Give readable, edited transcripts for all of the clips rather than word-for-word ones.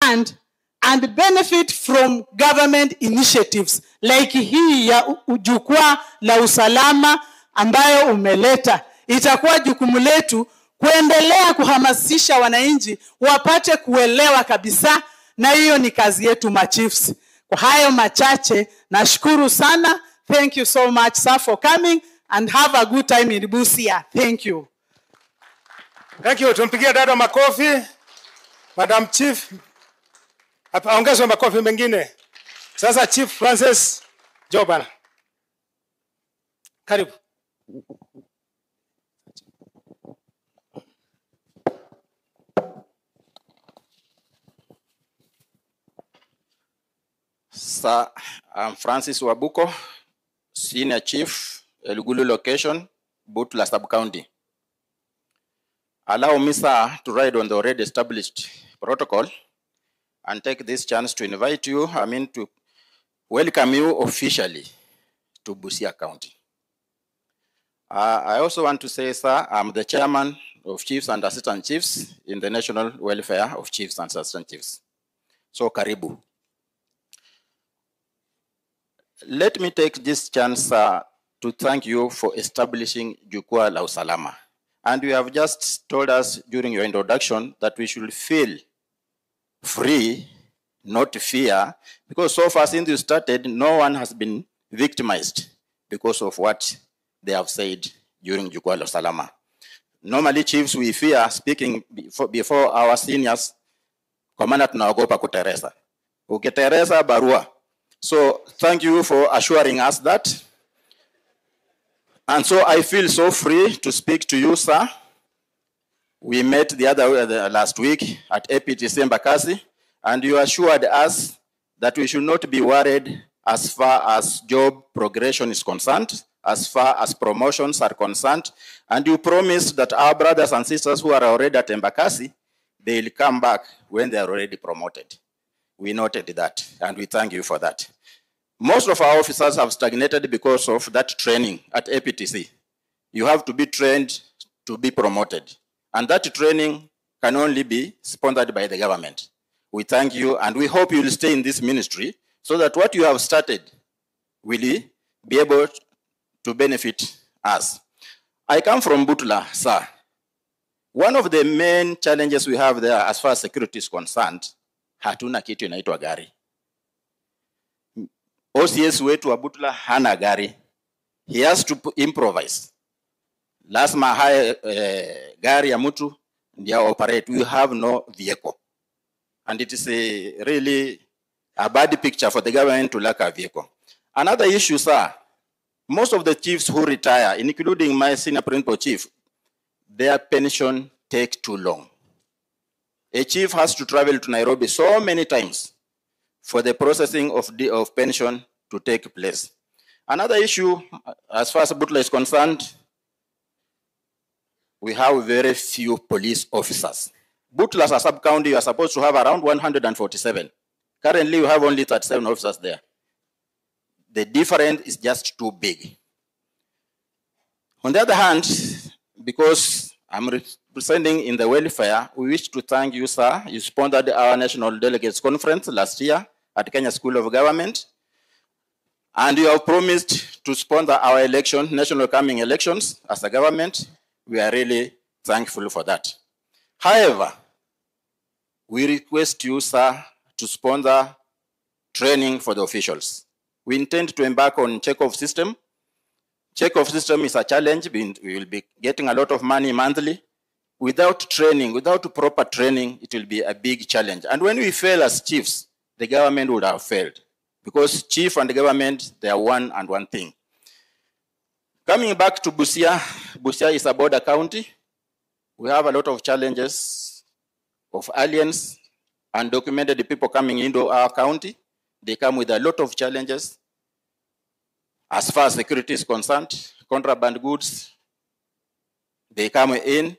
understand and benefit from government initiatives like hii ya jukwaa la usalama ambayo umeleta. Itakuwa jukumu letu kuendelea kuhamasisha wananchi wapate kuelewa kabisa, na hiyo ni kazi yetu machiefs. Kwa hayo machache, nashukuru sana. Thank you so much, sir, for coming, and have a good time in Busia. Thank you. Thank you. Tumpigie dada makofi. Madam Chief. Ongezwe makofi mengine. Sasa Chief Francis Jobana. Karibu. Sir, I'm Francis Wabuko, Senior Chief, Elugulu Location, Butula Sub-County. Allow me, sir, to ride on the already established protocol and take this chance to invite you, to welcome you officially to Busia County. I also want to say, sir, I'm the chairman of Chiefs and Assistant Chiefs in the National Welfare of Chiefs and Assistant Chiefs. So, karibu. Let me take this chance to thank you for establishing Jukwaa la Usalama. And you have just told us during your introduction that we should feel free, not fear, because so far since you started, no one has been victimized because of what they have said during Jukwaa la Usalama. Normally, chiefs, we fear speaking before our seniors. Komanda tunaogopa kuteresa. Ukiteresa barua. So thank you for assuring us that. And so I feel so free to speak to you, sir. We met the last week at APTC Mbakasi, and you assured us that we should not be worried as far as job progression is concerned, as far as promotions are concerned, and you promised that our brothers and sisters who are already at Mbakasi, they will come back when they are already promoted. We noted that, and we thank you for that. Most of our officers have stagnated because of that training at APTC. You have to be trained to be promoted. And that training can only be sponsored by the government. We thank you, and we hope you will stay in this ministry so that what you have started will be able to benefit us. I come from Butula, sir. One of the main challenges we have there as far as security is concerned, hatuna kitu inaitwa gari. OCS wetu wa Butula hana gari. He has to improvise. Lazima haya gari ya mtu ndia operate. We have no vehicle. And it is really a bad picture for the government to lack a vehicle. Another issue, sir, most of the chiefs who retire, including my senior principal chief, their pension takes too long. A chief has to travel to Nairobi so many times for the processing of pension to take place. Another issue, as far as Butula is concerned, we have very few police officers. Butula as a sub-county, you are supposed to have around 147. Currently, we have only 37 officers there. The difference is just too big. On the other hand, because I'm representing in the welfare, we wish to thank you, sir. You sponsored our National Delegates Conference last year at Kenya School of Government. And you have promised to sponsor our election, national coming elections as a government. We are really thankful for that. However, we request you, sir, to sponsor training for the officials. We intend to embark on check-off system. Check-off system is a challenge. We will be getting a lot of money monthly. Without training, without proper training, it will be a big challenge. And when we fail as chiefs, the government would have failed. Because chief and the government, they are one and one thing. Coming back to Busia, Busia is a border county. We have a lot of challenges of aliens, undocumented people coming into our county. They come with a lot of challenges. As far as security is concerned, contraband goods, they come in.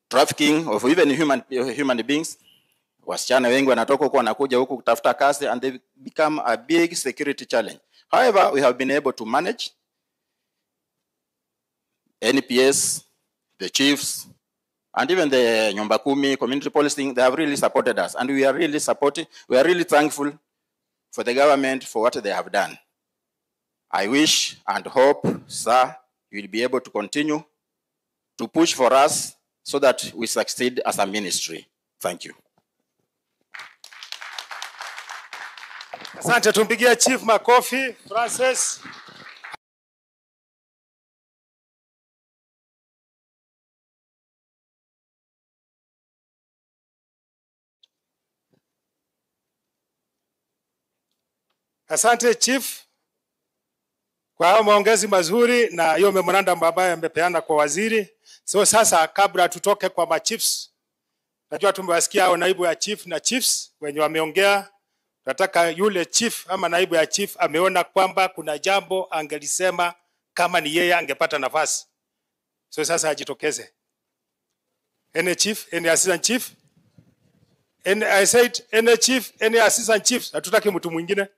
Trafficking of even human beings. Wasichana wengi wanatoka huko wanakuja huku kutafuta kazi, and they become a big security challenge. However, we have been able to manage. NPS, the chiefs, And even the Nyumba Kumi community policing, they have really supported us. And we are really thankful for the government for what they have done. I wish and hope, sir, you will be able to continue to push for us so that we succeed as a ministry. Thank you. Asante, tumpigie Chief makofi, Francis. Asante Chief kwa maongezi mazuri na hiyo memorandum ambayo amepeana kwa waziri. So sasa kabla tutoke kwa machiefs, najua tumewasikia hao naibu ya chief na chiefs wenye wameongea. Nataka yule chief ama naibu ya chief ameona kwamba kuna jambo angelisema kama ni yeye angepata nafasi. So sasa ajitokeze. Any chief, any assistant chief? I said any chief, any assistant chief. Hatutaki mtu mwingine.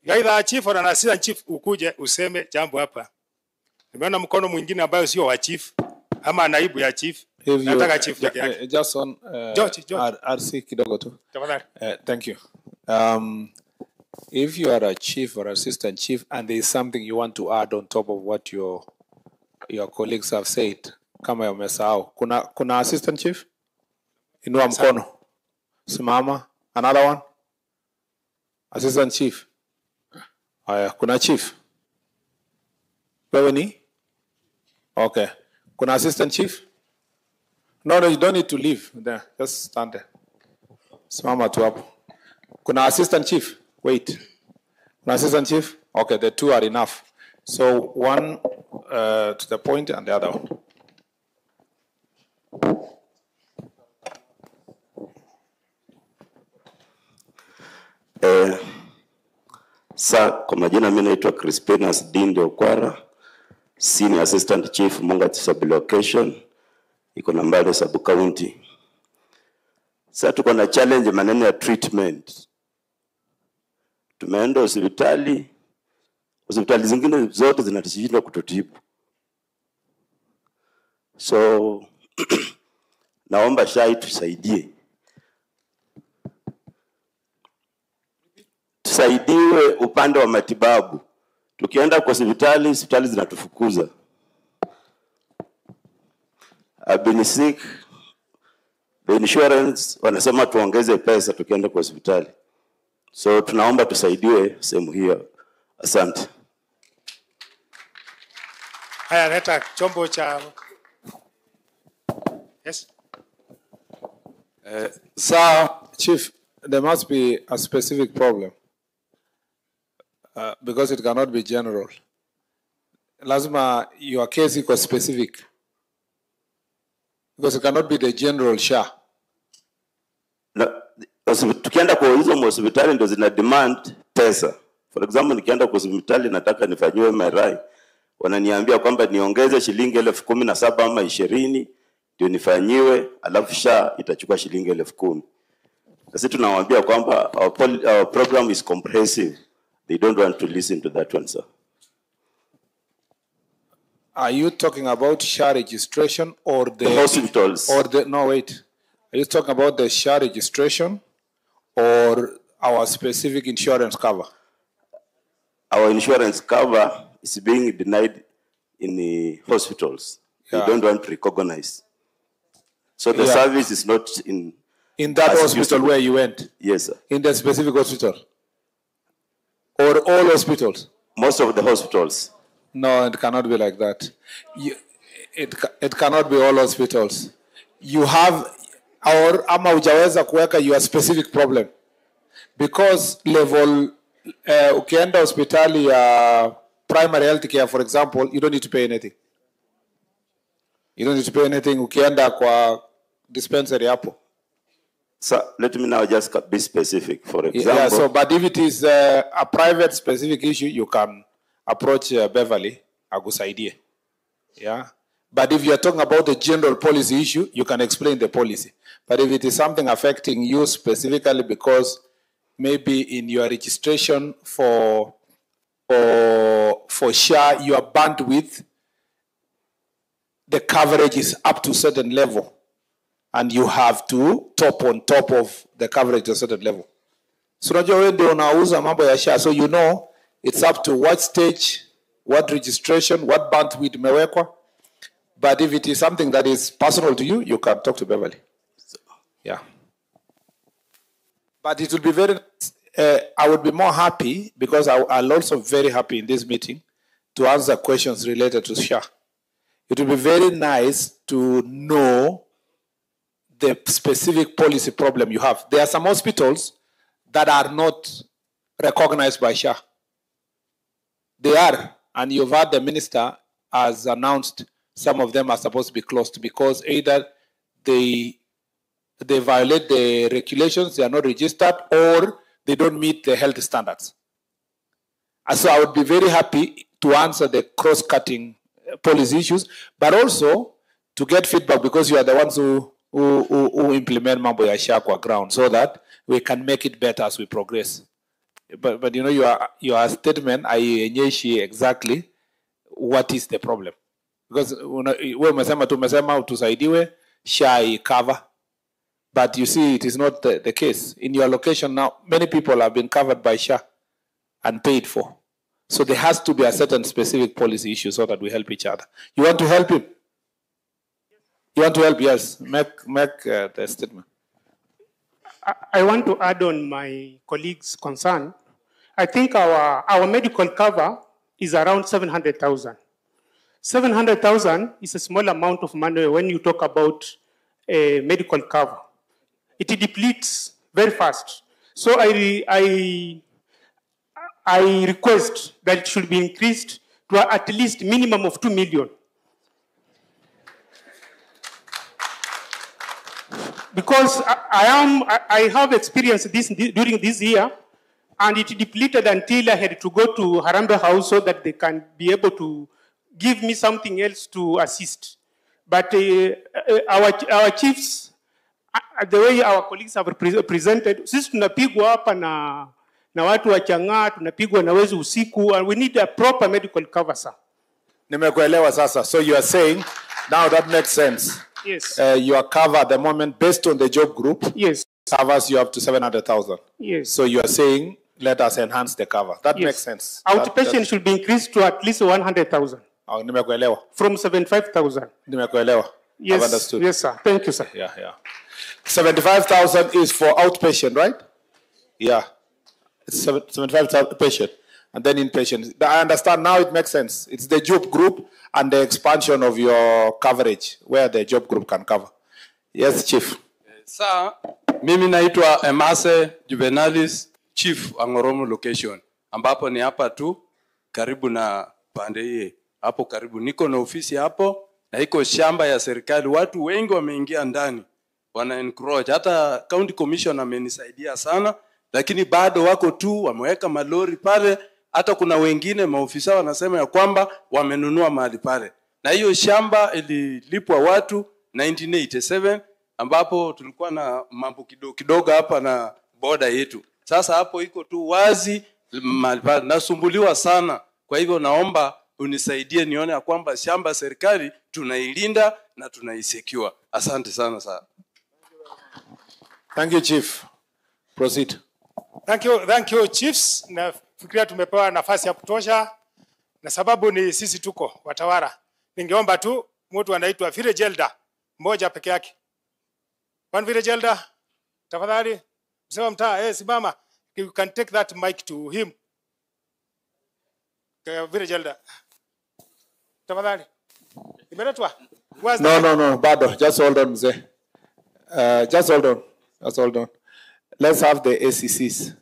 Either chief or an assistant chief ukuje useme jambo hapa. Nimeona mkono mwingine ambayo sio wa chief ama naibu ya chief. Nataka chief peke yake. Just on George. RC kidogo tu. Tafadhali. Thank you. If you are a chief or assistant chief and there is something you want to add on top of what your colleagues have said, kama yamesahau. Kuna assistant chief? Inua mkono. Simama. Another one? Assistant chief. Haya, kuna chief? Wewe ni? Okay. Kuna assistant chief? No, you don't need to leave there. Just stand there. Simama tu hapo. Kuna assistant chief? Wait. Kuna assistant chief? Okay, the two are enough. So one to the point and the other one. Sa kwa majina mimi naitwa Crispinus Dinde Okwara, Senior Assistant Chief Mungat Sub-Location, iko Nambale Sub-County. Sasa tuko na challenge maneno ya treatment. Tumeenda hospitali zingine zote zinatishinda kututibu. So naomba SHA tusaidie. Tusaidiwe upande wa matibabu. Tukienda kwa hospitali zinatufukuza. I've been sick. The insurance wanasema tuongeze pesa tukienda kwa hospitali. So tunaomba tusaidiwe sehemu hiyo. Asante. Haya, leta chombo cha. Yes. Sir, Chief, there must be a specific problem. Because it cannot be general. Lazima your case iko specific. Because it cannot be the general SHA. Tukienda kwa hizo hospitali ndo zina demand pesa. For example, nikienda kwa hospitali nataka nifanyiwe MRI, wananiambia kwamba niongeze shilingi 17,000 ama 20 ndio nifanyiwe, alafu SHA itachukua shilingi 10,000. Sisi tunawaambia kwamba our program is comprehensive. They don't want to listen to that one, sir. Are you talking about SHA registration or the hospitals? No, wait. Are you talking about the SHA registration or our specific insurance cover? Our insurance cover is being denied in the hospitals. Yeah. They don't want to recognize. So the service is not in that hospital where you went? Yes, sir. In the specific hospital? Or all hospitals? Most of the hospitals. No, it cannot be like that. It cannot be all hospitals. You have, or ama hujaweza kuweka your specific problem. Because level, ukienda hospitali ya primary health care, for example, you don't need to pay anything. You don't need to pay anything. Ukienda kwa dispensary hapo. So let me now just be specific. For example, yeah. So, but if it is a private specific issue, you can approach Beverly Agusaidie. Yeah. But if you are talking about the general policy issue, you can explain the policy. But if it is something affecting you specifically because maybe in your registration for SHA, your bandwidth the coverage is up to a certain level, and you have to top on top of the coverage to a certain level. So unajua wewe ndio unauza mambo ya SHA, so you know it's up to what stage, what registration, what bandwidth imewekwa. But if it is something that is personal to you, you can talk to Beverly. Yeah. But it will be very, I would be more happy, because I'll also be very happy in this meeting to answer questions related to SHA. It will be very nice to know the specific policy problem you have. There are some hospitals that are not recognized by SHA. They are, and you've heard the minister has announced some of them are supposed to be closed because either they violate the regulations, they are not registered, or they don't meet the health standards. And so I would be very happy to answer the cross-cutting policy issues, but also to get feedback, because you are the ones who implement mambo ya SHA kwa ground, so that we can make it better as we progress. But you know, your statement, I initiate exactly what is the problem. Because we tumesema tusaidiwe SHA cover, but you see it is not the case. In your location now, many people have been covered by SHA and paid for. So there has to be a certain specific policy issue so that we help each other. You want to help him? You want to help? Yes. Make the statement. I want to add on my colleague's concern. I think our medical cover is around 700,000. 700,000 is a small amount of money when you talk about medical cover. It depletes very fast. So I request that it should be increased to at least minimum of 2 million. Because I have experienced this during this year, and it depleted until I had to go to Harambee House so that they can be able to give me something else to assist. But our chiefs, the way our colleagues have presented, sisi tunapigwa hapa na watu wa Chang'aa, tunapigwa na wezi usiku, and we need a proper medical cover, sir. Nimekuelewa sasa. So you are saying, now that makes sense. Yes. Your cover at the moment, based on the job group, yes, covers you up to 700,000. Yes. So you are saying, let us enhance the cover. That yes. makes sense. Outpatient should be increased to at least 100,000. Nimekuelewa. From 75,000. Nimekuelewa. Yes. I've understood. Yes, sir. Thank you, sir. Yeah. 75,000 is for outpatient, right? Yeah. It's 75,000 patient. And then inpatient. I understand now, it makes sense. It's the job group and the expansion of your coverage where the job group can cover. Yes, Chief. Sir, mimi naitwa Emase Juvenalis, Chief Angoromo location. Ambapo ni hapa tu karibu na pande hii. Hapo karibu niko na ofisi hapo na iko shamba ya serikali. Watu wengi wameingia ndani. Wana encroach. Hata county commission amenisaidia sana, lakini bado wako tu wameweka malori pale. Hata kuna wengine maofisa wanasema ya kwamba wamenunua mahali pale. Na hiyo shamba ililipwa watu 1987, ambapo tulikuwa na mambo kidogo hapa na boda yetu. Sasa hapo iko tu wazi mahali pale. Nasumbuliwa sana. Kwa hivyo naomba unisaidie nione ya kwamba shamba serikali tunailinda na tunaisecure. Asante sana sana. Thank you, Chief. Proceed. Thank you, chiefs. Nafikiria tumepewa nafasi ya kutosha, na sababu ni sisi tuko watawala. Ningeomba tu mtu anaitwa village elder mmoja peke yake. One village elder, tafadhali msema mtaa, simama. You can take that mic to him. Village elder, tafadhali. Imeletwa? No, bado. Just hold on, mzee. Just hold on. Let's have the ACCs.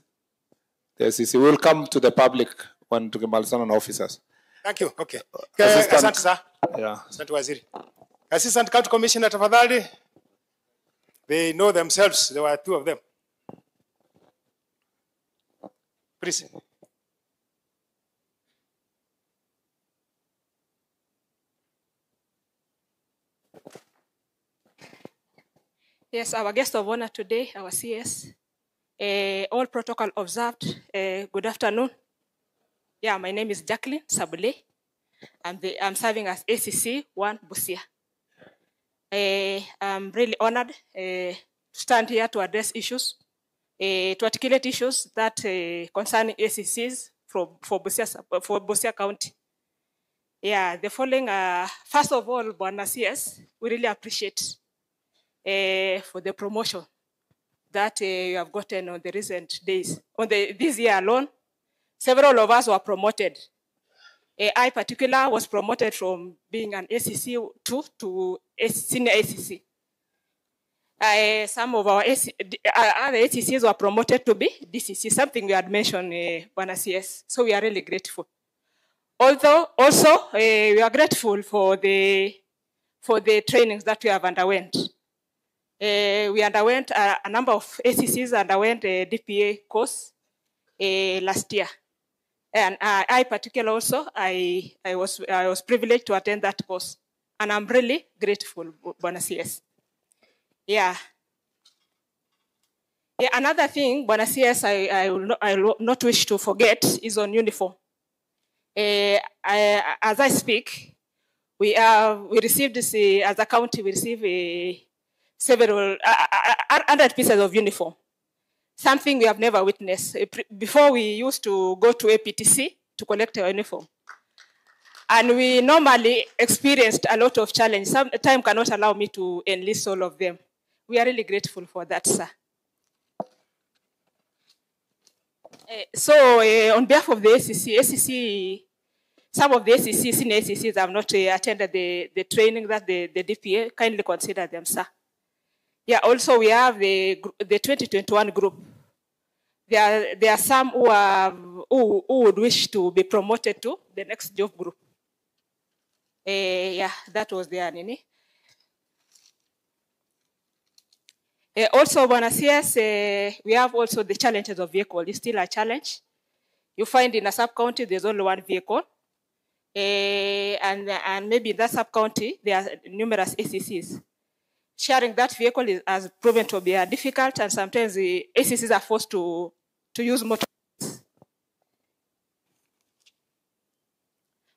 The ACC will come to the public when tukimalizana na officers. Thank you. Okay. Asante sir. Yeah. Asante waziri. Assistant County Commissioner tafadhali. They know themselves. There were two of them. Please. Yes, our guest of honor today, our CS. All protocol observed. Good afternoon. Yeah, my name is Jacqueline Sabule. I'm serving as ACC 1 Busia. I'm really honored to stand here to address issues, to articulate issues that concern ACCs for Busia County. Yeah, the following, first of all, Bwana CS, we really appreciate for the promotion that you have gotten on the recent days. This year alone, several of us were promoted. I particular was promoted from being an ACC 2 to senior ACC. Some of our other ACCs were promoted to be DCC, something we had mentioned, Bwana CS. So we are really grateful. Although also we are grateful for the trainings that we have underwent. We underwent a number of ACCs underwent a DPA course last year. And I particularly also, I was privileged to attend that course. And I'm really grateful, Bwana CS. Yeah. Yeah, another thing, Bwana CS, I will not wish to forget is on uniform. As I speak, we received this, as a county, we received several 100 pieces of uniform. Something we have never witnessed. Before, we used to go to APTC to collect our uniform. And we normally experienced a lot of challenges. Some time cannot allow me to enlist all of them. We are really grateful for that, sir. So on behalf of the ACC, some of the ACC, senior ACCs have not attended the training that the DPA, kindly consider them, sir. Yeah, also we have the 2021 group. There are some who would wish to be promoted to the next job group. Yeah, that was there, Nini. Also, Bwana CS, we have also the challenges of vehicle. It's still a challenge. You find in a sub-county, there's only one vehicle. And maybe in that sub-county, there are numerous ACCs. Sharing that vehicle has proven to be difficult, and sometimes the ACCs are forced to use motor.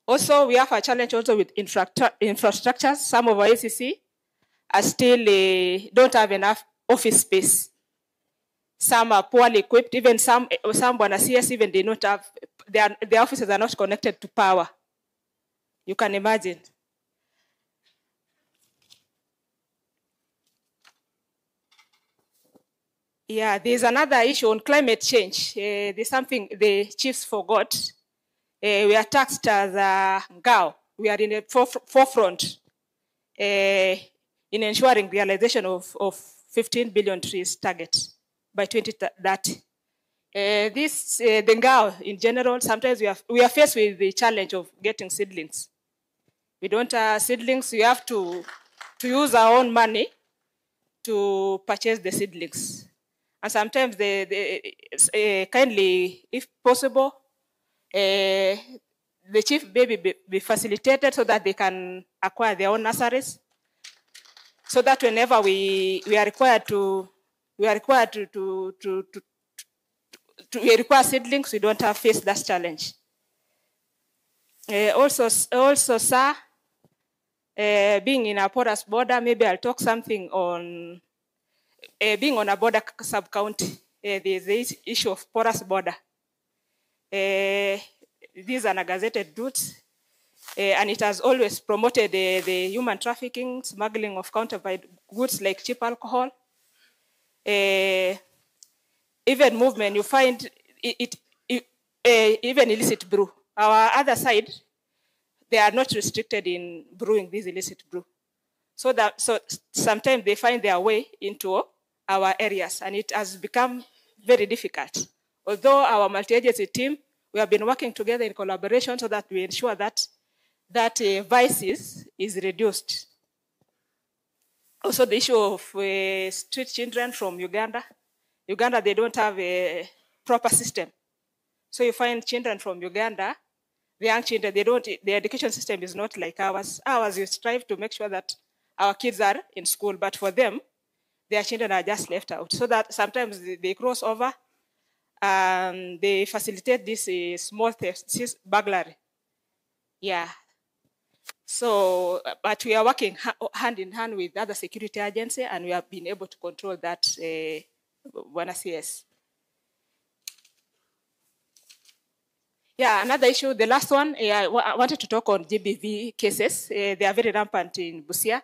Also, we have a challenge also with infrastructure. Some of our ACC are still don't have enough office space. Some are poorly equipped. Even some Bwana CS, even they not have, their offices are not connected to power. You can imagine. Yeah, there's another issue on climate change. There's something the chiefs forgot. We are taxed as a GAO. We are in the forefront in ensuring realization of 15 billion trees target by 2030. The GAO in general, sometimes we are faced with the challenge of getting seedlings. We don't have seedlings. We have to use our own money to purchase the seedlings. And sometimes kindly, if possible, the chief maybe be facilitated so that they can acquire their own nurseries, so that whenever we require seedlings, we don't have face that challenge. Also, sir, being in a porous border, maybe I'll talk something on being on a border sub-county. There's the issue of porous border. These are gazetted routes, and it has always promoted the human trafficking, smuggling of counterfeit goods like cheap alcohol, even movement. You find even illicit brew. Our other side, they are not restricted in brewing this illicit brew. So sometimes they find their way into our areas, and it has become very difficult. Although our multi-agency team, we have been working together in collaboration so that we ensure that vices is reduced. Also, the issue of street children from Uganda. Uganda, they don't have a proper system. So you find children from Uganda, the young children, their education system is not like ours. Ours, we strive to make sure that our kids are in school, but for them, their children are just left out. So that sometimes they cross over and they facilitate this small theft, this burglary. Yeah. So, but we are working hand in hand with other security agencies, and we have been able to control that. Bwana CS. Yeah, another issue, the last one, I wanted to talk on GBV cases. They are very rampant in Busia.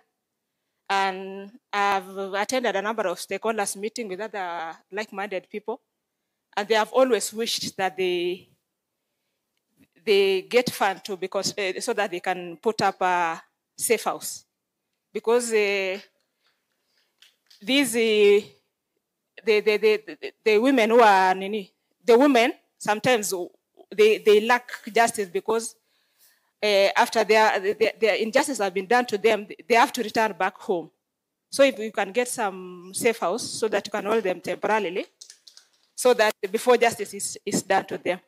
And I've attended a number of stakeholders meetings with other like-minded people. And they have always wished that they get fund too, because so that they can put up a safe house. Because these the women who are the women sometimes they lack justice because after their injustice have been done to them, they have to return back home. So if you can get some safe house so that you can hold them temporarily, so that before justice is done to them.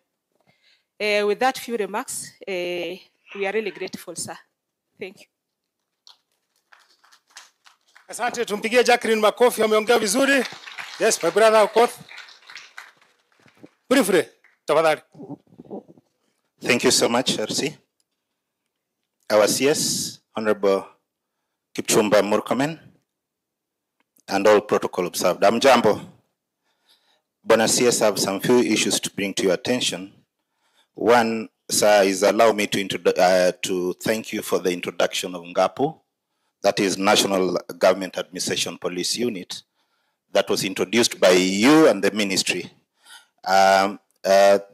With that few remarks, we are really grateful, sir. Thank you. Asante, tumpigie Jacqueline makofi, ameongea vizuri. Yes, my brother Okoth. Briefly, tafadhali. Thank you so much, RC. Our CS, Honorable Kipchumba Murkomen, and all protocol observed. Amjambo. Bwana CS, I have some few issues to bring to your attention. One, sir, is allow me to thank you for the introduction of NGAPU, that is National Government Administration Police Unit, that was introduced by you and the ministry. The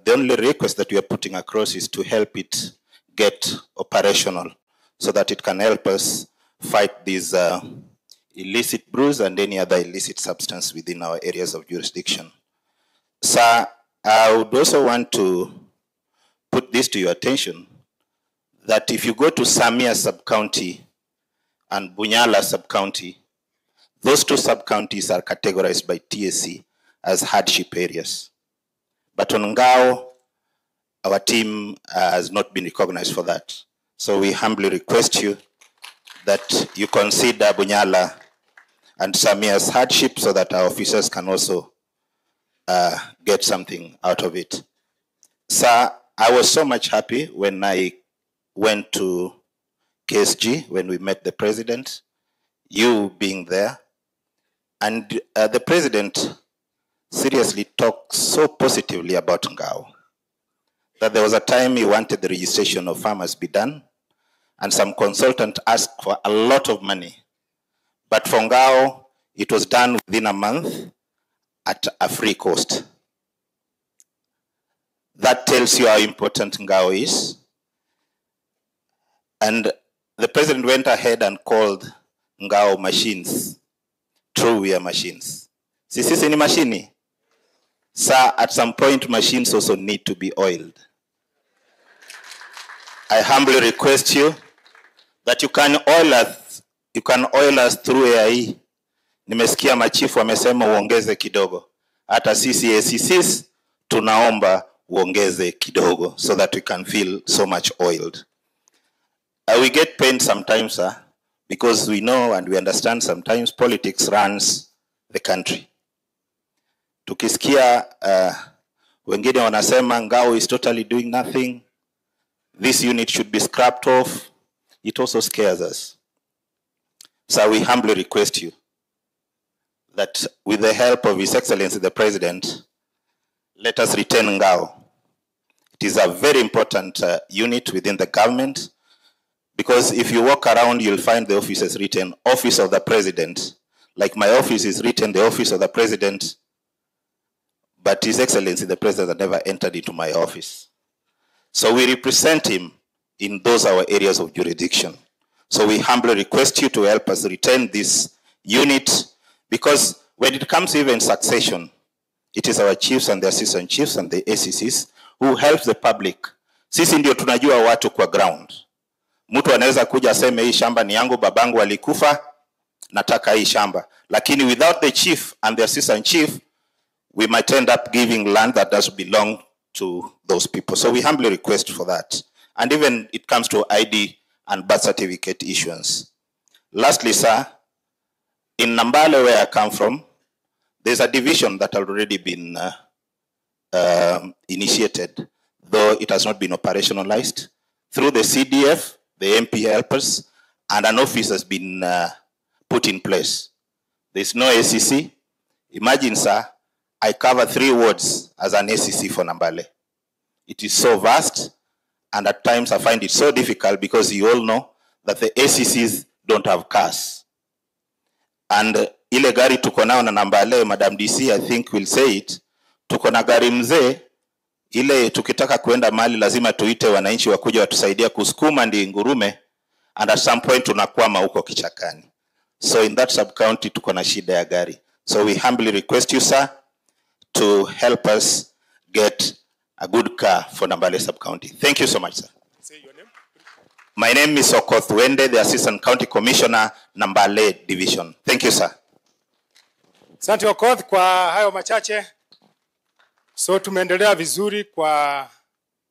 only request that we are putting across is to help it get operational so that it can help us fight these illicit brews and any other illicit substance within our areas of jurisdiction. Sir, I would also want to put this to your attention, that if you go to Samia sub-county and Bunyala sub-county, those two sub-counties are categorized by TSC as hardship areas. But on Ngao, our team has not been recognized for that. So we humbly request you that you consider Bunyala and Samia's hardship so that our officers can also get something out of it. Sir, I was so much happy when I went to KSG, when we met the president, you being there, and the president seriously talked so positively about Ngao, that there was a time he wanted the registration of farmers be done, and some consultant asked for a lot of money. But for Ngao, it was done within a month at a free cost. That tells you how important Ngao is. And the president went ahead and called Ngao machines, true wear machines. Sisi ni machine. Sir, at some point, machines also need to be oiled. I humbly request you that you can oil us through AIE. Nimesikia machifu wamesema uongeze kidogo. Hata sisi ACCs tunaomba uongeze kidogo so that we can feel so much oiled. We get pained sometimes, sir, because we know and we understand sometimes politics runs the country. Tukisikia wengine wanasema Ngao is totally doing nothing, this unit should be scrapped off, it also scares us. So we humbly request you that with the help of His Excellency the President, let us retain Ngao. It is a very important unit within the government, because if you walk around, you'll find the offices written, Office of the President. Like my office is written, the Office of the President, but His Excellency the President never entered into my office. So we represent him in those our areas of jurisdiction. So we humbly request you to help us retain this unit, because when it comes even succession, it is our chiefs and the assistant chiefs and the ACCs who helps the public. Sisi ndio tunajua watu kwa ground. Mtu anaweza kuja aseme hii shamba ni yangu, babangu alikufa, nataka hii shamba. Lakini without the chief and the assistant chief, we might end up giving land that does belong to those people. So we humbly request for that. And even it comes to ID and birth certificate issuance. Lastly, sir, in Nambale, where I come from, there's a division that had already been initiated, though it has not been operationalized. Through the CDF, the MP helpers, and an office has been put in place. There's no ACC. Imagine, sir, I cover 3 wards as an ACC for Nambale. It is so vast, and at times I find it so difficult because you all know that the ACCs don't have cars. And ile gari tuko nao na Nambale, Madam DC, I think will say it, tuko na gari mzee, ile tukitaka kuenda mali lazima tuite wananchi wakuja watusaidia kusukuma ndi ngurume, and at some point tunakwama huko kichakani. So in that sub-county tuko na shida ya gari. So we humbly request you, sir, to help us get a good car for Nambale sub-county. Thank you so much, sir. Say your name. My name is Okoth Wende, the Assistant County Commissioner, Nambale Division. Thank you, sir. Asante Okoth kwa hayo machache. So tumeendelea vizuri kwa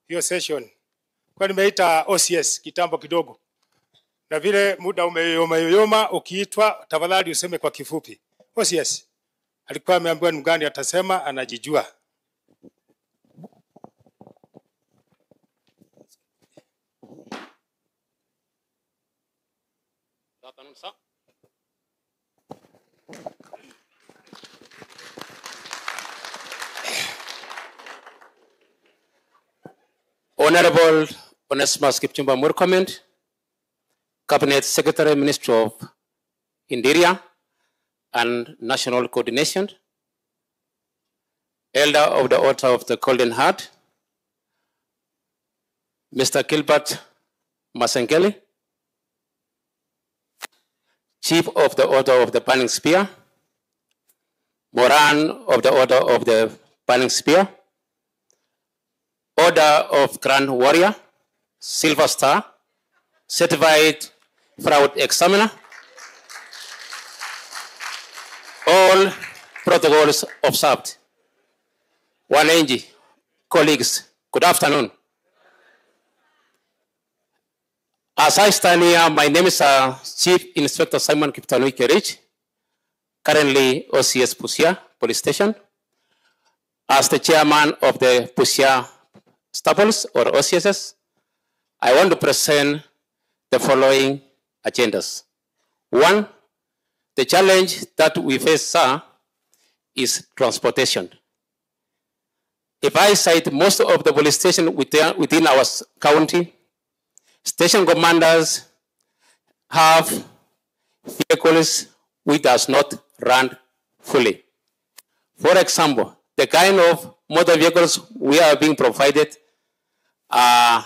hiyo session. Kwa nimeita OCS kitambo kidogo. Na vile muda umeyoyoma, ukiitwa tafadhali useme kwa kifupi. OCS alikuwa ameambiwa ni gani atasema, anajijua. Honorable Onesimus Kipchumba Murkomen, Cabinet Secretary, Ministry of Interior and National Coordination, Elder of the Order of the Golden Heart, Mr. Gilbert Masengeli, Chief of the Order of the Burning Spear, Moran of the Order of the Burning Spear, Order of Grand Warrior, Silver Star, Certified Fraud Examiner, all protocols observed. Wananchi, colleagues, good afternoon. As I stand here, my name is Chief Inspector Simon Kiptanui Kerich, currently OCS Busia Police Station. As the chairman of the Busia Staples or OCSS, I want to present the following agendas. 1, the challenge that we face, sir, is transportation. If I cite most of the police stations within our county, station commanders have vehicles which does not run fully. For example, the kind of motor vehicles we are being provided are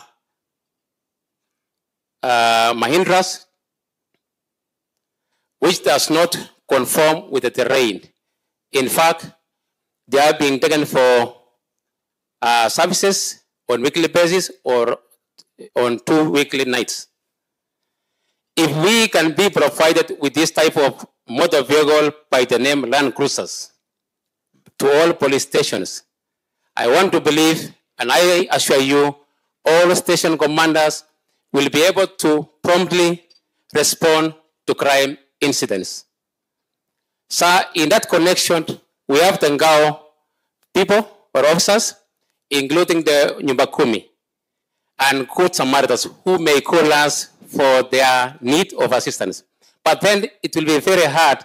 Mahindras, which does not conform with the terrain. In fact, they are being taken for services on weekly basis or on 2 weekly nights. If we can be provided with this type of motor vehicle by the name Land Cruisers to all police stations, I want to believe, and I assure you, all station commanders will be able to promptly respond to crime incidents. Sir, in that connection, we have the Ngao people or officers, including the Nyumbakumi and Good Samaritans, who may call us for their need of assistance. But then it will be very hard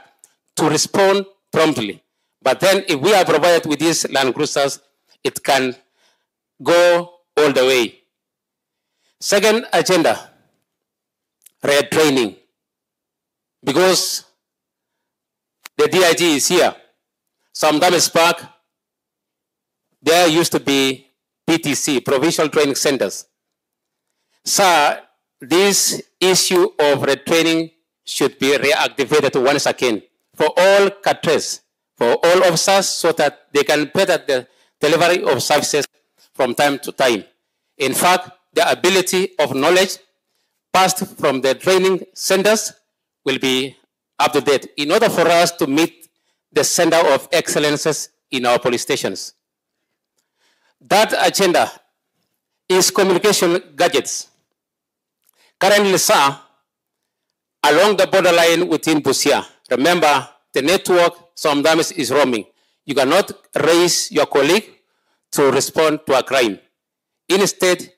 to respond promptly. But then if we are provided with these Land Cruisers, it can go all the way. Second agenda, retraining. Because the DIG is here. Some time back, there used to be PTC, Provincial Training Centers. Sir, this issue of retraining should be reactivated once again for all cadres, for all officers, so that they can better the delivery of services from time to time. In fact, the ability of knowledge passed from the training centers will be up to date in order for us to meet the center of excellences in our police stations. That agenda is communication gadgets. Currently, sir, along the borderline within Busia, remember the network sometimes is roaming. You cannot raise your colleague to respond to a crime. Instead,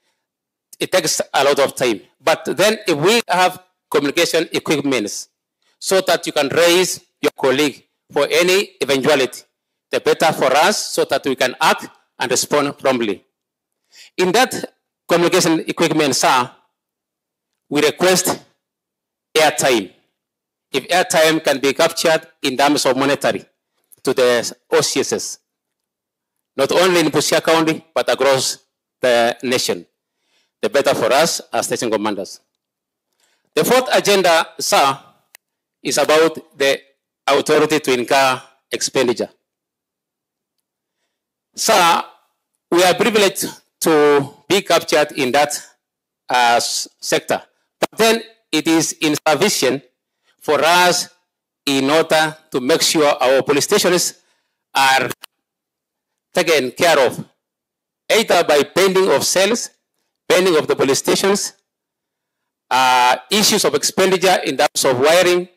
it takes a lot of time. But then if we have communication equipments so that you can raise your colleague for any eventuality, the better for us so that we can act and respond promptly. In that communication equipment, sir, we request airtime. If airtime can be captured in terms of monetary to the OCSs, not only in Busia County, but across the nation, the better for us as station commanders. The fourth agenda, sir, is about the authority to incur expenditure. Sir, we are privileged to be captured in that sector, but then it is insufficient for us in order to make sure our police stations are taken care of, either by painting of cells, painting of the police stations, issues of expenditure in terms of wiring.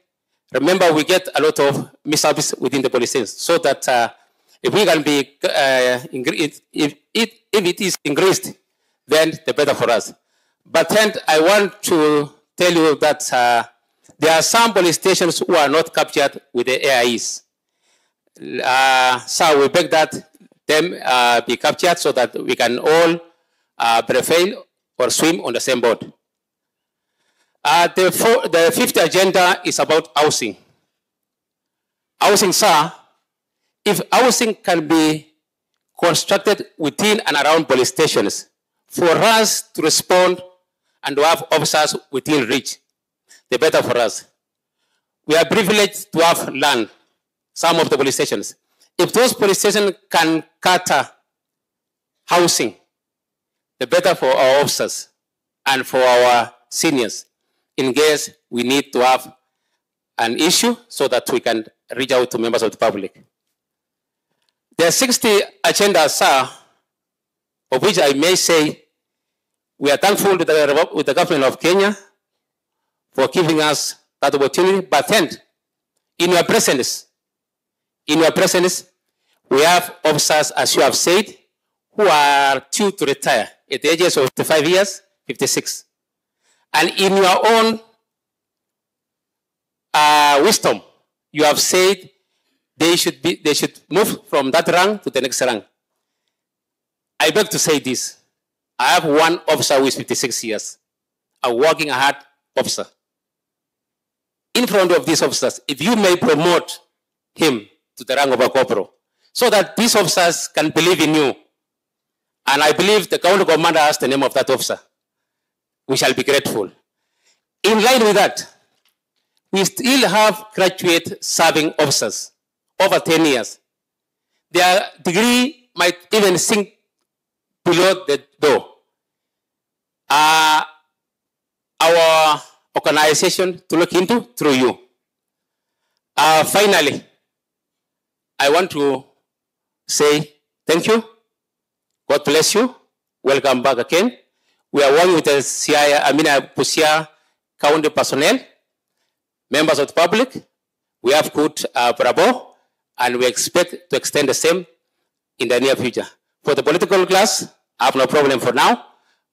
Remember, we get a lot of mishaps within the police stations, so that if we can be, if it is increased, then the better for us. But then I want to tell you that there are some police stations who are not captured with the AIs. So we beg that them be captured so that we can all prevail or swim on the same boat. The fifth agenda is about housing. Housing, sir, if housing can be constructed within and around police stations, for us to respond and to have officers within reach, the better for us. We are privileged to have land, some of the police stations. If those police stations can cater housing, the better for our officers and for our seniors, in case we need to have an issue so that we can reach out to members of the public. There are 60 agendas, sir, of which I may say we are thankful to the government of Kenya for giving us that opportunity. But then, in your presence, we have officers, as you have said, who are due to retire at the ages of 55 years, 56. And in your own wisdom, you have said they should move from that rank to the next rank. I beg to say this. I have one officer who is 56 years, a working hard officer. In front of these officers, if you may promote him to the rank of a corporal, so that these officers can believe in you, and I believe the county commander has the name of that officer, we shall be grateful. In line with that, we still have graduate serving officers over 10 years. Their degree might even sink below the door. Our organization to look into through you. Finally, I want to say thank you. God bless you. Welcome back again. We are working with the Busia County personnel, members of the public. We have good bravo, and we expect to extend the same in the near future. For the political class, I have no problem for now,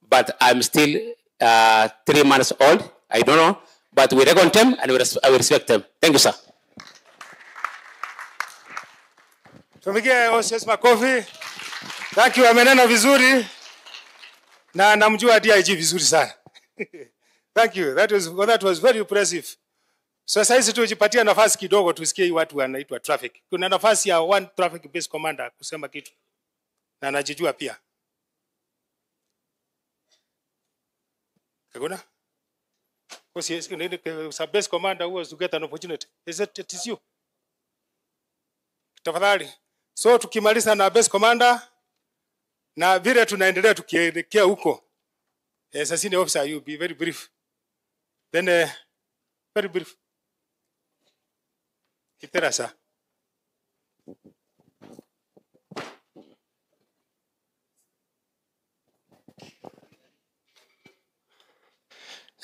but I'm still 3 months old. I don't know, but we reckon them and I will respect them. Thank you, sir. Tumigie OCS makofi. Thank you, amenena vizuri. Na namjua DIG vizuri sana. Thank you. That was very impressive. So sasa hizi tujipatia nafasi kidogo tusikie watu wanaitwa traffic. Kuna nafasi ya one traffic base commander kusema kitu. Na anajijua pia. Kaguna? Because the base commander who was to get an opportunity. It is you. Tafadhali. So tukimaliza na base commander na vile tunaendelea tukielekea huko. Sasa senior officer, you be very brief. Then very brief. Kiterasa.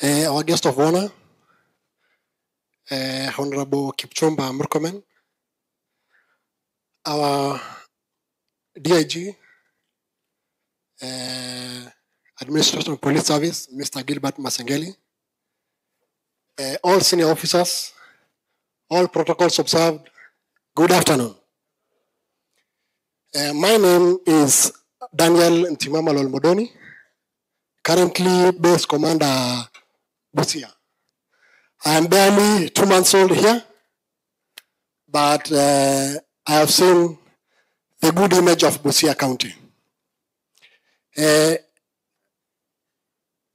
Our guest of honor, Honorable Kipchumba Murkomen, our DIG, Administration of Police Service, Mr. Gilbert Masengeli, all senior officers, all protocols observed, good afternoon. My name is Daniel Ntimama Lolmodoni, currently base commander Busia. I am barely 2 months old here, but I have seen the good image of Busia County.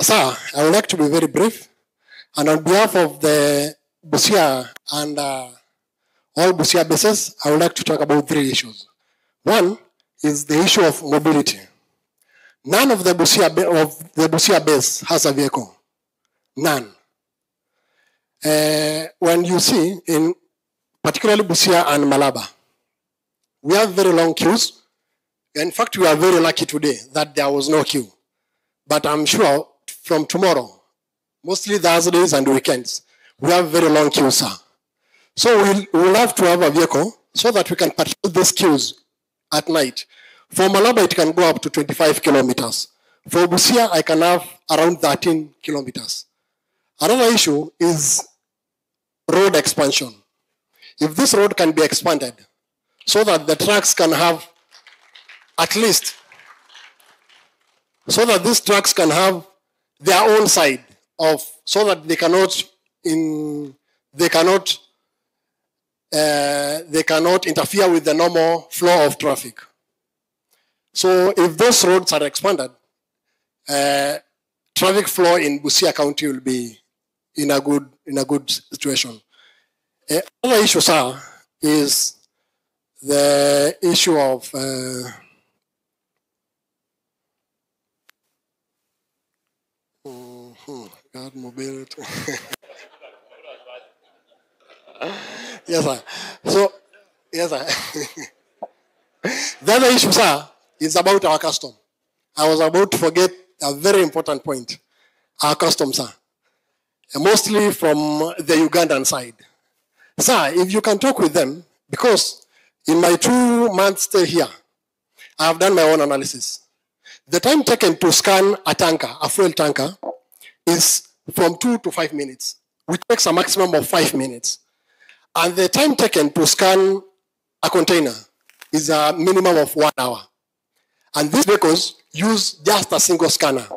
Sir, I would like to be very brief, and on behalf of the Busia and all Busia bases, I would like to talk about 3 issues. One is the issue of mobility. None of the Busia base has a vehicle. None. When you see in particularly Busia and Malaba, we have very long queues. In fact, we are very lucky today that there was no queue. But I'm sure from tomorrow, mostly Thursdays and weekends, we have very long queues, sir. So we'll have to have a vehicle so that we can patrol these queues at night. For Malaba, it can go up to 25 kilometers. For Busia, I can have around 13 kilometers. Another issue is road expansion. If this road can be expanded so that the trucks can have at least, so that these trucks can have their own side of, so that they cannot interfere with the normal flow of traffic. So if those roads are expanded, traffic flow in Busia County will be in a good situation. Another issue, sir, is the issue of God, mobility. Yes, sir. So, yes, sir. The other issue, sir, is about our custom. I was about to forget a very important point. Our custom, sir. Mostly from the Ugandan side. Sir, if you can talk with them, because in my 2 months stay here, I have done my own analysis. The time taken to scan a tanker, a fuel tanker, is from 2 to 5 minutes, which takes a maximum of 5 minutes. And the time taken to scan a container is a minimum of 1 hour. And these vehicles use just a single scanner.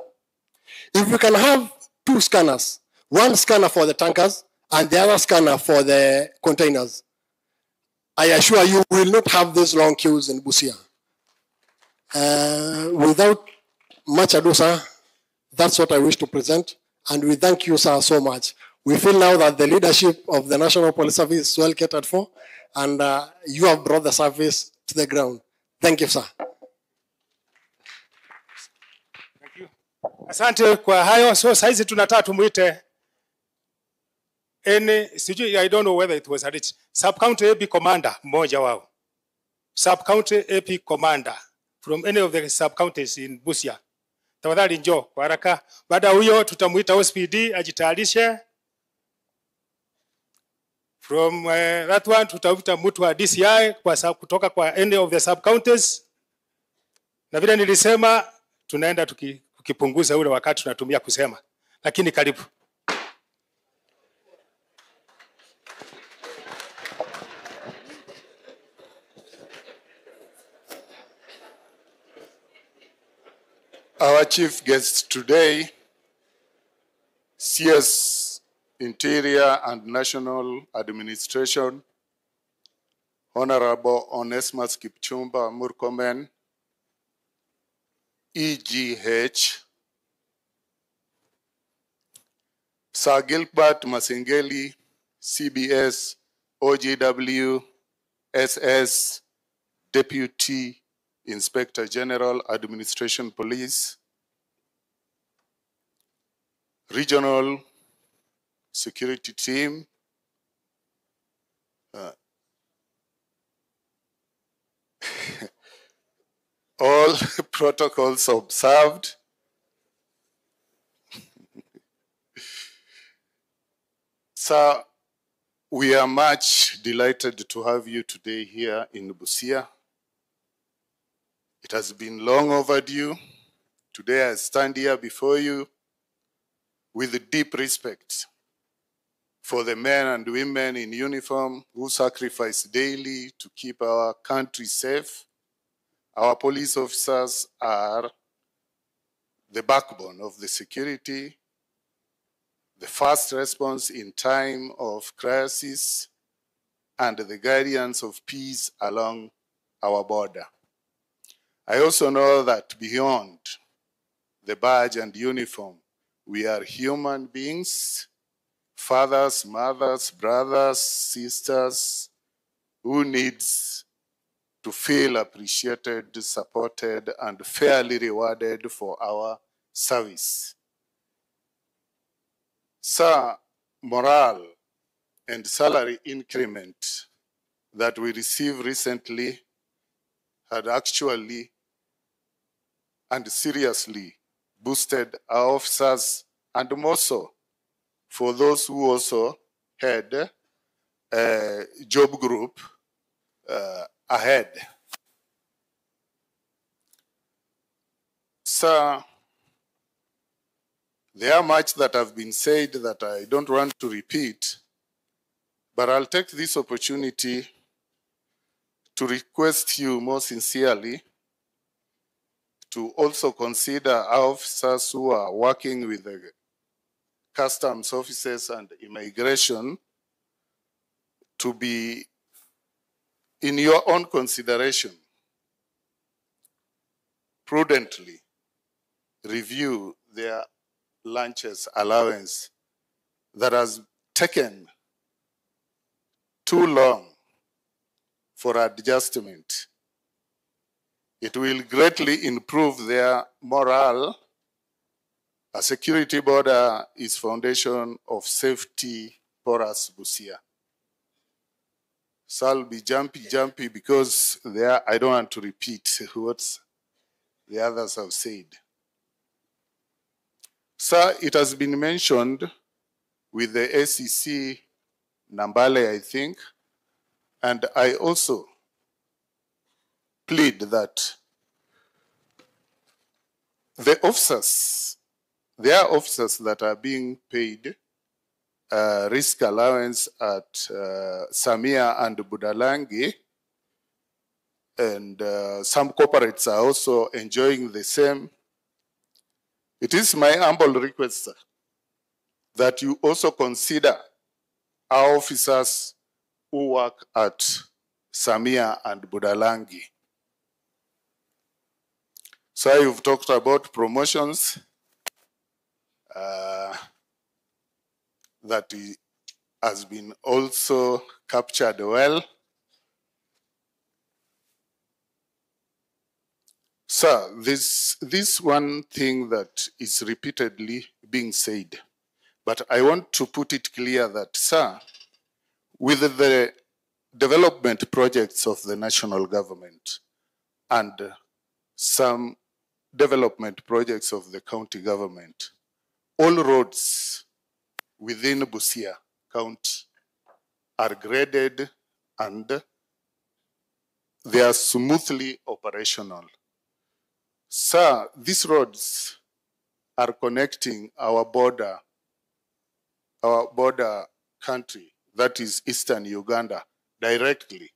If we can have 2 scanners, one scanner for the tankers and the other scanner for the containers, I assure you we will not have these long queues in Busia. Without much ado, sir, that's what I wish to present. And we thank you, sir, so much. We feel now that the leadership of the National Police Service is well catered for, and you have brought the service to the ground. Thank you, sir. Thank you. Asante kwa hayo. So saizi tunataka tumuite I don't know whether it was a rich sub-county AP commander mmoja wao. Sub-county AP commander from any of the sub-counties in Busia. Tafadhali njoo kwa haraka. Baada huyo tutamuita OSPD ajitayarishe. From that one tutamuita mtu wa DCI kutoka kwa any of the sub-counties. Na vile nilisema tunaenda tukipunguza ule wakati tunatumia kusema. Lakini karibu. Our chief guest today, CS Interior and National Administration, Honorable Onesmus Kipchumba Murkomen, EGH, Sir Gilbert Masengeli, CBS, OGW, SS, Deputy Inspector General, Administration Police, Regional Security Team, all protocols observed. Sir, we are much delighted to have you today here in Busia. It has been long overdue Today I stand here before you with deep respect for the men and women in uniform who sacrifice daily to keep our country safe. Our police officers are the backbone of the security, the first response in time of crisis, and the guardians of peace along our border. I also know that beyond the badge and uniform, we are human beings, fathers, mothers, brothers, sisters, who needs to feel appreciated, supported, and fairly rewarded for our service. Sir, morale and salary increment that we received recently had actually and seriously boosted our officers, and more so for those who also had a job group ahead. Sir, there are much that have been said that I don't want to repeat, but I'll take this opportunity to request you more sincerely to also consider our officers who are working with the customs officers and immigration to be in your own consideration, prudently review their lunches allowance that has taken too long for adjustment. It will greatly improve their morale. A security border is foundation of safety for us, Busia. So I'll be jumpy because there I don't want to repeat what the others have said. Sir, it has been mentioned with the ACC Nambale, I think, and I also plead that the officers, there are officers that are being paid risk allowance at Samia and Budalangi, and some corporates are also enjoying the same. It is my humble request, sir, that you also consider our officers who work at Samia and Budalangi. So you've talked about promotions that has been also captured well. Sir, this one thing that is repeatedly being said, but I want to put it clear that, sir, with the development projects of the national government and some development projects of the county government, all roads within Busia County are graded and they are smoothly operational. Sir, these roads are connecting our border country, that is Eastern Uganda, directly,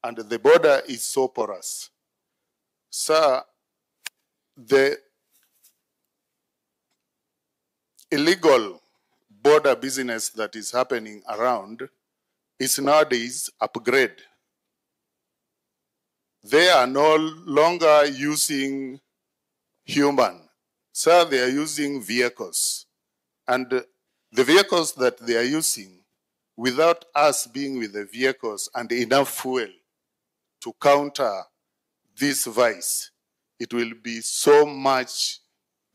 and the border is so porous. Sir, the illegal border business that is happening around is nowadays upgrade. They are no longer using human. Sir, they are using vehicles. And the vehicles that they are using, without us being with the vehicles and enough fuel to counter this vice, it will be so much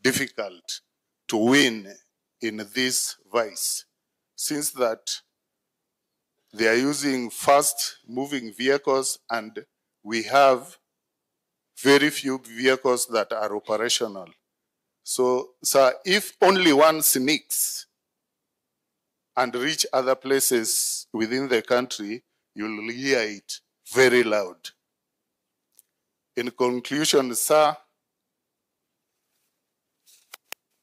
difficult to win in this vice, since that they are using fast-moving vehicles and we have very few vehicles that are operational. So, sir, if only one sneaks and reach other places within the country, you'll hear it very loud. In conclusion, sir,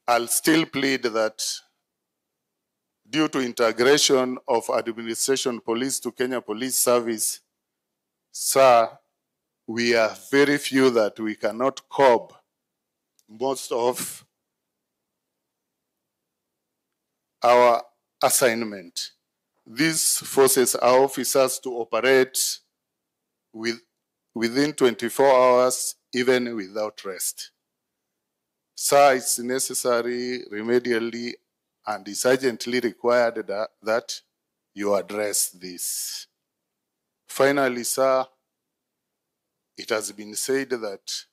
I'll still plead that due to integration of administration police to Kenya Police Service, sir, we are very few that we cannot cope most of our assignment. This forces our officers to operate within 24 hours, even without rest. Sir, it's necessary remedially and is urgently required that you address this. Finally, sir, it has been said that,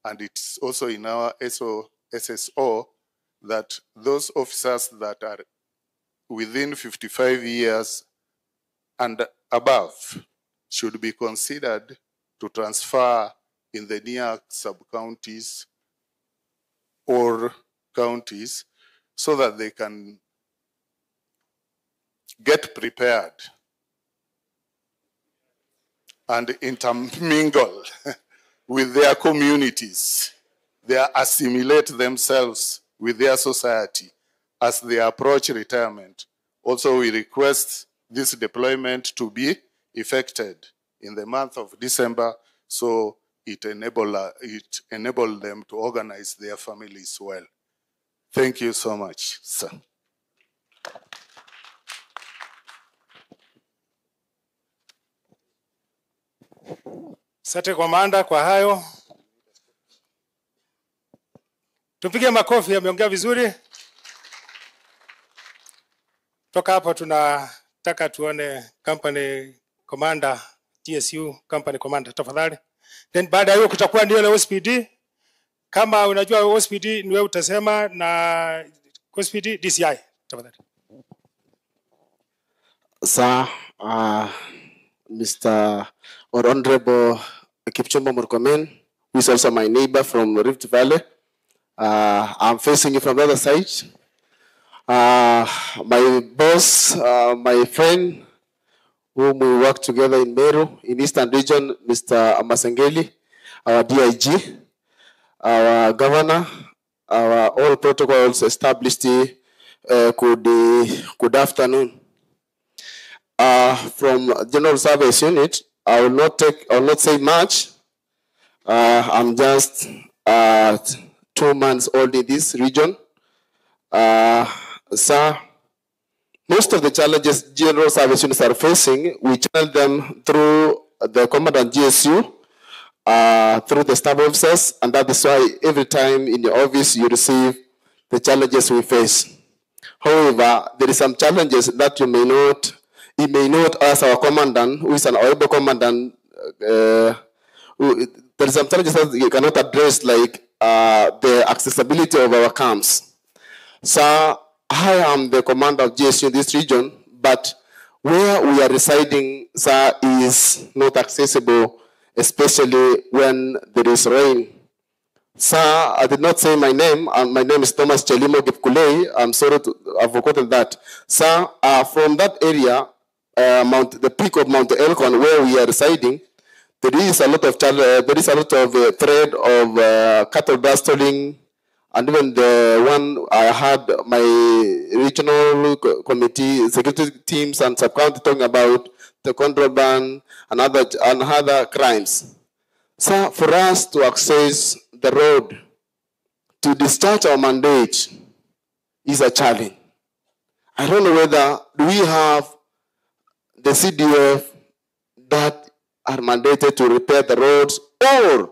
and it's also in our SSO, that those officers that are within 55 years and above should be considered to transfer in the near sub-counties or counties so that they can get prepared and intermingle with their communities. They assimilate themselves with their society as they approach retirement. Also, we request this deployment to be effected in the month of December, so it enable them to organize their families well. Thank you so much, sir. Asante komanda kwa hayo. Tupige makofi, ameongea vizuri. Toka hapo tunataka tuone company commander, GSU company commander, tafadhali. Then baada ya hiyo kutakuwa ndio ile OSPD. Kama unajua OSPD ni wewe utasema, na OSPD DCI, tafadhali. Sir, Mr. or Honorable Kipchumba Murkomen, who is also my neighbor from Rift Valley. I'm facing you from the other side. My boss, my friend, whom we work together in Meru, in Eastern Region, Mr. Amasengeli, our DIG, our governor, our all protocols established. Good afternoon. From General Service Unit, I will not say much. I'm just 2 months old in this region. Sir, most of the challenges General Service Units are facing, we channel them through the Commandant GSU, through the staff officers, and that is why every time in your office you receive the challenges we face. However, there is some challenges that you may not ask our commandant, who is an honorable commandant. There are some challenges that you cannot address, like the accessibility of our camps. So I am the commander of GSU in this region, but where we are residing, sir, is not accessible, especially when there is rain. Sir, I did not say my name. My name is Thomas Chelimo Gipkulei. I'm sorry, I've forgotten that. Sir, from that area, the peak of Mount Elgon, where we are residing, there is a lot of threat of cattle bustling, and even the one I had my regional committee, security teams and sub-county talking about the contraband and other crimes. So for us to access the road to discharge our mandate is a challenge. I don't know whether we have the CDF that are mandated to repair the roads, or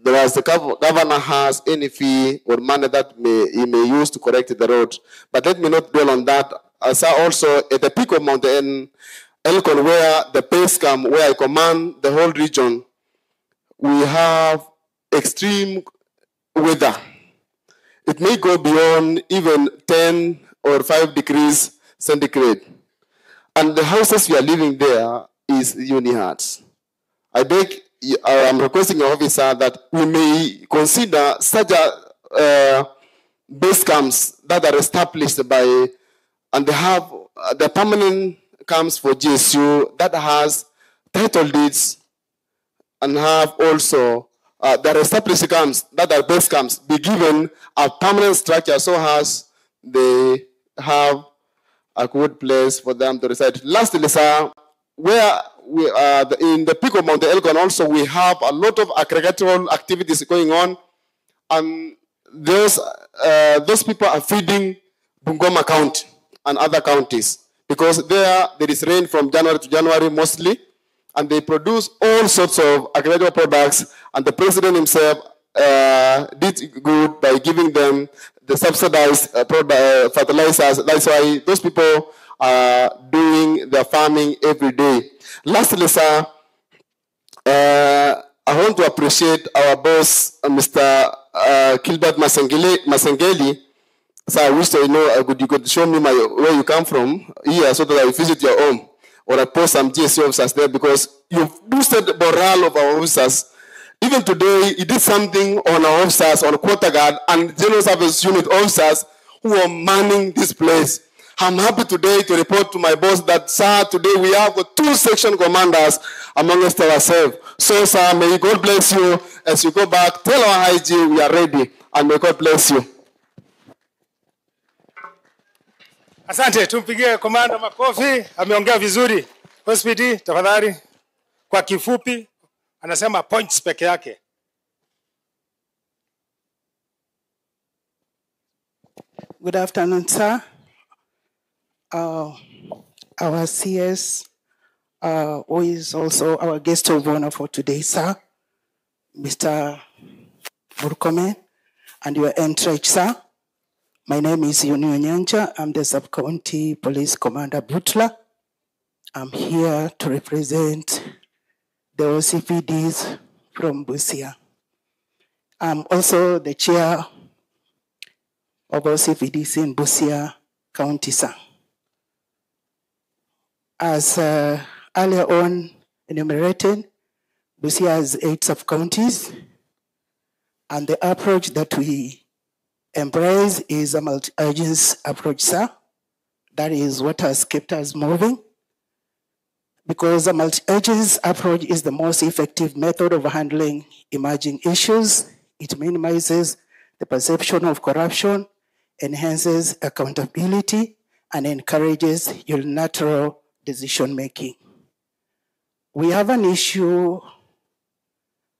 the governor has any fee or money that he may use to correct the roads. But let me not dwell on that. I saw also at the peak of Mount Elgon, where the base camp, where I command the whole region, we have extreme weather. It may go beyond even 10 or 5 degrees centigrade. And the houses we are living there is uni-huts. I am requesting your officer that we may consider such base camps that are established by, and they have the permanent camps for GSU that has title deeds and have also their established camps, that are base camps, be given a permanent structure so as they have a good place for them to reside. Lastly, sir, where we are in the peak of Mount Elgon also, we have a lot of agricultural activities going on, and those people are feeding Bungoma County and other counties because there is rain from January to January mostly, and they produce all sorts of agricultural products, and the president himself did good by giving them the subsidized fertilizers. That's why those people are doing their farming every day. Lastly, sir, I want to appreciate our boss, Mr. Gilbert Masengeli. So I wish you know you could show me where you come from here so that I visit your home, or I post some GSC officers there, because you've boosted the morale of our officers. Even today, he did something on our officers, on quarter guard and general service unit officers who are manning this place. I'm happy today to report to my boss that, sir, today we have 2 section commanders amongst ourselves. So, sir, may God bless you as you go back. Tell our IG we are ready, and may God bless you. Asante, tumpigie komanda makofi, ameongea vizuri. Hospiti, tafadhali, kwa kifupi, anasema points peke yake. Good afternoon, sir. Our CS, who is also our guest of honor for today, sir, Mr. Murkomen, and your entourage, sir. My name is Yuni Nyanja. I'm the Sub-County Police Commander Butler. I'm here to represent the OCPDs from Busia. I'm also the chair of OCPDs in Busia County, sir. As earlier on enumerated, Busia has 8 sub-counties, and the approach that we embrace is a multi-agency approach, sir. That is what has kept us moving, because a multi-agency approach is the most effective method of handling emerging issues. It minimizes the perception of corruption, enhances accountability, and encourages unilateral decision-making. We have an issue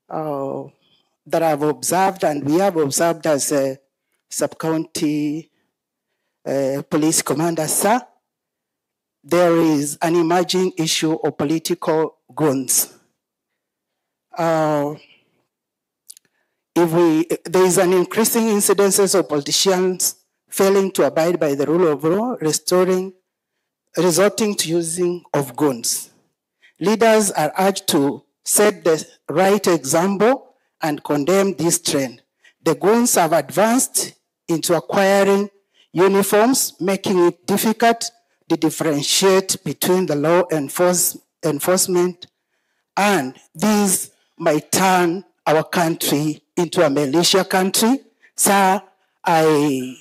that I've observed, and we have observed as a sub-county police commander, sir. There is an emerging issue of political goons. There is an increasing incidences of politicians failing to abide by the rule of law, resorting to using of goons. Leaders are urged to set the right example and condemn this trend. The goons have advanced into acquiring uniforms, making it difficult to differentiate between the law enforcement, and this might turn our country into a militia country. Sir, I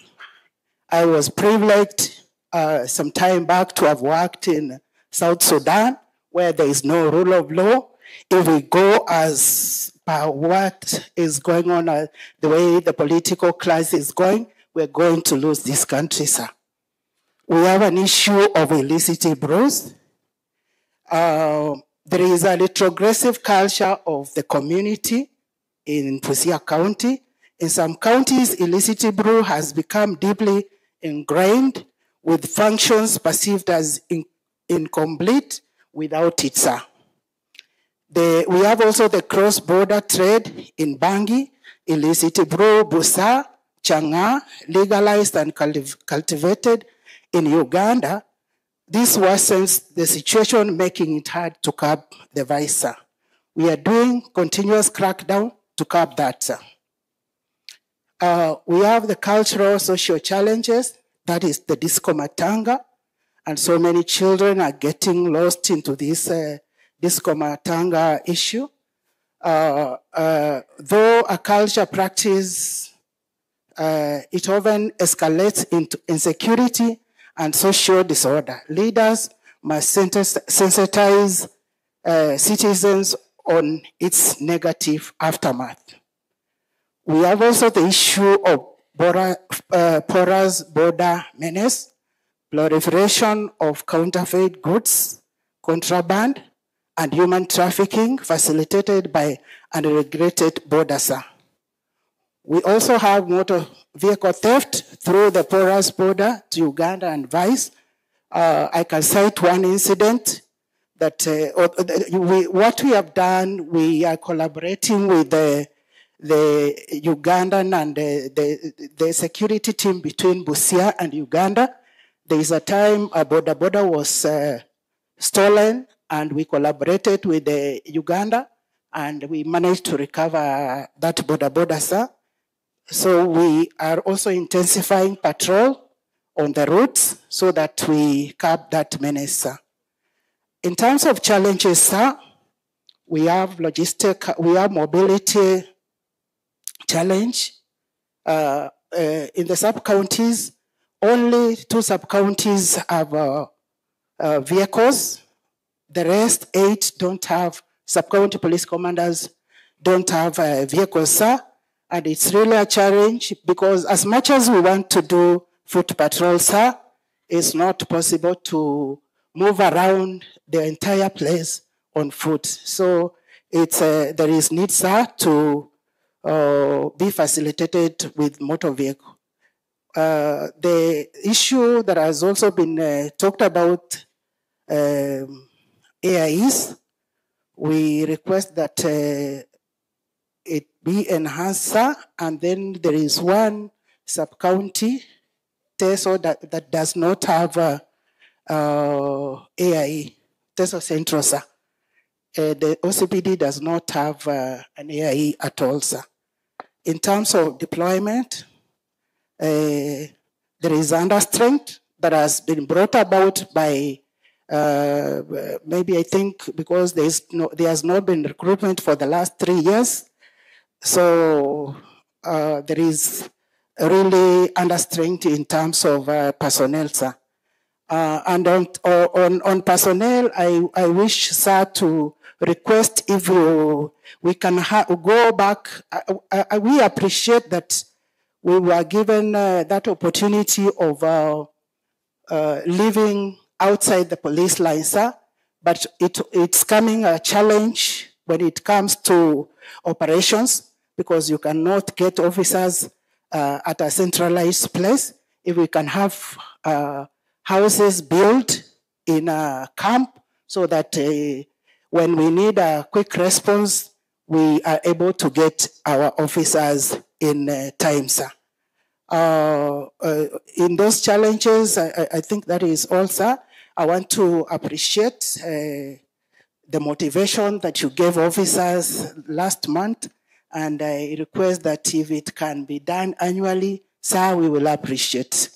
was privileged some time back to have worked in South Sudan, where there is no rule of law. If we go as per what is going on, the way the political class is going, we're going to lose this country, sir. We have an issue of illicit brews. There is a retrogressive culture of the community in Busia County. In some counties, illicit brew has become deeply ingrained, with functions perceived as incomplete without it, sir. We have also the cross-border trade in Bangi, illicit brew, Busa, Changa, legalized and cultivated in Uganda. This worsens the situation, making it hard to curb the vice, sir. We are doing continuous crackdown to curb that, sir. We have the cultural social challenges, that is the disco matanga, and so many children are getting lost into this disco matanga issue. Though a culture practice, it often escalates into insecurity and social disorder. Leaders must sensitize citizens on its negative aftermath. We have also the issue of porous border menace, proliferation of counterfeit goods, contraband, and human trafficking facilitated by unregulated borders. We also have motor vehicle theft through the porous border to Uganda and vice. I can cite one incident that what we have done, we are collaborating with the Ugandan and the security team between Busia and Uganda. There is a time a border was stolen, and we collaborated with the Uganda, and we managed to recover that border, sir. So we are also intensifying patrol on the routes so that we curb that menace, sir. In terms of challenges, sir, we have mobility challenge. In the sub-counties, only 2 sub-counties have vehicles. The rest 8 don't have, sub-county police commanders don't have vehicles, sir. And it's really a challenge because as much as we want to do foot patrol, sir, it's not possible to move around the entire place on foot. So it's there is need, sir, to be facilitated with motor vehicle. The issue that has also been talked about, AIs, we request that it be enhanced, sir, and then there is one sub-county, TESO, that does not have AIE, TESO Central, sir. The OCPD does not have an AIE at all, sir. In terms of deployment, there is understrength that has been brought about by maybe I think because there has not been recruitment for the last 3 years. So there is really understrength in terms of personnel, sir. And on personnel, I wish, sir, to request if we can go back. We appreciate that we were given that opportunity of living outside the police line, sir, but it's coming a challenge when it comes to operations because you cannot get officers at a centralized place. If we can have houses built in a camp so that when we need a quick response, we are able to get our officers in time, sir. In those challenges, I think that is all, sir. I want to appreciate the motivation that you gave officers last month, and I request that if it can be done annually, sir, we will appreciate.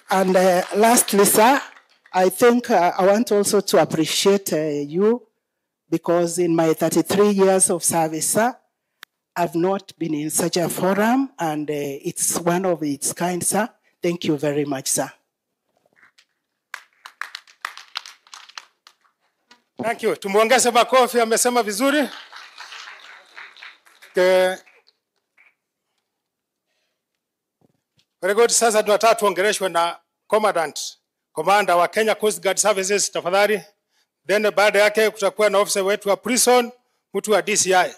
And lastly, sir, I think I want also to appreciate you because in my 33 years of service, sir, I've not been in such a forum, and it's one of its kind, sir. Thank you very much, sir. Thank you. Tumuongeze makofi, amesema vizuri. Very good. Sasa tunataka tuongeleshwe na commander wa Kenya Coast Guard Services, tafadhali. Then baada yake kutakuwa na officer wetu wa prison, mtu wa DCI.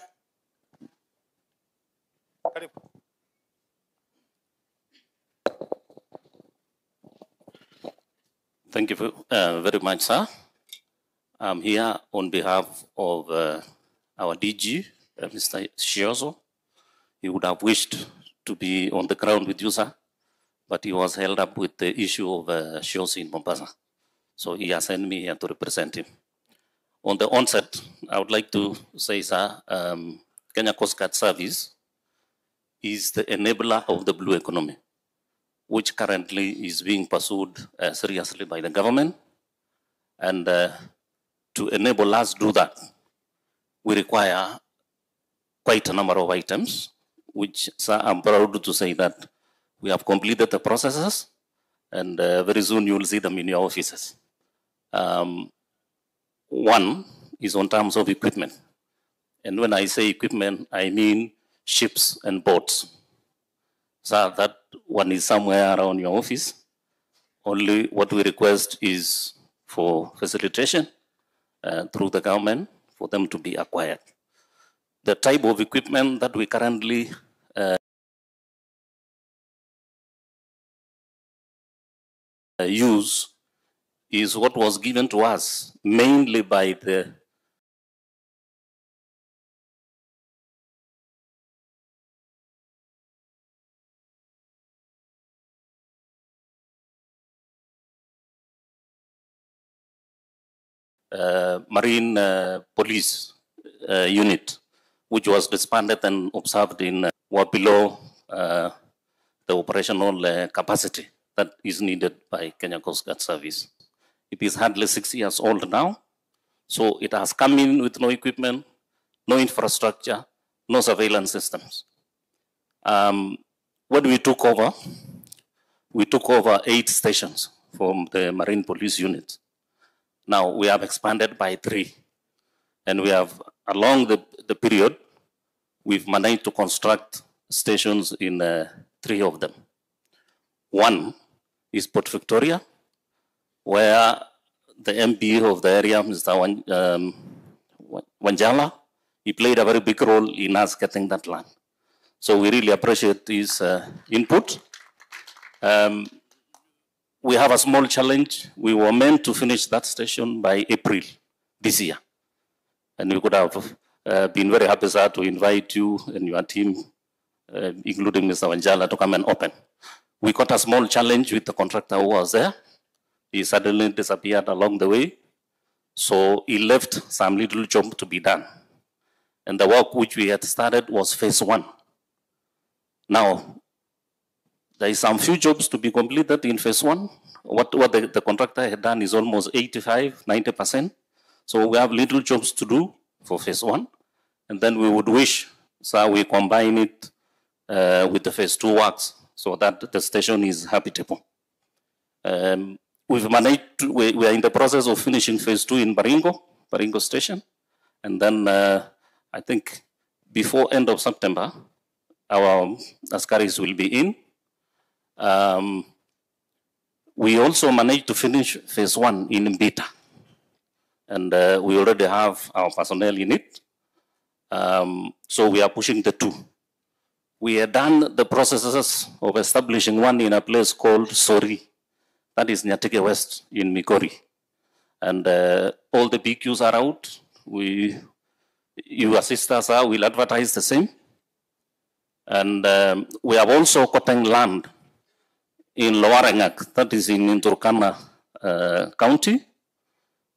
Karibu. Thank you very much, sir. I'm here on behalf of our DG, Mr. Shiozo. He would have wished to be on the ground with you, sir, but he was held up with the issue of Shiozo in Mombasa. So he has sent me here to represent him. On the onset, I would like to say, sir, Kenya Coast Guard Service is the enabler of the blue economy, which currently is being pursued seriously by the government. And to enable us to do that, we require quite a number of items, which, sir, I'm proud to say that we have completed the processes, and very soon you will see them in your offices. One is on terms of equipment. And when I say equipment, I mean ships and boats. So that one is somewhere around your office. Only what we request is for facilitation through the government for them to be acquired. The type of equipment that we currently use is what was given to us mainly by the Marine Police unit, which was disbanded and observed in were below the operational capacity that is needed by Kenya Coast Guard Service. It is hardly 6 years old now, so it has come in with no equipment, no infrastructure, no surveillance systems. When we took over 8 stations from the Marine Police unit. Now we have expanded by 3, and we have, along the period, we've managed to construct stations in 3 of them. One is Port Victoria, where the MP of the area, Mr. Wanjala, he played a very big role in us getting that land. So we really appreciate his input. We have a small challenge. We were meant to finish that station by April this year. And we could have been very happy, sir, to invite you and your team, including Mr. Wanjala, to come and open. We got a small challenge with the contractor who was there. He suddenly disappeared along the way. So he left some little job to be done. And the work which we had started was phase 1. Now, there is some few jobs to be completed in phase 1. What the contractor had done is almost 85–90%. So we have little jobs to do for phase 1. And then we would wish, so we combine it with the phase 2 works so that the station is habitable. We've managed to, we are in the process of finishing phase 2 in Baringo Station. And then I think before end of September, our Askaris will be in. We also managed to finish phase 1 in Mbita. And we already have our personnel in it. So we are pushing the 2. We had done the processes of establishing one in a place called Sori. That is Nyatike West in Migori. And all the PQs are out. You assist us, we'll advertise the same. And we have also gotten land in Lowarangak, that is in Turkana County.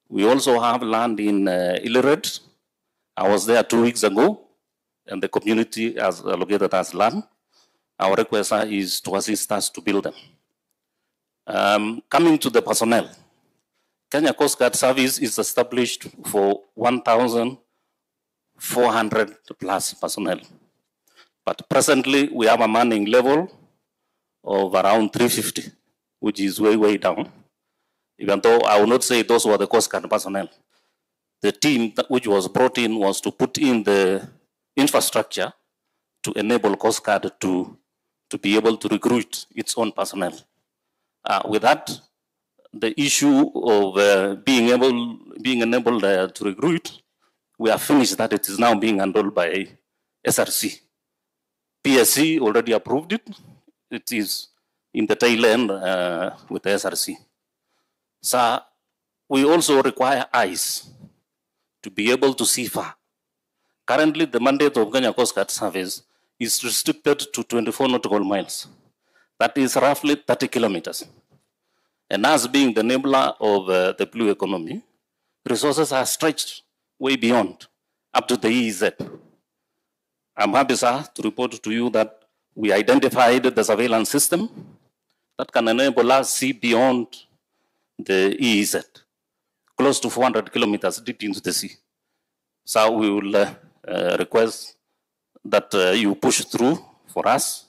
We also have land in Illired. I was there 2 weeks ago, and the community has allocated us land. Our request is to assist us to build them. Coming to the personnel, Kenya Coast Guard Service is established for 1,400 plus personnel. But presently, we have a manning level of around 350, which is way, way down. Even though I will not say those were the Coast Guard personnel. The team which was brought in was to put in the infrastructure to enable Coast Guard to be able to recruit its own personnel. With that, the issue of being enabled to recruit, we have finished that. It is now being handled by SRC. PSC already approved it. It is in the tail end with the SRC. So we also require eyes to be able to see far. Currently, the mandate of Kenya Coast Guard Service is restricted to 24 nautical miles. That is roughly 30 kilometers. And as being the enabler of the blue economy, resources are stretched way beyond, up to the EEZ. I'm happy, sir, to report to you that we identified the surveillance system that can enable us to see beyond the EEZ, close to 400 kilometers deep into the sea. So we will request that you push through for us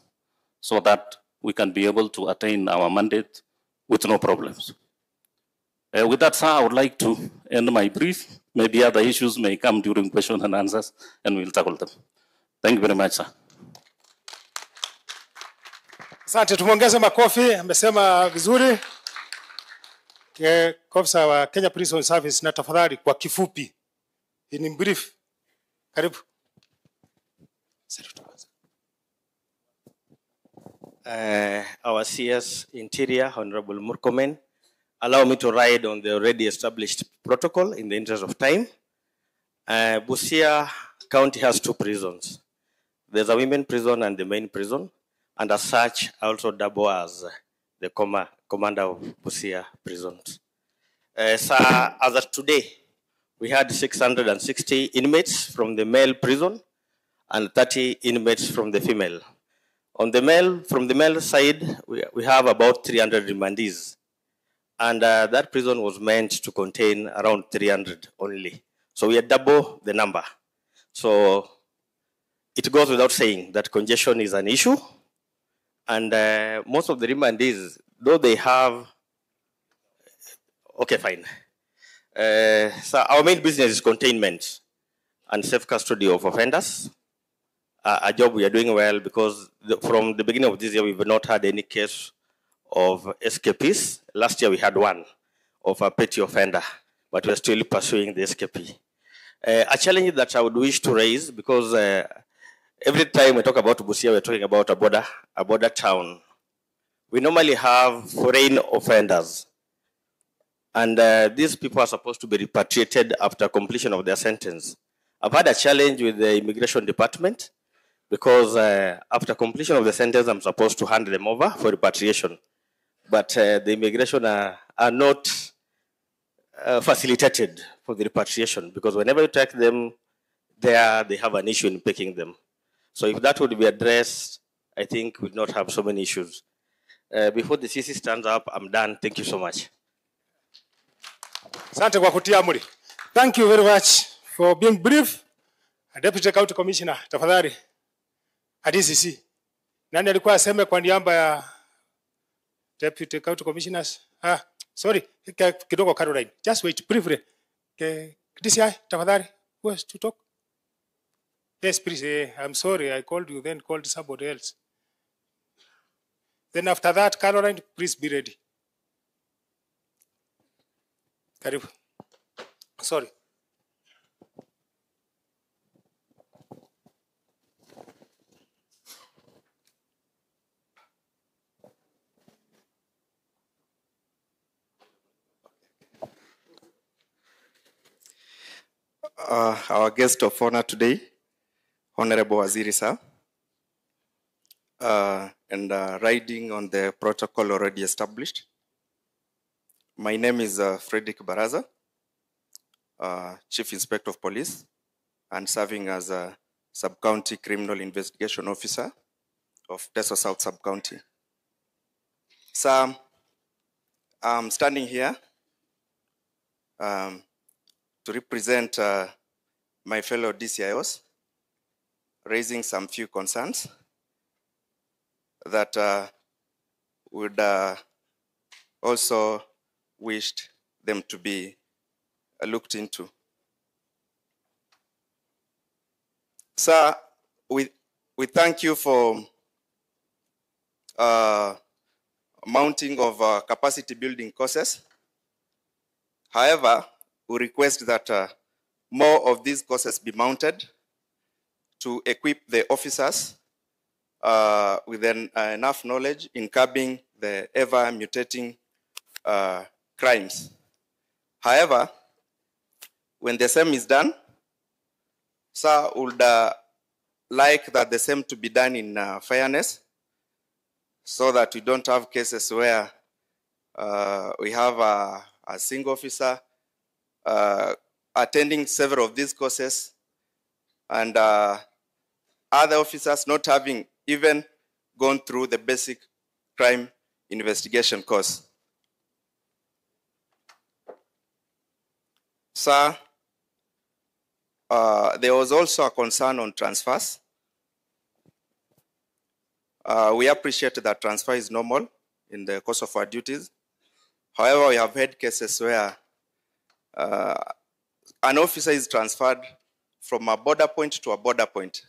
so that we can be able to attain our mandate with no problems. With that, sir, I would like to end my brief. Maybe other issues may come during questions and answers, and we'll tackle them. Thank you very much, sir. Asante, tumuongeze makofi, amesema vizuri. Ofisa wa Kenya Prison Service, na tafadhali kwa kifupi, in brief. Karibu. Our CS Interior, Honorable Murkomen, allow me to ride on the already established protocol in the interest of time. Busia County has 2 prisons. There's a women prison and the main prison, and as such, I also double as the commander of Busia prisons. So as of today, we had 660 inmates from the male prison and 30 inmates from the female. From the male side, we have about 300 remandees. And that prison was meant to contain around 300 only. So we had double the number. So it goes without saying that congestion is an issue. And most of the remandees, though they have, okay, fine. So our main business is containment and safe custody of offenders. A job we are doing well because from the beginning of this year, we've not had any case of escapees. Last year, we had one of a petty offender, but we're still pursuing the escapee. A challenge that I would wish to raise, because every time we talk about Busia, we're talking about a border town. We normally have foreign offenders. And these people are supposed to be repatriated after completion of their sentence. I've had a challenge with the immigration department because after completion of the sentence, I'm supposed to hand them over for repatriation. But the immigration are not facilitated for the repatriation because whenever you take them there, they have an issue in picking them. So if that would be addressed, I think we'd not have so many issues. Before the CC stands up, I'm done. Thank you so much. Asante kwa kutia amri. Thank you very much for being brief. Deputy County Commissioner, tafadhali. DCC. Nani alikuwa aseme kwa niaba ya Deputy County Commissioners? Sorry, kidogo Caroline. Just wait briefly. DCI, tafadhali. Who has to talk? Yes, please. I'm sorry, I called you, then called somebody else. Then after that, Caroline, please be ready. Karibu. Sorry. Our guest of honor today, Honorable Waziri sir, and riding on the protocol already established. My name is Frederick Baraza, Chief Inspector of Police, and serving as a Sub-County Criminal Investigation Officer of Teso South Sub-County. So, I'm standing here to represent my fellow DCIOs, raising some few concerns that would also wished them to be looked into. Sir, we thank you for mounting of capacity building courses. However, we request that more of these courses be mounted to equip the officers with enough knowledge in curbing the ever mutating crimes. However, when the same is done, sir, would like that the same to be done in fairness, so that we don't have cases where we have a single officer attending several of these courses and other officers not having even gone through the basic crime investigation course. Sir, there was also a concern on transfers. We appreciate that transfer is normal in the course of our duties. However, we have had cases where an officer is transferred from a border point to a border point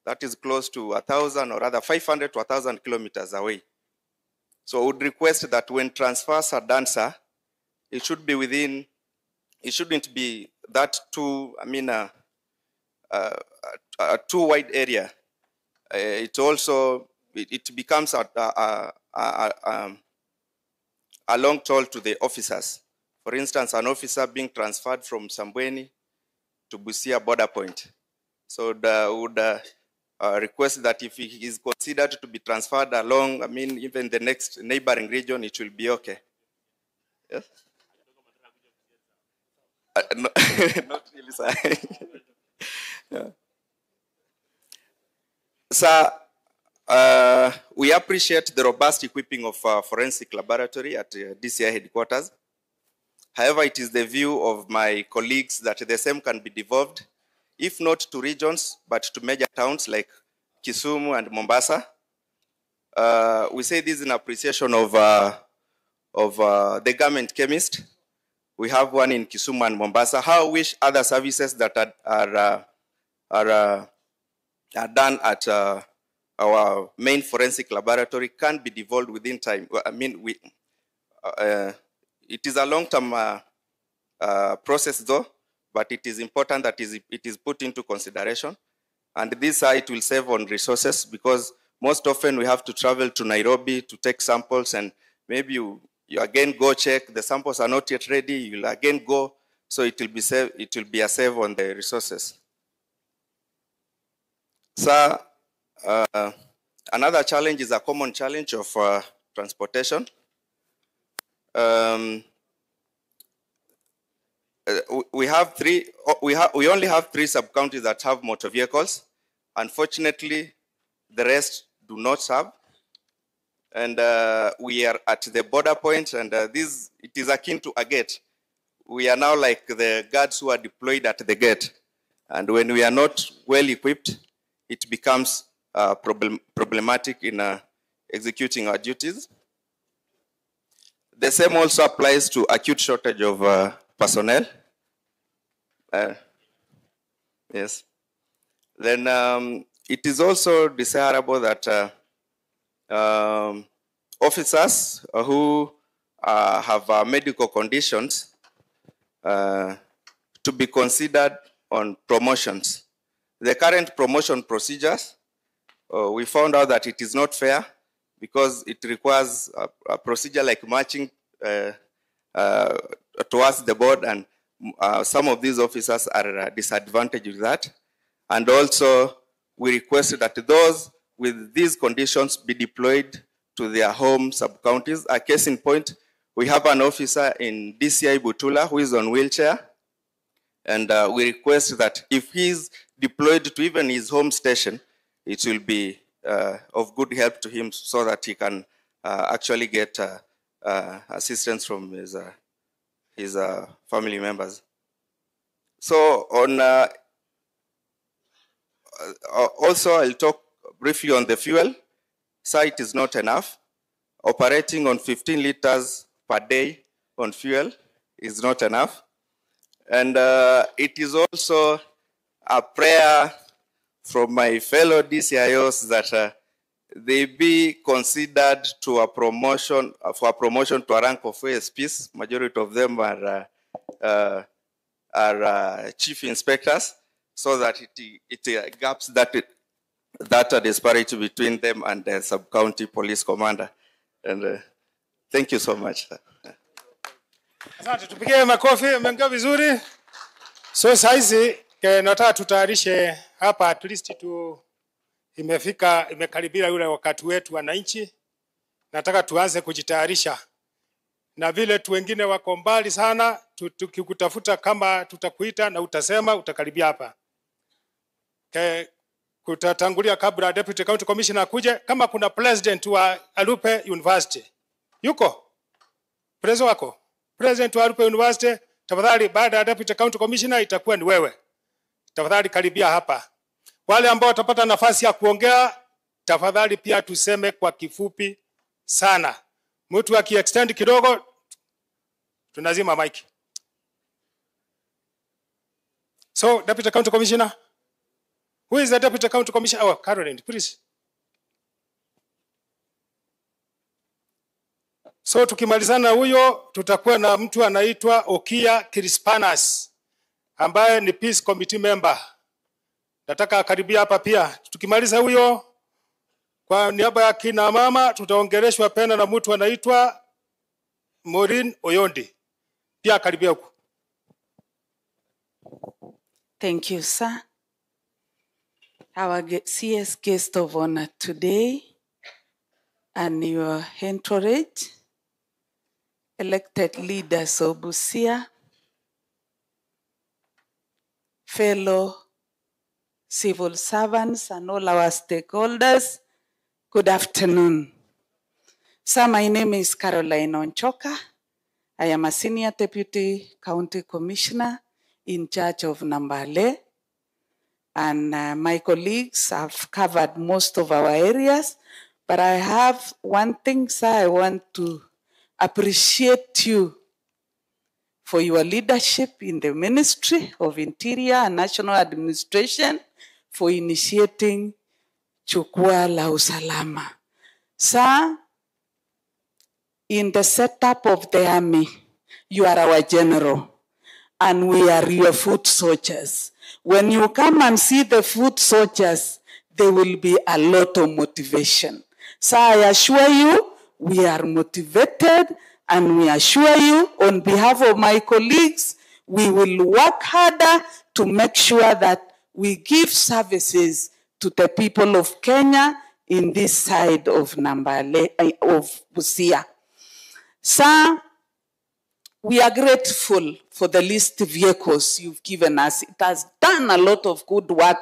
that is close to 1,000 or rather 500 to 1,000 kilometers away. So I would request that when transfers are done, sir, it should be within, it shouldn't be that too, a too wide area. It also, it becomes a long toll to the officers. For instance, an officer being transferred from Sambweni to Busia border point. So would request that if he is considered to be transferred along, even the next neighboring region, it will be okay. Yes? No, not really, sir. Yeah. Sir, we appreciate the robust equipping of forensic laboratory at DCI headquarters. However, it is the view of my colleagues that the same can be devolved, if not to regions, but to major towns like Kisumu and Mombasa. We say this in appreciation of the government chemist. We have one in Kisumu and Mombasa. How I wish other services that are done at our main forensic laboratory can be devolved within time. It is a long-term process though, but it is important that it is put into consideration. And this site will save on resources because most often we have to travel to Nairobi to take samples, and maybe you again go check, the samples are not yet ready, you'll again go, so it will be a save on the resources. Sir, another challenge is a common challenge of transportation. We only have 3 sub-counties that have motor vehicles. Unfortunately, the rest do not have. And we are at the border point, and it is akin to a gate. We are now like the guards who are deployed at the gate. And when we are not well equipped, it becomes problematic in executing our duties. The same also applies to acute shortage of personnel. Yes. Then it is also desirable that officers who have medical conditions to be considered on promotions. The current promotion procedures, we found out that it is not fair because it requires a procedure like matching towards the board, and some of these officers are disadvantaged with that. And also, we request that those with these conditions be deployed to their home sub-counties. A case in point, we have an officer in DCI Butula who is on wheelchair, and we request that if he's deployed to even his home station, it will be of good help to him so that he can actually get assistance from his family members. So on also, I'll talk briefly on the fuel. Site is not enough. Operating on 15 liters per day on fuel is not enough. And it is also a prayer from my fellow DCIOs that they be considered to a promotion, for a promotion to a rank of ASPs. Majority of them are chief inspectors, so that it gaps that disparity between them and the sub-county police commander. And thank you so much. Asante, tupigie makofi, mmenga vizuri. So saizi nataka tutayarishe hapa, at least imekaribia yule wakati wetu wananchi. Nataka tuanze kujitayarisha. Na vile tu wengine wako mbali sana, tukikutafuta kama tutakuita na utasema utakaribia hapa. Kutatangulia kabla Deputy County Commissioner kuje, kama kuna president wa Alupe University. Yuko? Prezo wako? President wa Alupe University, tafadhali baada ya Deputy County Commissioner itakuwa ni wewe. Tafadhali karibia hapa. Wale ambao watapata nafasi ya kuongea, tafadhali pia tuseme kwa kifupi sana. Mtu aki extend kidogo Tunazima mic. So, Deputy County Commissioner, who is the Deputy County Commissioner? Oh, Caroline, please. So, tukimalizana huyo, tutakuwa na mtu anaitwa Okia Crispanas, ambaye ni Peace Committee member. Nataka akaribia hapa pia. Tukimaliza huyo, kwa niaba ya kina mama, tutaongeleshwa pena na mtu anaitwa Maureen Oyondi. Pia akaribia huko. Thank you, sir. Our CS guest of honor today and your entourage, elected leaders of Busia, fellow civil servants and all our stakeholders, good afternoon. Sir, my name is Caroline Onchoka. I am a Senior Deputy County Commissioner in charge of Nambale. And my colleagues have covered most of our areas. But I have one thing, sir, I want to appreciate you for your leadership in the Ministry of Interior and National Administration for initiating Jukwaa la Usalama. Sir, in the setup of the army, you are our general, and we are your foot soldiers. When you come and see the foot soldiers, there will be a lot of motivation. So I assure you, we are motivated, and we assure you, on behalf of my colleagues, we will work harder to make sure that we give services to the people of Kenya in this side of Nambale, of Busia. Sir, we are grateful for the leased vehicles you've given us. It has done a lot of good work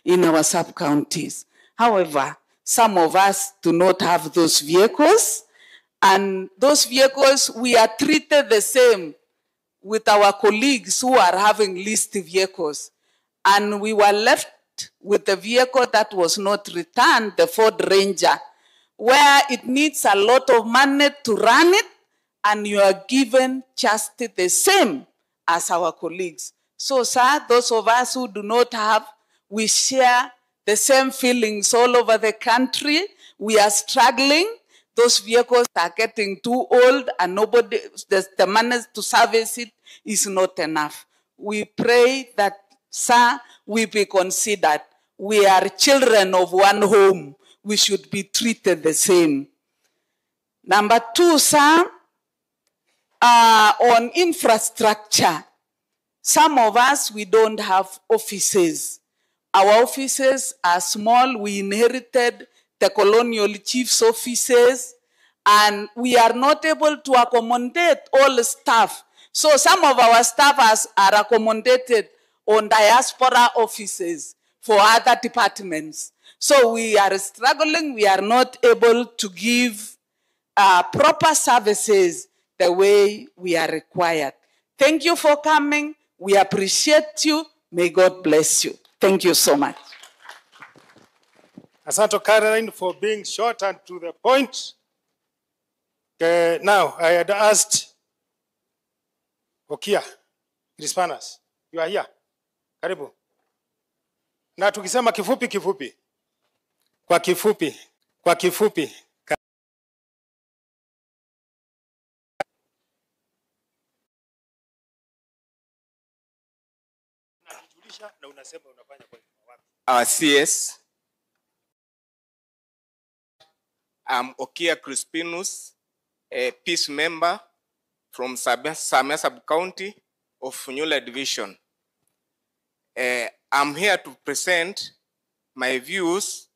in our sub-counties. However, some of us do not have those vehicles, and those vehicles, we are treated the same with our colleagues who are having leased vehicles. And we were left with the vehicle that was not returned, the Ford Ranger, where it needs a lot of money to run it, and you are given just the same as our colleagues. So, sir, those of us who do not have, we share the same feelings all over the country. We are struggling. Those vehicles are getting too old, and nobody, the money to service it is not enough. We pray that, sir, we be considered. We are children of one home. We should be treated the same. Number two, sir, on infrastructure, some of us, we don't have offices. Our offices are small. We inherited the colonial chief's offices, and we are not able to accommodate all the staff. So some of our staff are accommodated on diaspora offices for other departments. So we are struggling. We are not able to give proper services the way we are required. Thank you for coming. We appreciate you. May God bless you. Thank you so much. Asante Caroline for being short and to the point. Now, I had asked Okia Crispanas, you are here. Karibu. Na tukisema kifupi kifupi. Kwa kifupi. Kwa kifupi. Our CS, I'm Okia Crispinus, a peace member from Samia Sub-County of Funyula Division. I'm here to present my views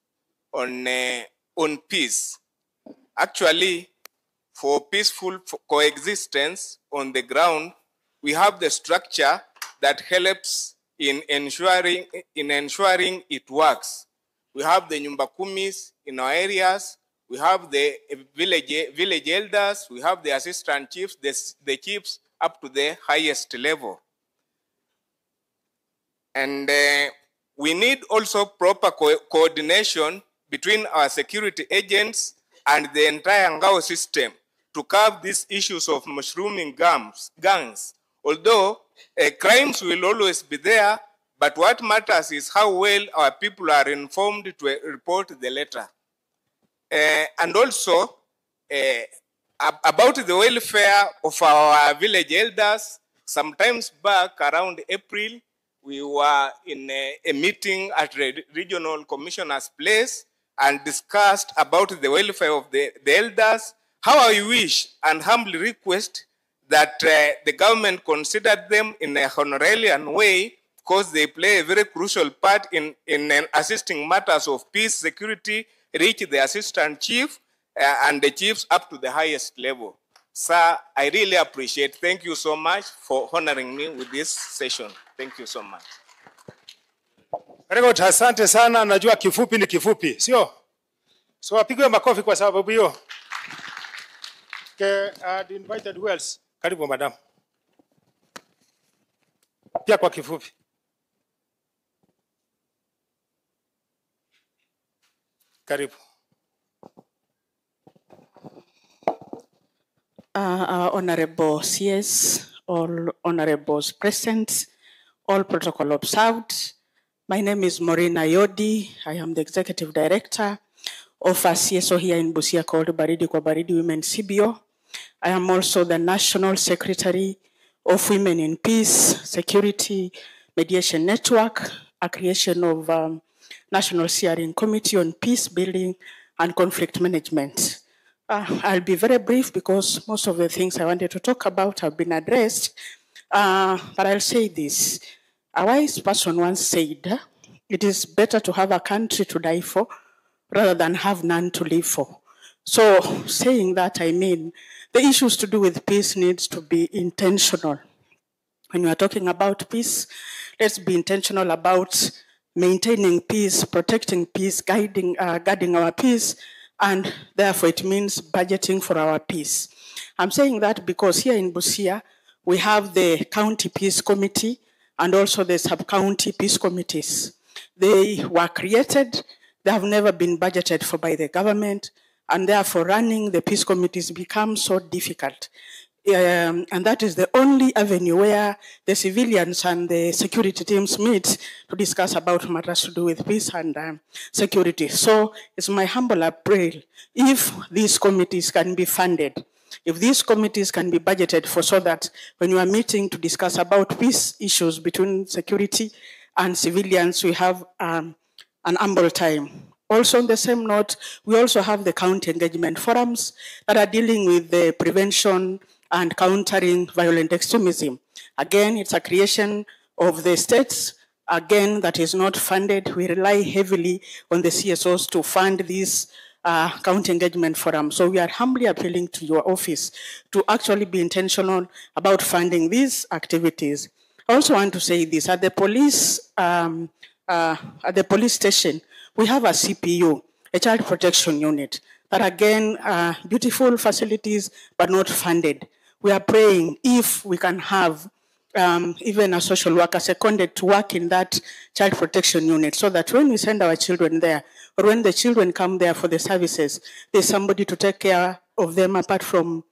on peace. Actually, for peaceful coexistence on the ground, we have the structure that helps in ensuring it works. We have the nyumba kumis in our areas. We have the village elders. We have the assistant chiefs, the chiefs up to the highest level. And we need also proper coordination between our security agents and the entire Ngao system to curb these issues of mushrooming gangs. Although crimes will always be there, but what matters is how well our people are informed to report the latter. And also, about the welfare of our village elders, sometimes back around April, we were in a meeting at the regional commissioner's place and discussed about the welfare of the elders. How I wish and humbly request that the government considered them in a honorarian way, because they play a very crucial part in assisting matters of peace, security, reach the assistant chief and the chiefs up to the highest level. Sir, I really appreciate. Thank you so much for honoring me with this session. Thank you so much. Very good. Asante sana. Najua kifupi ni kifupi, sio? So apigwe makofi kwa sababu hiyo. Okay, the invited who else? Karibu madam. Pia kwa kifupi. Karibu. Our honorable CS, all honorables present, all protocol observed. My name is Maureen Ayodi. I am the executive director of a CSO here in Busia called Baridi kwa Baridi Women CBO. I am also the national secretary of Women in Peace, Security, Mediation Network, a creation of National Steering Committee on Peace Building and Conflict Management. I'll be very brief because most of the things I wanted to talk about have been addressed, but I'll say this. A wise person once said, it is better to have a country to die for rather than have none to live for. So saying that, I mean, the issues to do with peace needs to be intentional. When we are talking about peace, let's be intentional about maintaining peace, protecting peace, guarding our peace, and therefore it means budgeting for our peace. I'm saying that because here in Busia, we have the county peace committee and also the sub-county peace committees. They were created, they have never been budgeted for by the government, and therefore running the peace committees becomes so difficult. And that is the only avenue where the civilians and the security teams meet to discuss about matters to do with peace and security. So it's my humble appeal, if these committees can be funded, if these committees can be budgeted for, so that when you are meeting to discuss about peace issues between security and civilians, we have an ample time. Also on the same note, we also have the county engagement forums that are dealing with the prevention and countering violent extremism. Again, it's a creation of the states. Again, that is not funded. We rely heavily on the CSOs to fund these county engagement forums. So we are humbly appealing to your office to actually be intentional about funding these activities. I also want to say this, at the police station, we have a CPU, a child protection unit, that again, beautiful facilities, but not funded. We are praying if we can have even a social worker seconded to work in that child protection unit, so that when we send our children there, or when the children come there for the services, there's somebody to take care of them apart from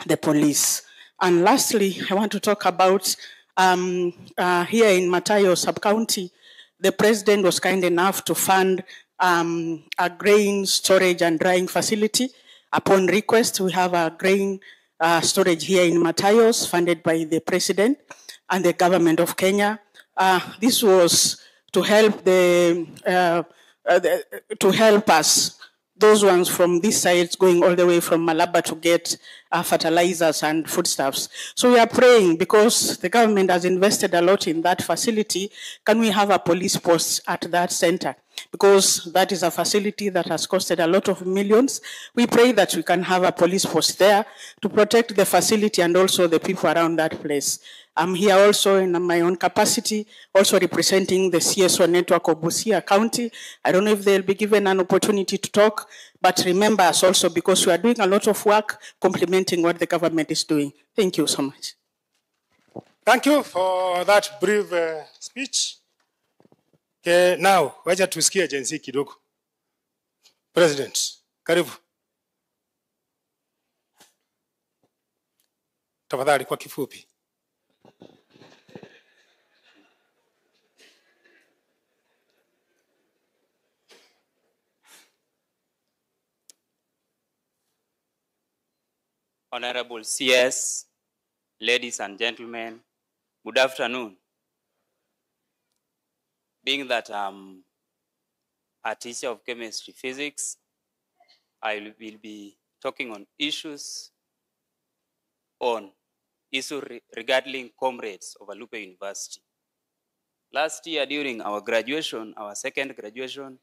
the police. And lastly, I want to talk about here in Matayo sub-county, the president was kind enough to fund a grain storage and drying facility. Upon request, we have a grain storage here in Matayos, funded by the president and the government of Kenya. This was to help to help us, those ones from these sides going all the way from Malaba to get fertilizers and foodstuffs. So we are praying, because the government has invested a lot in that facility, can we have a police post at that center? Because that is a facility that has costed a lot of millions. We pray that we can have a police post there to protect the facility and also the people around that place. I'm here also in my own capacity, also representing the CSO network of Busia County. I don't know if they'll be given an opportunity to talk, but remember us also, because we are doing a lot of work complementing what the government is doing. Thank you so much. Thank you for that brief speech. Okay, now, wacha tusikie agency kidogo. President, karibu. Tafadhali kwa kifupi. Honorable CS, ladies and gentlemen, good afternoon. Being that I'm a teacher of chemistry physics, I will be talking on issues regarding comrades of Alupe University. Last year during our graduation, our second graduation,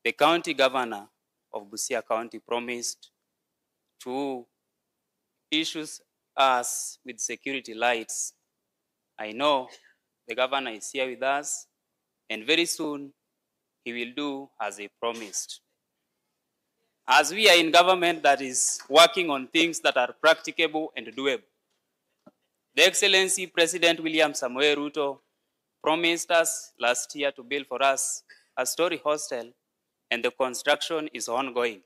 the county governor of Busia County promised to issue us with security lights. I know the governor is here with us, and very soon he will do as he promised. As we are in government that is working on things that are practicable and doable, the Excellency President William Samoei Ruto promised us last year to build for us a story hostel, and the construction is ongoing.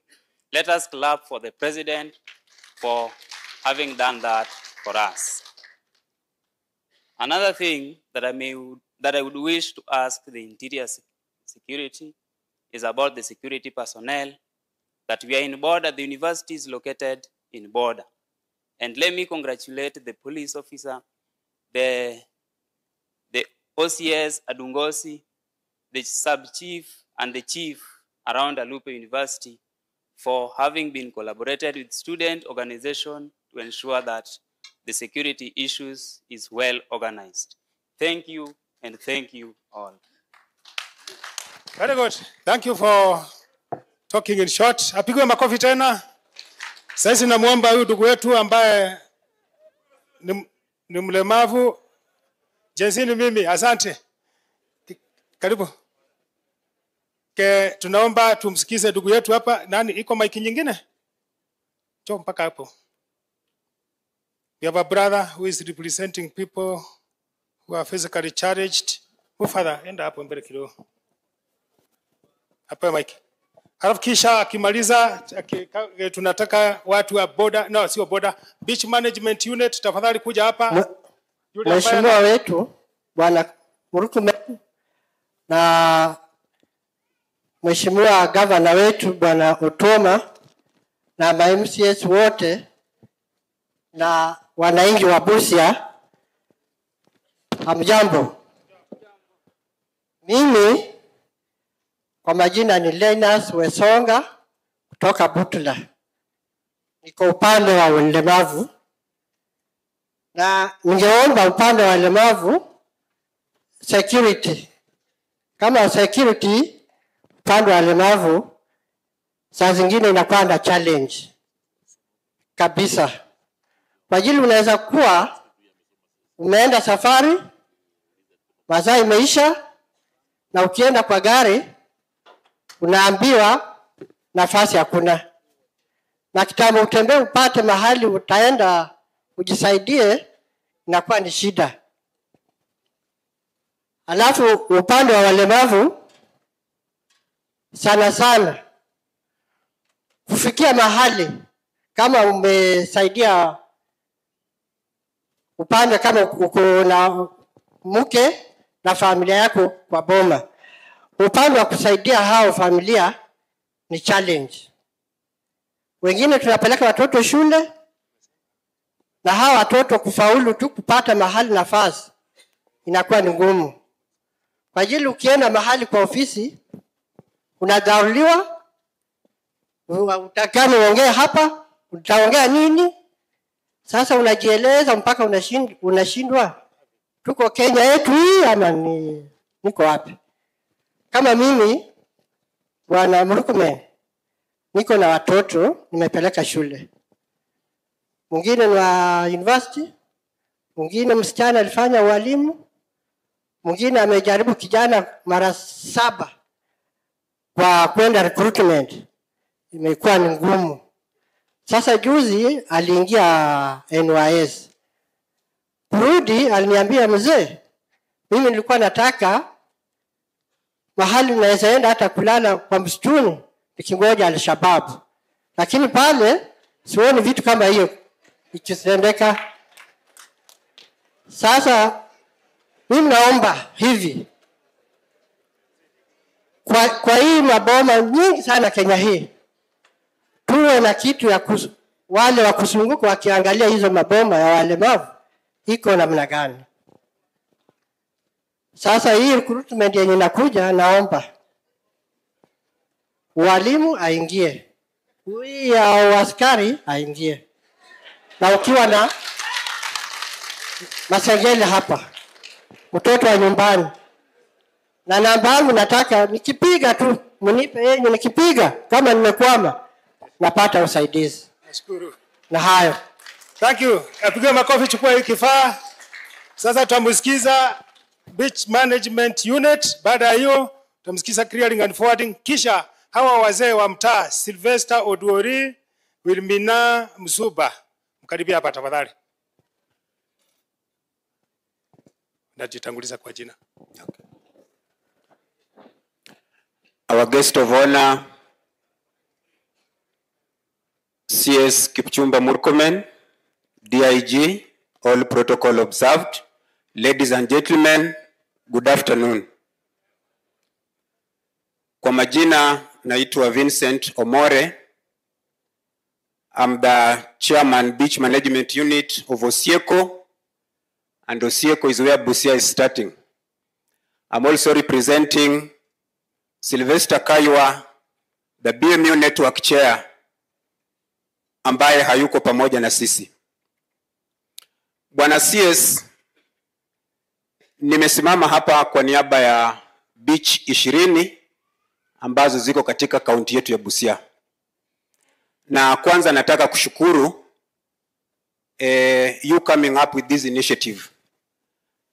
Let us clap for the President for having done that for us. Another thing that I would wish to ask the Interior Security is about the security personnel that we are in border. The university is located in border. And let me congratulate the police officer, the OCS Adungosi, the sub-chief and the chief around Alupe University for having been collaborated with student organization to ensure that the security issues is well organized. Thank you, and thank you all. Very good. Thank you for talking in short. Apigwe makofi tena. Sasa namuomba huyu ndugu wetu ambaye ni mlemavu. Jensini mimi, asante. Karibu. Tunaomba tumsikize ndugu yetu hapa. Nani iko maiki nyingine? Njoo mpaka hapo. We have a brother who is representing people who are physically challenged. Father, enda hapo mbele kidogo. Hapo maiki. Halafu kisha akimaliza tunataka watu wa border, no sio border, beach management unit tafadhali kuja hapa. Mheshimiwa wetu Bwana Murkomen na Mheshimiwa Gavana wetu Bwana Otoma na MCS wote na wananchi wa Busia, hamjambo. Mimi kwa majina ni Linus Wesonga kutoka Butula. Niko upande wa ulemavu. Na ningeomba upande wa ulemavu security. Kama security upande wa ulemavu saa zingine inakuwa na challenge kabisa. Kwa ajili unaweza kuwa umeenda safari, masaa imeisha, na ukienda kwa gari unaambiwa nafasi hakuna. Na kitambo utembee upate mahali utaenda ujisaidie, inakuwa ni shida. Alafu upande wa walemavu sana sana kufikia mahali kama umesaidia upande kama uko na mke na familia yako kwa boma, upande wa kusaidia hao familia ni challenge. Wengine tunapeleka watoto shule na hao watoto kufaulu tu kupata mahali nafasi inakuwa ni ngumu. Kwa ajili ukienda mahali kwa ofisi unadhauliwa, utakani uongee hapa, utaongea nini? Sasa unajieleza mpaka unashindwa tuko Kenya yetu hii ama niko wapi? Kama mimi Bwana Murkomen niko na watoto nimepeleka shule. Mwingine ni wa university, mwingine msichana alifanya ualimu, mwingine amejaribu kijana mara 7 kwa kwenda recruitment. Imekuwa ni ngumu. Sasa juzi aliingia NYS. Kurudi aliniambia mzee, mimi nilikuwa nataka mahali naweza enda hata kulala kwa msituni nikingoja Al-Shabaab. Lakini pale sioni vitu kama hiyo ikitendeka. Sasa mimi naomba hivi, kwa hii maboma nyingi sana Kenya hii, tuwe na kitu ya wale wa kusunguka wakiangalia hizo maboma ya walemavu iko namna gani. Sasa hii recruitment yenye inakuja, naomba walimu aingie, huyu ya askari aingie, na ukiwa na masengele hapa, mtoto wa nyumbani, na namba yangu nataka nikipiga tu mnipe yenye, nikipiga kama nimekwama napata usaidizi. Nashukuru. Na hayo. Thank you. Apige makofi, chukua hii kifaa. Sasa tutamsikiza Beach Management Unit, baada ya hiyo tutamsikiza Clearing and Forwarding, kisha hawa wazee wa mtaa Sylvester Oduori, Wilmina Msuba. Mkaribia hapa tafadhali. Najitanguliza kwa jina. Okay. Our guest of honor, CS Kipchumba Murkomen, DIG, all protocol observed. Ladies and gentlemen, good afternoon. Kwa majina naitwa Vincent Omore. I'm the chairman Beach Management Unit of Osieko, and Osieko is where Busia is starting. I'm also representing Sylvester Kaiwa, the BMU network chair, ambaye hayuko pamoja na sisi. Bwana CS, nimesimama hapa kwa niaba ya beach 20 ambazo ziko katika kaunti yetu ya Busia. Na kwanza nataka kushukuru you coming up with this initiative.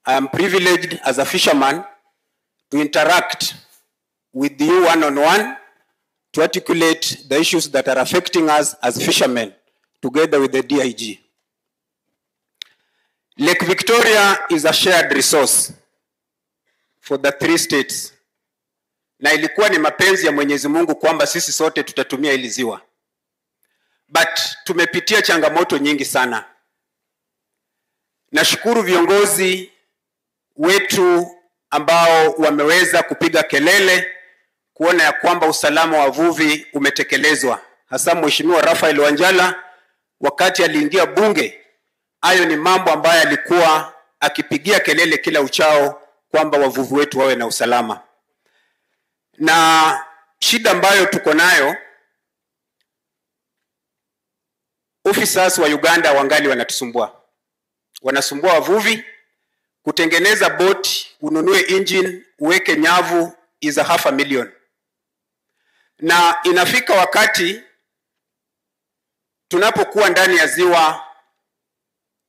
I am privileged as a fisherman to interact with you one-on-one to articulate the issues that are affecting us as fishermen together with the DIG. Lake Victoria is a shared resource for the 3 states. Na ilikuwa ni mapenzi ya Mwenyezi Mungu kwamba sisi sote tutatumia hili ziwa. But tumepitia changamoto nyingi sana. Nashukuru viongozi wetu ambao wameweza kupiga kelele kuona ya kwamba usalama wa wavuvi umetekelezwa. Hasa Mheshimiwa Rafael Wanjala wakati aliingia bunge, hayo ni mambo ambayo alikuwa akipigia kelele kila uchao kwamba wavuvi wetu wawe na usalama. Na shida ambayo tuko nayo, officers wa Uganda wangali wanatusumbua. Wanasumbua wavuvi. Kutengeneza boti, ununue engine, uweke nyavu is a $500,000. Na inafika wakati tunapokuwa ndani ya ziwa,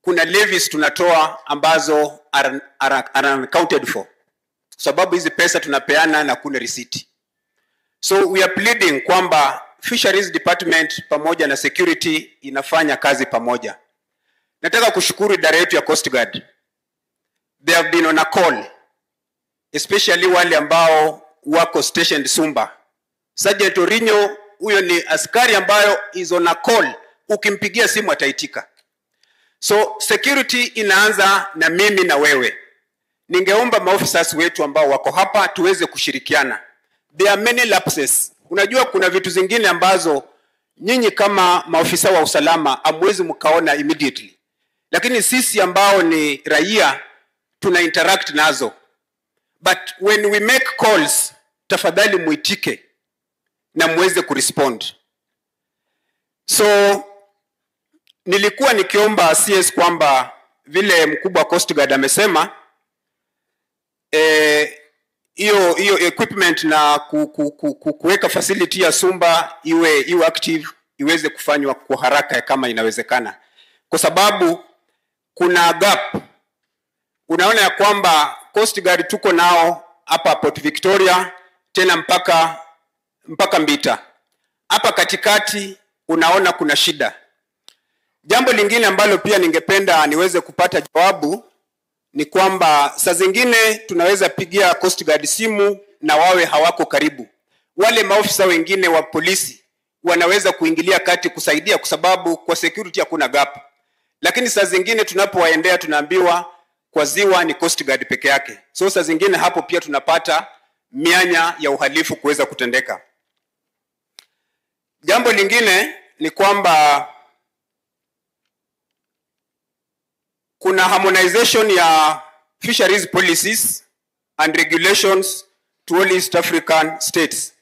kuna levies tunatoa ambazo are unaccounted for. Sababu hizi pesa tunapeana na kuna receipt. So we are pleading kwamba Fisheries Department pamoja na security inafanya kazi pamoja. Nataka kushukuru idara yetu ya Coast Guard. They have been on a call, especially wale ambao wako stationed Sumba. Sergeant Orinyo, huyo ni askari ambayo is on a call. Ukimpigia simu ataitika. So security inaanza na mimi na wewe. Ningeomba maofficers wetu ambao wako hapa tuweze kushirikiana. There are many lapses. Unajua kuna vitu zingine ambazo nyinyi kama maofisa wa usalama hamwezi mkaona immediately. Lakini sisi ambao ni raia tuna interact nazo. But when we make calls, tafadhali muitike na muweze kurespond. So nilikuwa nikiomba CS kwamba vile mkubwa wa Coast Guard amesema hiyo equipment na kuweka facility ya Sumba iwe active, iweze kufanywa kwa haraka kama inawezekana. Kwa sababu kuna gap. Unaona ya kwamba Coast Guard tuko nao hapa Port Victoria tena mpaka Mbita. Hapa katikati unaona kuna shida. Jambo lingine ambalo pia ningependa niweze kupata jawabu ni kwamba saa zingine tunaweza pigia Coast Guard simu na wawe hawako karibu. Wale maofisa wengine wa polisi wanaweza kuingilia kati kusaidia kwa sababu kwa security hakuna gap. Lakini saa zingine tunapowaendea tunaambiwa kwa ziwa ni Coast Guard peke yake. So saa zingine hapo pia tunapata mianya ya uhalifu kuweza kutendeka. Jambo lingine ni kwamba kuna harmonization ya fisheries policies and regulations to all East African states.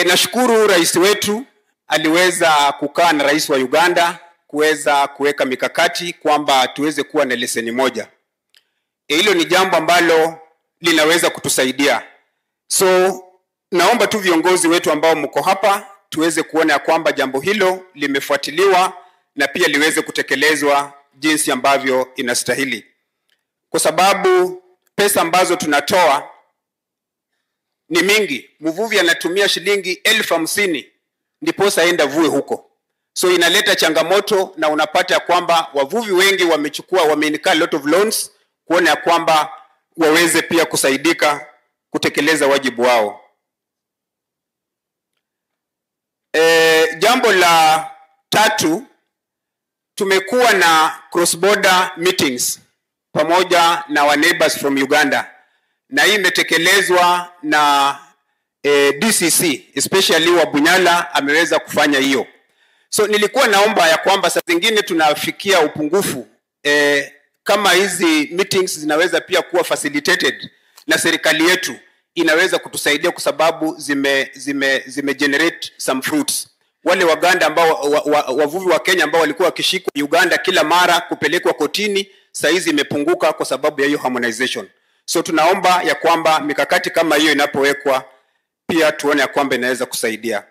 Nashukuru rais wetu aliweza kukaa na rais wa Uganda kuweza kuweka mikakati kwamba tuweze kuwa na leseni moja. Hilo ni jambo ambalo linaweza kutusaidia. So naomba tu viongozi wetu ambao mko hapa tuweze kuona ya kwamba jambo hilo limefuatiliwa na pia liweze kutekelezwa jinsi ambavyo inastahili. Kwa sababu pesa ambazo tunatoa ni mingi. Mvuvi anatumia shilingi 50,000 ndiposa aenda vue huko. So inaleta changamoto na unapata ya kwamba wavuvi wengi wameinika lot of loans kuona ya kwamba waweze pia kusaidika kutekeleza wajibu wao. Jambo la tatu, tumekuwa na cross border meetings pamoja na our neighbors from Uganda, na hii imetekelezwa na DCC, especially wa Bunyala ameweza kufanya hiyo. So nilikuwa naomba ya kwamba saa zingine tunafikia upungufu, kama hizi meetings zinaweza pia kuwa facilitated na serikali yetu, inaweza kutusaidia kwa sababu zime generate some fruits. Wale Waganda ambao wavuvi wa Kenya ambao walikuwa wakishikwa Uganda kila mara kupelekwa kotini, saa hizi imepunguka kwa sababu ya hiyo harmonization. So tunaomba ya kwamba mikakati kama hiyo inapowekwa pia tuone ya kwamba inaweza kusaidia.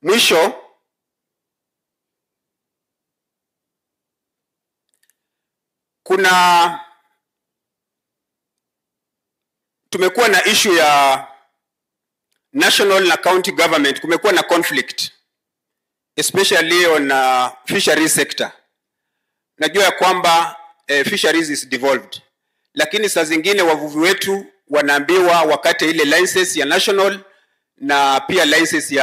Mwisho, tumekuwa na issue ya national na county government, kumekuwa na conflict especially on fisheries sector. Najua ya kwamba fisheries is devolved, lakini saa zingine wavuvi wetu wanaambiwa wakati ile license ya national na pia license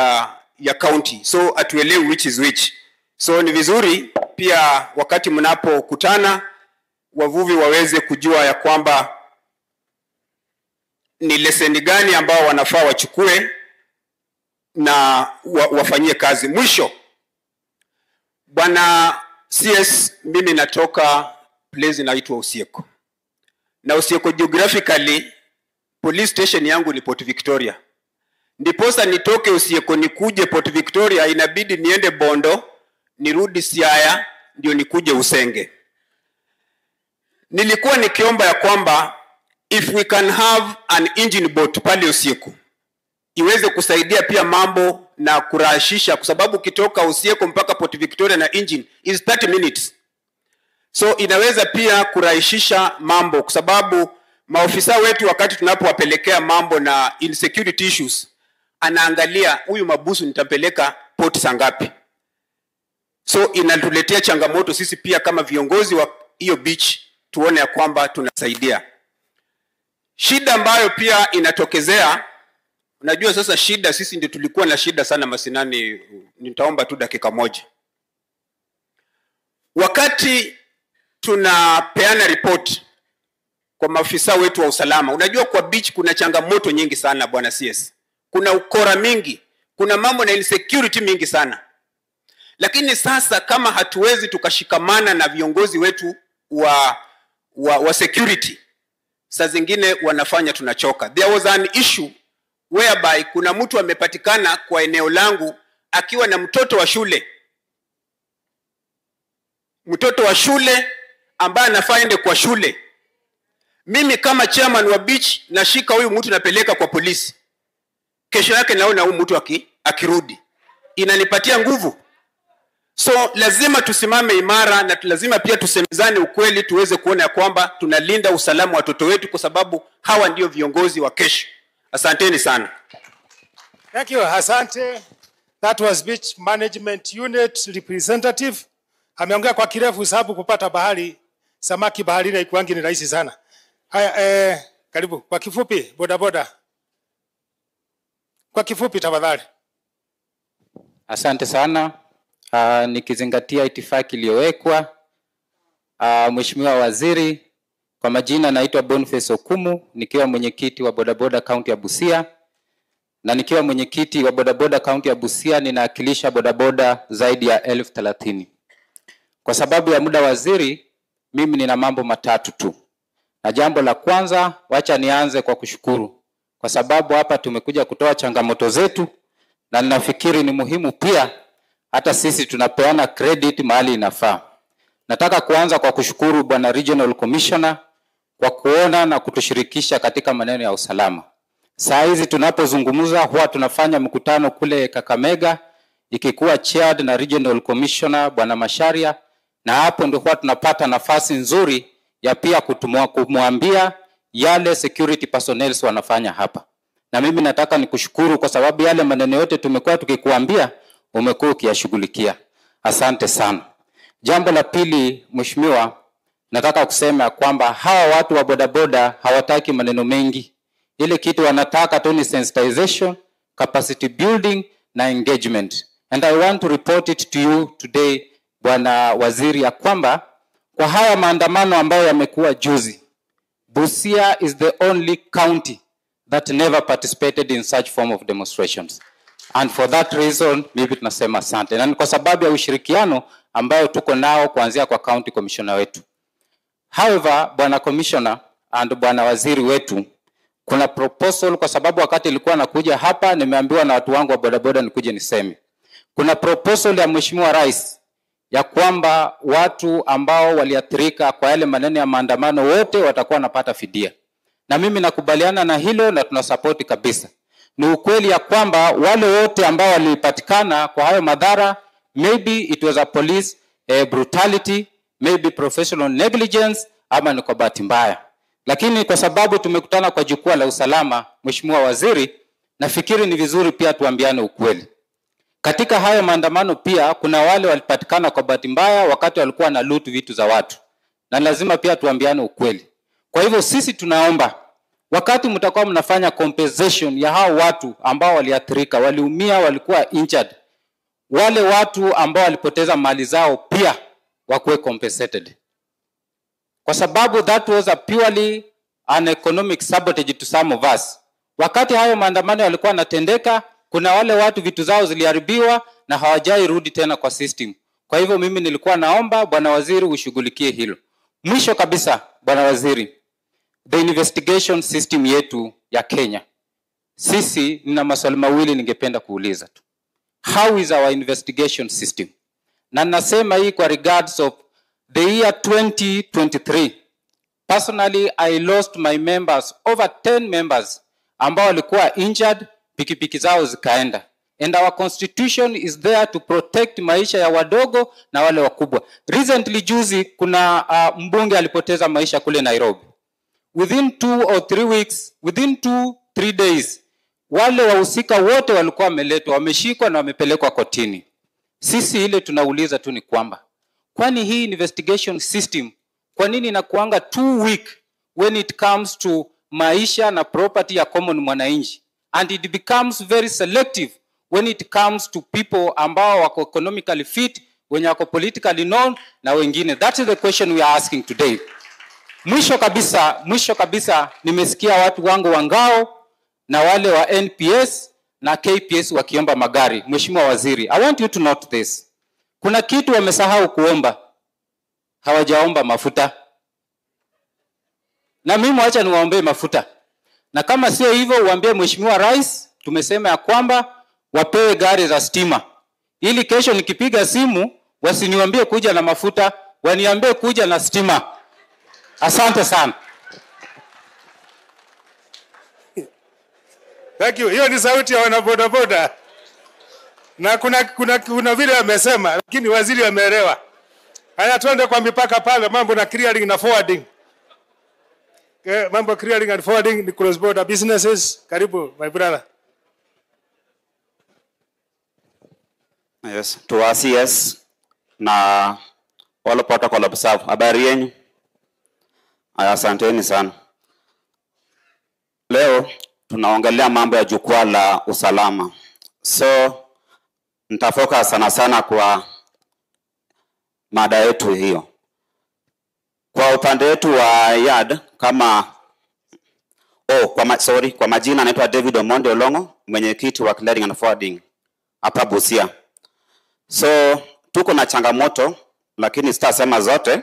ya county, so atuelewi which is which. So ni vizuri pia wakati mnapokutana wavuvi waweze kujua ya kwamba ni leseni gani ambao wanafaa wachukue na wafanyie kazi. Mwisho, bwana CS, mimi natoka place inaitwa Usieko. Na Usieko geographically police station yangu ni Port Victoria. Ndiposa nitoke Usieko nikuje Port Victoria inabidi niende Bondo, nirudi Siaya, ndio nikuje Usenge. Nilikuwa nikiomba ya kwamba if we can have an engine boat pale Usieko, iweze kusaidia pia mambo na kurahisisha, kwa sababu kitoka Usieko mpaka Port Victoria na engine is 30 minutes. So inaweza pia kurahisisha mambo, kwa sababu maofisa wetu wakati tunapowapelekea mambo na insecurity issues, anaangalia huyu mabusu nitapeleka port sangapi. So inatuletea changamoto sisi pia kama viongozi wa hiyo beach, tuone ya kwamba tunasaidia. Shida ambayo pia inatokezea, unajua sasa shida, sisi ndio tulikuwa na shida sana Masinani, nitaomba tu dakika moja. Wakati tunapeana report kwa maafisa wetu wa usalama, unajua kwa beach kuna changamoto nyingi sana bwana CS. Kuna ukora mingi, kuna mambo na insecurity mingi sana. Lakini sasa kama hatuwezi tukashikamana na viongozi wetu wa security, saa zingine wanafanya tunachoka. There was an issue whereby kuna mtu amepatikana kwa eneo langu akiwa na mtoto wa shule. Mtoto wa shule ambaye anafaa ende kwa shule. Mimi kama chairman wa beach nashika huyu mtu napeleka kwa polisi. Kesho yake naona huyu mtu akirudi. Inanipatia nguvu. So lazima tusimame imara na lazima pia tusemezane ukweli, tuweze kuona ya kwamba tunalinda usalama wa watoto wetu, kwa sababu hawa ndio viongozi wa kesho. Asanteni sana. Thank you. Asante. That was Beach Management Unit representative. Ameongea kwa kirefu sababu kupata bahari, samaki baharini haikuangi ni rahisi sana. Haya, karibu. Kwa kifupi, boda. Kwa kifupi tafadhali. Asante sana. Nikizingatia itifaki iliyowekwa, Mheshimiwa Waziri, kwa majina naitwa Boniface Okumu, nikiwa mwenyekiti wa bodaboda kaunti ya Busia. Na nikiwa mwenyekiti wa bodaboda kaunti ya Busia, ninawakilisha bodaboda zaidi ya 1030. Kwa sababu ya muda waziri, mimi nina mambo matatu tu. Na jambo la kwanza, wacha nianze kwa kushukuru. Kwa sababu hapa tumekuja kutoa changamoto zetu, na ninafikiri ni muhimu pia hata sisi tunapeana credit mahali inafaa. Nataka kuanza kwa kushukuru Bwana Regional Commissioner kwa kuona na kutushirikisha katika maneno ya usalama. Saa hizi tunapozungumza huwa tunafanya mkutano kule Kakamega ikikuwa chaired na Regional Commissioner Bwana Masharia, na hapo ndio huwa tunapata nafasi nzuri ya pia kumwambia yale security personnel wanafanya hapa. Na mimi nataka nikushukuru kwa sababu yale maneno yote tumekuwa tukikuambia umekuwa ukiyashughulikia. Asante sana. Jambo la pili, Mheshimiwa, nataka kusema kwamba hawa watu wa bodaboda hawataki maneno mengi. Ile kitu wanataka tu ni sensitization, capacity building na engagement. And I want to report it to you today, Bwana Waziri, ya kwamba kwa haya maandamano ambayo yamekuwa juzi, Busia is the only county that never participated in such form of demonstrations. And for that reason, mimi tunasema asante. Na kwa sababu ya ushirikiano ambayo tuko nao kuanzia kwa county commissioner wetu. However, Bwana Commissioner and Bwana Waziri wetu, kuna proposal, kwa sababu wakati ilikuwa nakuja hapa nimeambiwa na watu wangu wa bodaboda nikuje niseme. Kuna proposal ya Mheshimiwa Rais ya kwamba watu ambao waliathirika kwa yale maneno ya maandamano wote watakuwa wanapata fidia. Na mimi nakubaliana na hilo na tunasupport kabisa. Ni ukweli ya kwamba wale wote ambao walipatikana kwa hayo madhara, maybe it was a police brutality, maybe professional negligence, ama ni kwa bahati mbaya. Lakini kwa sababu tumekutana kwa jukwaa la usalama, Mheshimiwa Waziri, nafikiri ni vizuri pia tuambiane ukweli. Katika hayo maandamano pia kuna wale walipatikana kwa bahati mbaya wakati walikuwa na loot vitu za watu. Na lazima pia tuambiane ukweli. Kwa hivyo sisi tunaomba wakati mtakuwa mnafanya compensation ya hao watu ambao waliathirika, waliumia, walikuwa injured, wale watu ambao walipoteza mali zao pia wakuwe compensated. Kwa sababu that was a purely an economic sabotage to some of us. Wakati hayo maandamano yalikuwa yanatendeka, kuna wale watu vitu zao ziliharibiwa na hawajai rudi tena kwa system. Kwa hivyo mimi nilikuwa naomba Bwana Waziri ushughulikie hilo. Mwisho kabisa, Bwana Waziri, the investigation system yetu ya Kenya. Sisi nina maswali mawili ningependa kuuliza tu. How is our investigation system? Na nasema hii kwa regards of the year 2023. Personally, I lost my members, over 10 members ambao walikuwa injured, pikipiki zao zikaenda. And our constitution is there to protect maisha ya wadogo na wale wakubwa. Recently juzi kuna mbunge alipoteza maisha kule Nairobi. Within 2 or 3 weeks, within 2-3 days, wale wahusika wote walikuwa wameletwa, wameshikwa na wamepelekwa kotini. Sisi ile tunauliza tu ni kwamba, kwani hii investigation system, kwa nini inakuanga too weak when it comes to maisha na property ya common mwananchi? And it becomes very selective when it comes to people ambao wako economically fit, wenye wako politically known na wengine. That is the question we are asking today. Mwisho kabisa nimesikia watu wangu wa ngao na wale wa NPS na KPS wakiomba magari. Mheshimiwa Waziri, I want you to note this. Kuna kitu wamesahau kuomba. Hawajaomba mafuta. Na mimi wacha niwaombe mafuta. Na kama sio hivyo uambie Mheshimiwa Rais, tumesema ya kwamba wapewe gari za stima. Ili kesho nikipiga simu wasiniambie kuja na mafuta, waniambie kuja na stima. Asante sana. Thank you. Hiyo ni sauti ya wanabodaboda. Na kuna vile amesema, lakini waziri ameelewa. Haya, tuende kwa mipaka pale, mambo na clearing na forwarding. Mambo clearing and forwarding ni cross border businesses. Karibu my brother. Yes, to our CS na wale protocol observe. Habari yenu? Asanteni sana. Leo tunaongelea mambo ya jukwaa la usalama. So nitafocus sana kwa mada yetu hiyo. Kwa upande wetu wa yard kama kwa majina anaitwa David Omondi Olongo, mwenyekiti wa clearing and forwarding hapa Busia. So tuko na changamoto lakini sitasema zote,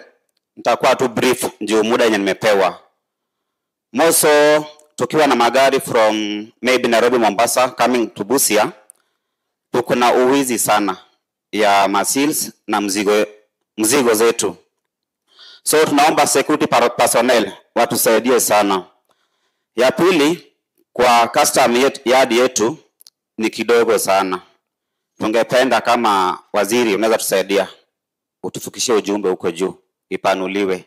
nitakuwa tu brief ndio muda yenye nimepewa. Moso tukiwa na magari from maybe Nairobi Mombasa coming to Busia, tuko na uwizi sana ya masils na mzigo zetu. So tunaomba security personnel watusaidie sana. Ya pili, kwa custom yard yetu ni kidogo sana. Tungependa kama waziri unaweza tusaidia utufikishie ujumbe huko juu ipanuliwe.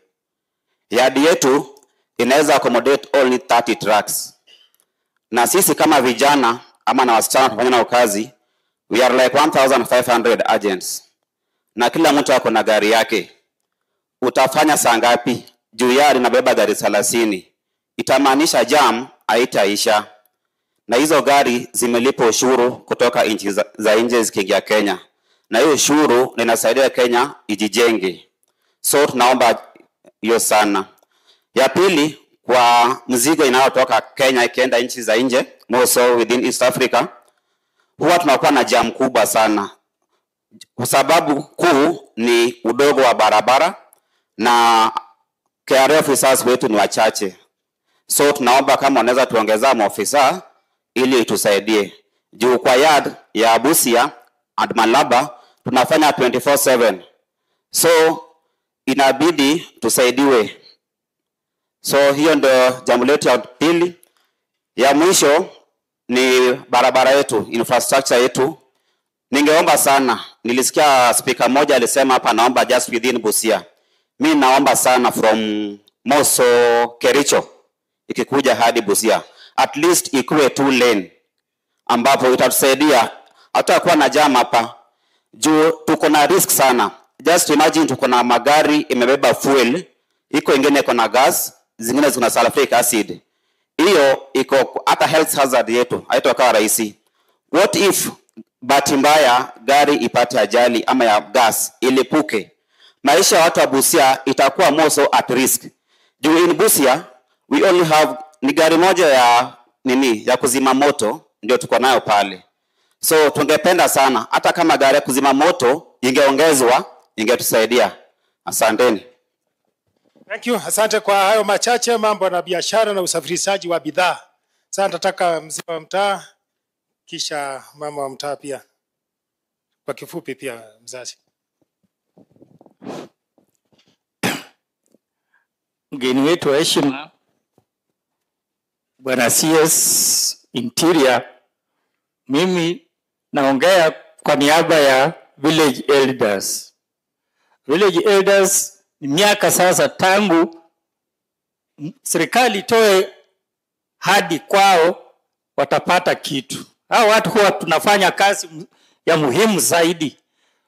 Yard yetu inaweza accommodate only 30 trucks. Na sisi kama vijana ama na wasichana tunafanya nao kazi, we are like 1500 agents. Na kila mtu ako na gari yake. Utafanya saa ngapi? Juu yard inabeba gari 30. Itamaanisha jam haitaisha. Na hizo gari zimelipa ushuru kutoka nchi za nje zikiingia Kenya. Na hiyo ushuru inasaidia Kenya ijijenge. So tunaomba hiyo sana. Ya pili, kwa mzigo inayotoka Kenya ikienda nchi za nje, more so within East Africa, huwa tunakuwa na jam kubwa sana. Kwa sababu kuu ni udogo wa barabara na KRA officers wetu ni wachache. So tunaomba kama wanaweza tuongeza maofisa ili itusaidie. Juu kwa yard ya Busia and Malaba tunafanya 24/7. So inabidi tusaidiwe. So hiyo ndio jambo letu ya pili. Ya mwisho ni barabara yetu, infrastructure yetu. Ningeomba sana, nilisikia speaker moja alisema hapa naomba just within Busia. Mimi naomba sana from Moso Kericho ikikuja hadi Busia, at least ikuwe 2 lane ambapo itatusaidia hata kuwa na jam hapa. Juu tuko na risk sana. Just imagine tuko na magari imebeba fuel, iko ingine iko na gas, zingine zina sulfuric acid. Hiyo iko hata health hazard yetu, haitakuwa rahisi. What if bahati mbaya gari ipate ajali ama ya gas ilipuke? Maisha ya watu wa Busia itakuwa more so at risk. Juu in Busia we only have ni gari moja ya kuzima moto ndio tuko nayo pale. So tungependa sana hata kama gari ya kuzima moto ingeongezwa ingetusaidia. Asanteni. Thank you. Asante kwa hayo machache, mambo na biashara na usafirishaji wa bidhaa. Sasa nataka mzee wa mtaa kisha mama wa mtaa pia. Kwa kifupi pia mzazi. Mgeni wetu wa heshima Bwana CS Interior, mimi naongea kwa niaba ya village elders. Village elders ni miaka sasa tangu serikali itoe hadi kwao watapata kitu. Hao watu huwa tunafanya kazi ya muhimu zaidi.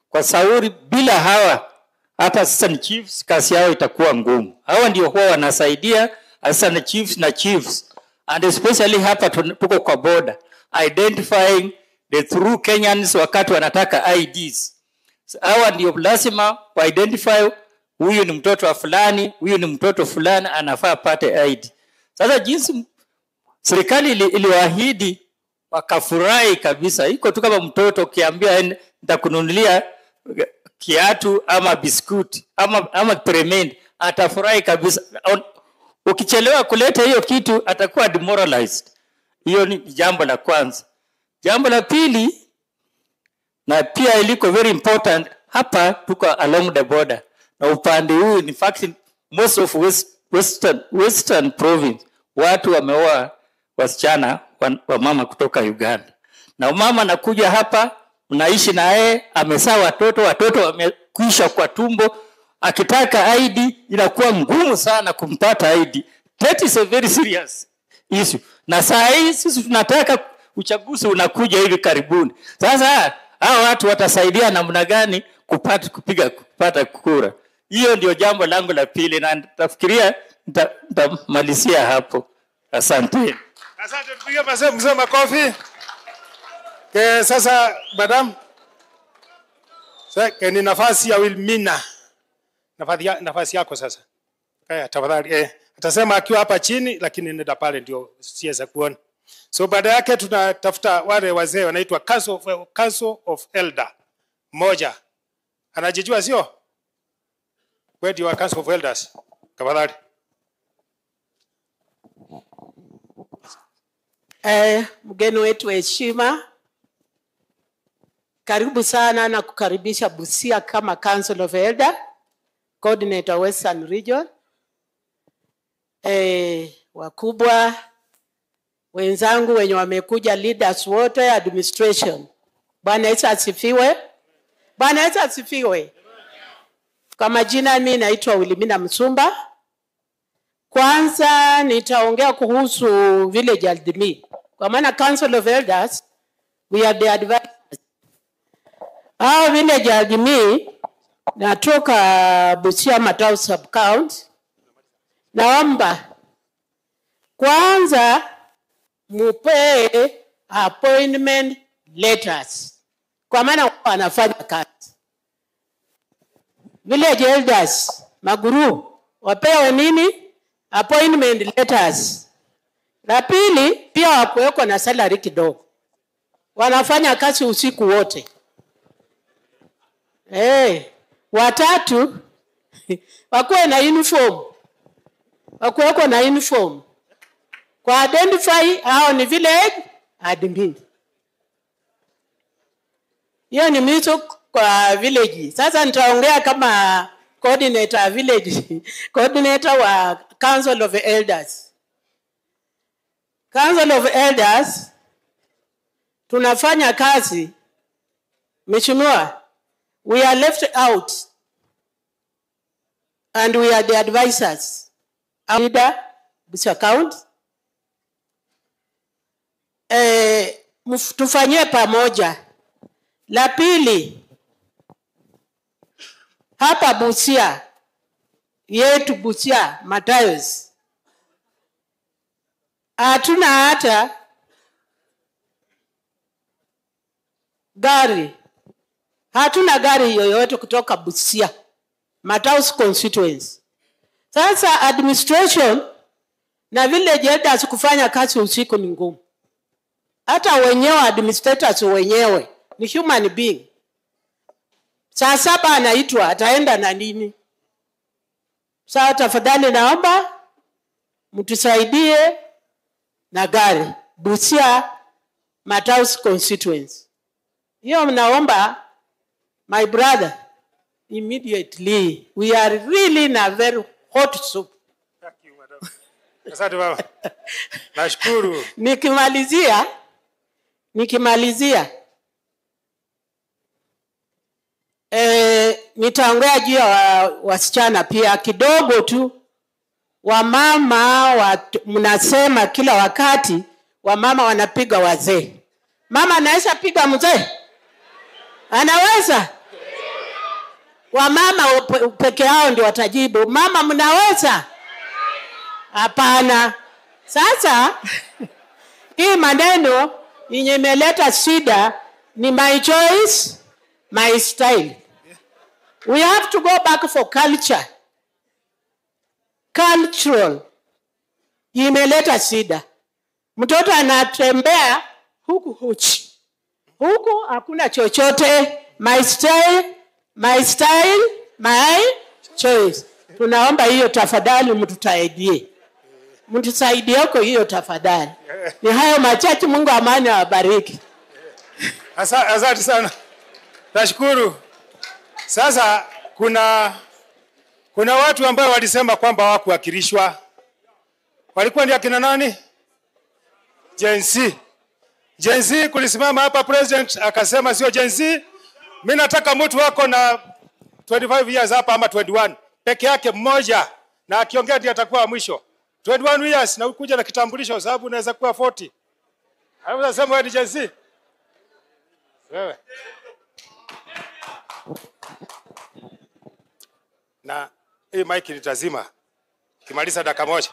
Kwa sauri bila hawa hata assistant chiefs kazi yao itakuwa ngumu. Hawa ndio huwa wanasaidia assistant chiefs na chiefs, and especially hapa tuko kwa border identifying the true Kenyans wakati wanataka IDs. Hawa ndio lazima wa identify huyu ni mtoto wa fulani, huyu ni mtoto fulani anafaa pate ID. Sasa jinsi serikali iliwaahidi wakafurahi kabisa. Iko tu kama mtoto ukiambia nitakununulia kiatu ama biskuti ama peremende, atafurahi kabisa. Ukichelewa kuleta hiyo kitu atakuwa demoralized. Hiyo ni jambo la kwanza. Jambo la pili, na pia iliko very important, hapa tuko along the border. Na upande huu in fact most of western province watu wameoa wasichana wa mama kutoka Uganda. Na mama anakuja hapa, unaishi na yeye, amezaa watoto wamekwisha kwa tumbo, akitaka ID inakuwa ngumu sana kumpata ID. That is a very serious issue. Na saa hii sisi tunataka uchaguzi unakuja hivi karibuni. Sasa hao watu watasaidia namna gani kupata kura? Hiyo ndio jambo langu la pili, na nitafikiria nitamalizia hapo. Asante. Asante, tupige mzee makofi. Sasa madam, sasa ni nafasi ya Wilmina. Nafasi yako sasa. Kaya tafadhali atasema akiwa hapa chini, lakini nenda pale ndio siweza kuona. So baada yake tunatafuta wale wazee wanaitwa Council of Elder. Mmoja anajijua sio? Where do you Council of Elders? Tafadhali. Mgeni wetu heshima, karibu sana na kukaribisha Busia kama Council of Elder, Coordinator Western Region. Wakubwa wenzangu wenye wamekuja, leaders wote, administration. Bwana Yesu asifiwe. Bwana Yesu asifiwe. Kwa majina mimi naitwa Wilhelmina Msumba. Kwanza nitaongea kuhusu village admin. Kwa maana Council of Elders, we are the advisors. Village admin natoka Busia Matao sub-county. Naomba kwanza mupe appointment letters. Kwa maana wanafanya kazi. Village elders, maguru, wapewe nini? Appointment letters. La pili, pia wakuweko na salary kidogo. Wanafanya kazi usiku wote. Watatu, wakuwe na uniform. Wakuweko na uniform. Kwa identify hao ni village admin. Hiyo ni mito kwa village. Sasa nitaongea kama coordinator village, coordinator wa Council of Elders. Council of Elders tunafanya kazi. Mheshimiwa, we are left out and we are the advisors. Our leader, Busia County. Tufanyie pamoja. La pili, hapa Busia, yetu Busia, Matayos, hatuna hata gari. Hatuna gari yoyote kutoka Busia, Matayos constituency. Sasa administration na village elders kufanya kazi usiku ni ngumu. Hata wenyewe administrators wenyewe ni human being. Saa 7 anaitwa, ataenda na nini? Sasa tafadhali naomba mtusaidie na gari Busia Matayos constituency. Hiyo naomba my brother immediately. We are really in a very hot soup. Thank you, madam. Asante baba. Nashukuru. Nikimalizia nitaongea juu ya wasichana pia kidogo tu. Wamama mnasema kila wakati wamama wanapiga wazee. Mama anaweza piga mzee? Anaweza? Wamama peke yao ndio watajibu. Mama mnaweza? Hapana. Sasa hii maneno yenye imeleta shida ni my choice, my style. We have to go back for culture. Cultural. Imeleta shida. Mtoto anatembea huku huchi. Huku hakuna chochote. My style, my choice. Tunaomba hiyo tafadhali mtusaidie. Mtusaidie huko hiyo tafadhali. Ni hayo machache. Mungu amani awabariki. Asante sana. Nashukuru. Sasa kuna watu ambao walisema kwamba hawakuwakilishwa. Walikuwa ni akina nani? Gen Z. Gen Z kulisimama hapa president akasema sio Gen Z. Mimi nataka mtu wako na 25 years hapa ama 21. Peke yake mmoja na akiongea ndiye atakuwa mwisho. 21 years na ukuja na kitambulisho sababu unaweza kuwa 40. Hapo unasema wewe ni Gen Z. Wewe. Na hii mic nitazima. Kimaliza dakika moja.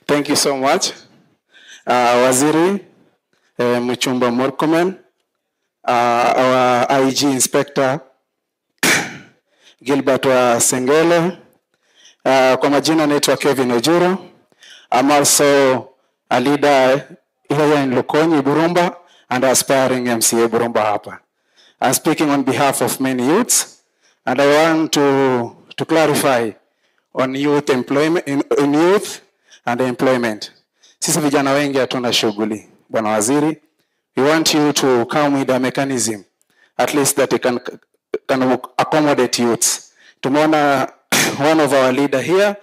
Thank you so much. Waziri Mchumba Murkomen, our IG inspector, Gilbert wa Sengele. Kwa majina naitwa Kevin Ojuro. I'm also a leader here in Lukonyi, Burumba, and aspiring MCA Burumba hapa. I'm speaking on behalf of many youths, and I want to clarify on youth employment, in youth and employment. Sisi vijana wengi hatuna shughuli. Bwana Waziri, we want you to come with a mechanism, at least that it can accommodate youths. Tumeona one of our leader here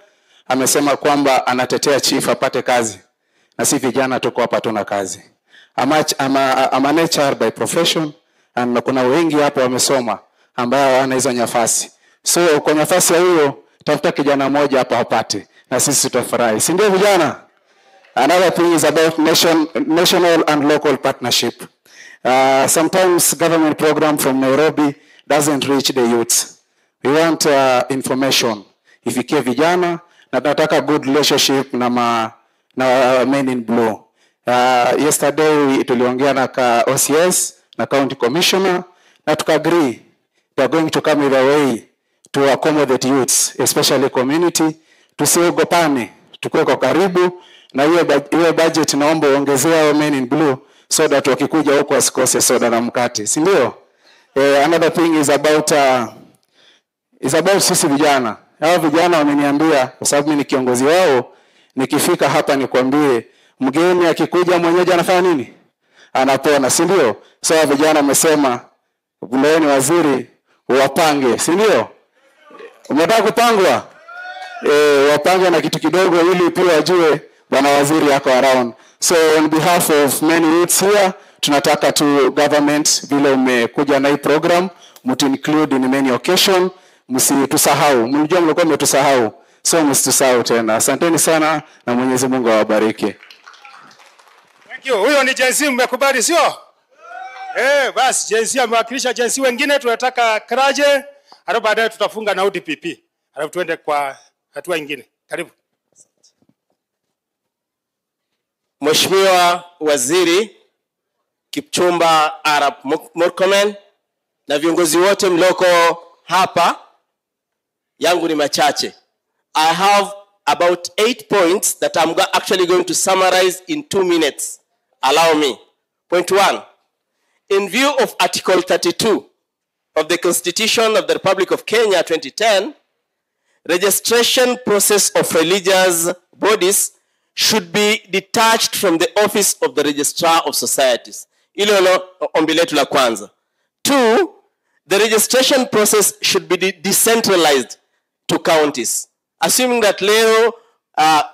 amesema kwamba anatetea chief apate kazi, na si vijana tuko hapa tuna kazi. I'm an HR by profession, and kuna wengi hapa wamesoma ambao wana hizo nafasi. So kwa nafasi ya huyo tafuta kijana mmoja hapa apate, na sisi tutafurahi, si ndio vijana? Another thing is about national and local partnership. Sometimes government program from Nairobi doesn't reach the youths. We want information. Ifikie vijana, na tunataka good relationship na men in blue. Yesterday tuliongea na OCS na county commissioner, na tukagree they are going to come with a way to accommodate youths, especially community. Tusiogopane, tukue kwa karibu, na hiyo budget naomba ongezea men in blue so that wakikuja huko wasikose soda na mkate, si ndio? Another thing is about sisi vijana. Hao vijana wameniambia, kwa sababu mimi ni kiongozi wao, nikifika hapa nikwambie mgeni akikuja mwenyeji anafanya nini? Anapona, si ndio? So vijana wamesema Buleni waziri wapange, si ndio? Unataka kupangwa? Wapange na kitu kidogo ili pia wajue bwana waziri yako around. So on behalf of many youths here, tunataka to government vile umekuja na hii program, mtu include in many occasion, msitusahau. Mnajua mlikuwa mmetusahau. So msitusahau tena. Asanteni sana na Mwenyezi Mungu awabariki. Thank you. Huyo ni Jensi, mmekubali sio? Basi Jensi amewakilisha Jensi wengine, tunataka Kraje, alafu baadaye tutafunga na UDPP. Alafu tuende kwa hatua nyingine. Karibu. Mheshimiwa Waziri Kipchumba Arap Murkomen na viongozi wote mloko hapa, yangu ni machache. I have about 8 points that I'm actually going to summarize in 2 minutes. Allow me. Point 1. In view of Article 32 of the Constitution of the Republic of Kenya 2010, registration process of religious bodies should be detached from the office of the Registrar of Societies. Ilo ombi letu la kwanza. 2, the registration process should be decentralized to counties. Assuming that leo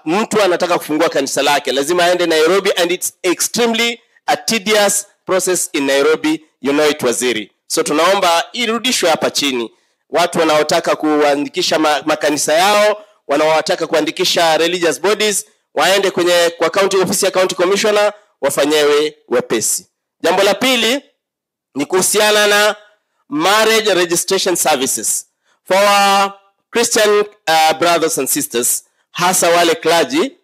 mtu anataka kufungua kanisa lake, lazima aende Nairobi, and it's extremely a tedious process in Nairobi, you know it, waziri. So tunaomba irudishwe hapa chini. Watu wanaotaka kuandikisha makanisa yao, wanaotaka kuandikisha religious bodies, waende kwa county office ya county commissioner, wafanyewe wepesi. Jambo la pili ni kuhusiana na marriage registration services for our Christian brothers and sisters, hasa wale clergy.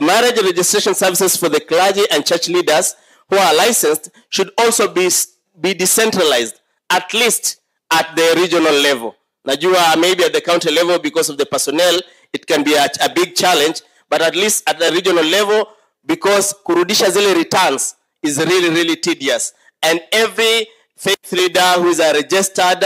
Marriage registration services for the clergy and church leaders who are licensed should also be decentralized, at least at the regional level. Najua maybe at the county level, because of the personnel, it can be a big challenge, but at least at the regional level, because kurudisha zile returns is really, really tedious. And every faith leader who is a registered,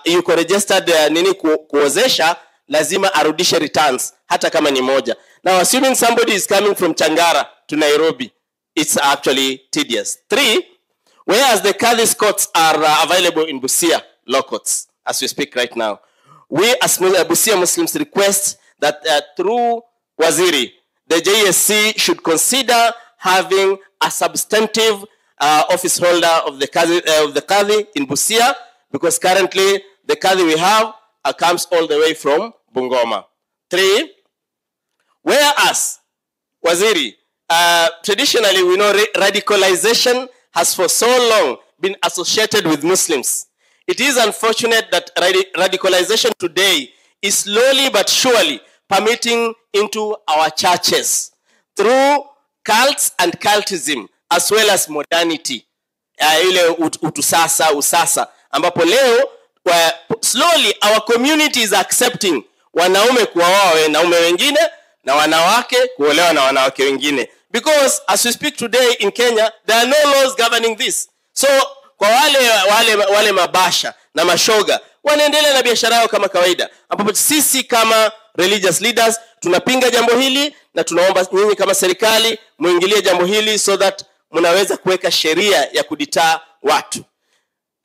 yuko registered nini kuozesha, lazima arudishe returns, hata kama ni moja. Now, assuming somebody is coming from Changara to Nairobi, it's actually tedious. 3, whereas the Kadhi's courts are available in Busia, law courts, as we speak right now, we as Busia Muslims request that through Waziri, the JSC should consider having a substantive office holder of the Kadhi in Busia, because currently the Kadhi we have comes all the way from Bungoma. 3, whereas, Waziri, traditionally we know radicalization has for so long been associated with Muslims. It is unfortunate that radicalization today is slowly but surely permitting into our churches through cults and cultism, as well as modernity. Ile usasa, ambapo leo slowly our community is accepting wanaume kuoa wanaume wengine na wanawake kuolewa na wanawake wengine, because as we speak today in Kenya there are no laws governing this. So kwa wale mabasha na mashoga wanaendelea na biashara yao kama kawaida, ambapo sisi kama religious leaders tunapinga jambo hili na tunaomba nyinyi kama serikali muingilie jambo hili so that mnaweza kuweka sheria ya kuditaa watu.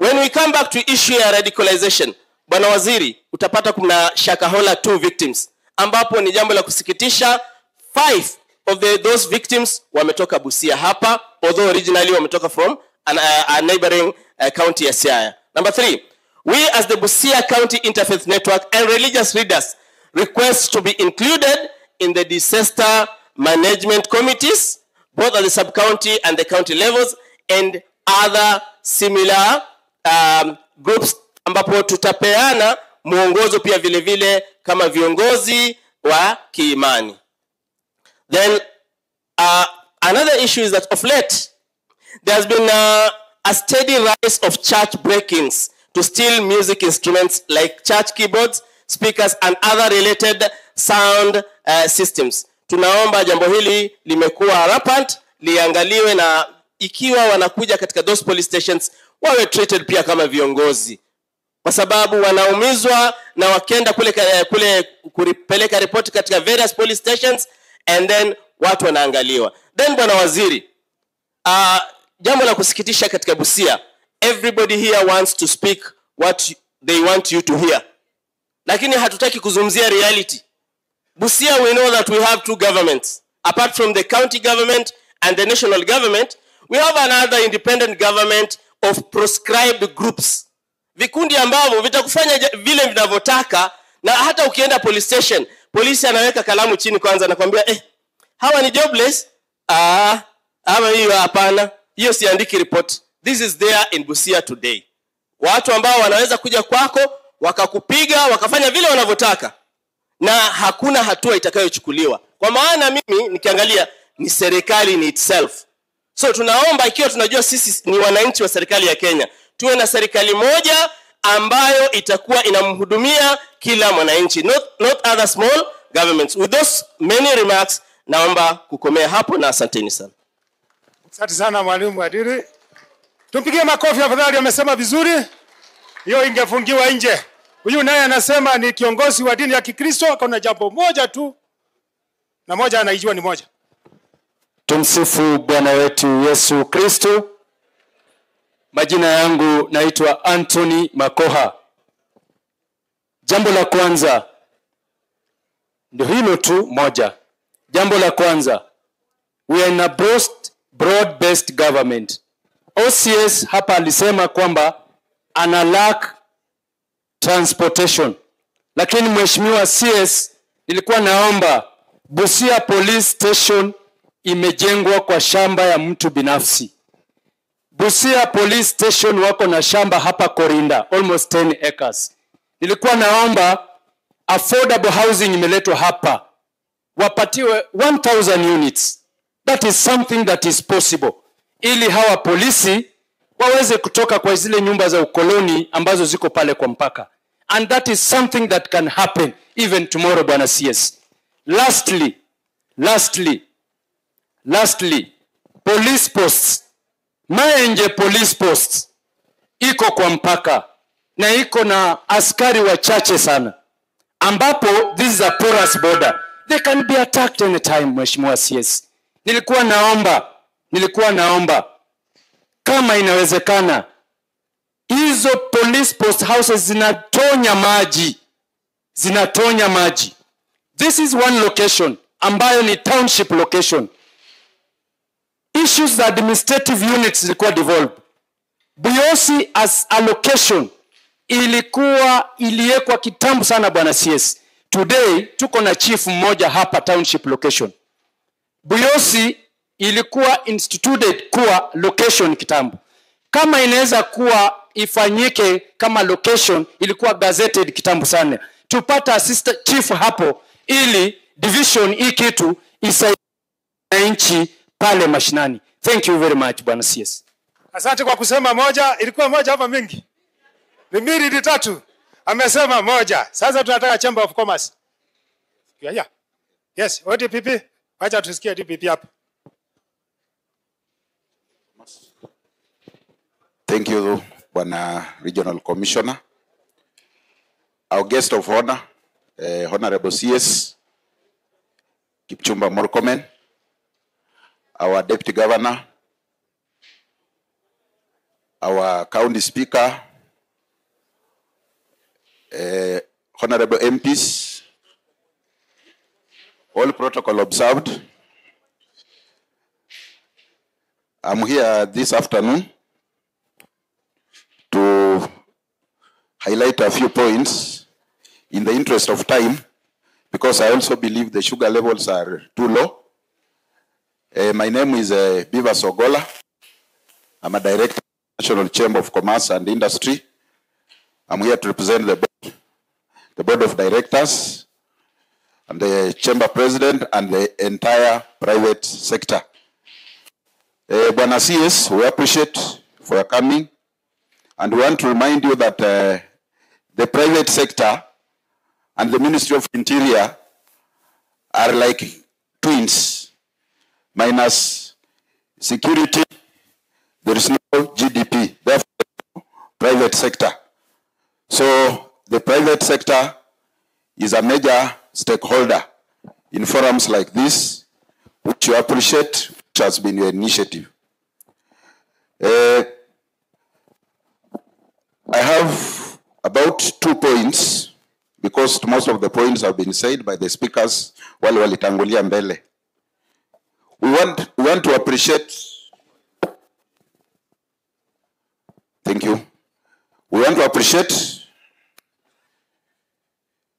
When we come back to issue ya radicalization, Bwana Waziri, utapata kuna Shakahola 2 victims, ambapo ni jambo la kusikitisha 5 of those victims wametoka Busia hapa, although originally wametoka from a neighboring county ya Siaya. Number 3, we as the Busia County Interfaith Network and religious leaders request to be included in the disaster management committees, both at the sub-county and the county levels, and other similar groups, ambapo tutapeana muongozo pia vile vile kama viongozi wa kiimani. Then another issue is that of late there has been a steady rise of church break-ins to steal music instruments like church keyboards, speakers and other related sound systems. Tunaomba jambo hili limekuwa rampant, liangaliwe, na ikiwa wanakuja katika those police stations wawe treated pia kama viongozi, kwa sababu wanaumizwa na wakenda kule kupeleka report katika various police stations and then watu wanaangaliwa. Then Bwana Waziri, jambo la kusikitisha katika Busia, everybody here wants to speak what they want you to hear, lakini hatutaki kuzungumzia reality. Busia, we know that we have 2 governments. Apart from the county government and the national government, we have another independent government of proscribed groups. Vikundi ambavyo vitakufanya vile vinavyotaka, na hata ukienda police station, polisi anaweka kalamu chini kwanza na kwambia hawa ni jobless. Ama hiyo hapana, hiyo siandiki report. This is there in Busia today. Watu ambao wanaweza kuja kwako wakakupiga wakafanya vile wanavyotaka na hakuna hatua itakayochukuliwa. Kwa maana mimi nikiangalia ni serikali ni itself. So tunaomba, ikiwa tunajua sisi ni wananchi wa serikali ya Kenya, tuwe na serikali moja ambayo itakuwa inamhudumia kila mwananchi, not other small governments. With those many remarks, naomba kukomea hapo na asanteni sana. Asante sana Mwalimu Adiri. Tumpigie makofi afadhali, amesema vizuri. Hiyo ingefungiwa nje. Huyu naye anasema ni kiongozi wa dini ya Kikristo, akaona jambo moja tu na moja anaijua ni moja. Tumsifu Bwana wetu Yesu Kristo. Majina yangu naitwa Anthony Makoha. Jambo la kwanza ndio hilo tu moja. Jambo la kwanza, we are in a broad-based government. OCS hapa alisema kwamba ana lack transportation. Lakini Mheshimiwa CS, nilikuwa naomba Busia Police Station imejengwa kwa shamba ya mtu binafsi. Busia Police Station wako na shamba hapa Korinda, almost 10 acres. Nilikuwa naomba affordable housing imeletwa hapa, wapatiwe 1000 units. That is something that is possible, ili hawa polisi waweze kutoka kwa zile nyumba za ukoloni ambazo ziko pale kwa mpaka. And that is something that can happen even tomorrow, Bwana CS. Lastly, police posts. Maenje police posts iko kwa mpaka na iko na askari wachache sana, ambapo this is a porous border. They can be attacked any time, Mheshimiwa CS. Nilikuwa naomba kama inawezekana hizo police post houses zinatonya maji. This is one location ambayo ni township location. Issues za administrative units zilikuwa devolved. Buyosi as a location iliekwa kitambo sana, Bwana CS. Today tuko na chief mmoja hapa township location. Buyosi ilikuwa instituted kuwa location kitambo. Kama inaweza kuwa ifanyike kama location, ilikuwa gazetted kitambo sana. Tupata assistant chief hapo ili division hii kitu isaidie nchi pale mashinani. Thank you very much, Bwana CS. Asante kwa kusema moja, ilikuwa moja hapa mingi. Ni mbili ni tatu. Amesema moja. Sasa tunataka Chamber of Commerce. Yeah. Yes, ODPP. Acha tusikie DPP hapa. Thank you, Bwana Regional Commissioner. Our guest of honor, Honorable CS Kipchumba Murkomen, our Deputy Governor, our County Speaker, Honorable MPs, all protocol observed. I'm here this afternoon to highlight a few points in the interest of time, because I also believe the sugar levels are too low. My name is Beaver Sogola. I'm a director of the National Chamber of Commerce and Industry. I'm here to represent the board of directors and the chamber president and the entire private sector. Bwana CS, we appreciate for your coming, and we want to remind you that the private sector and the Ministry of Interior are like twins. Minus security, there is no GDP, therefore private sector. So the private sector is a major stakeholder in forums like this, which you appreciate, which has been your initiative. I have about 2 points, because most of the points have been said by the speakers wale walitangulia mbele. We want to appreciate, thank you. We want to appreciate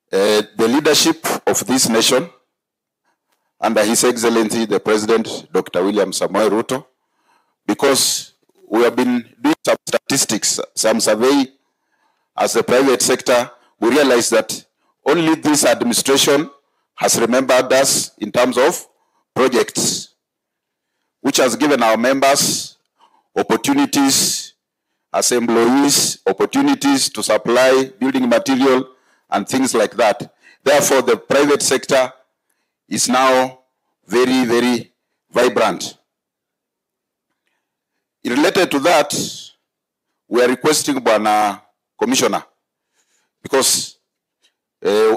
the leadership of this nation under His Excellency the President, Dr. William Samoei Ruto, because we have been doing some statistics, some survey as the private sector. We realize that only this administration has remembered us in terms of projects, which has given our members opportunities as employees, opportunities to supply building material and things like that. Therefore, the private sector is now very, very vibrant. Related to that, we are requesting Bwana Commissioner, because,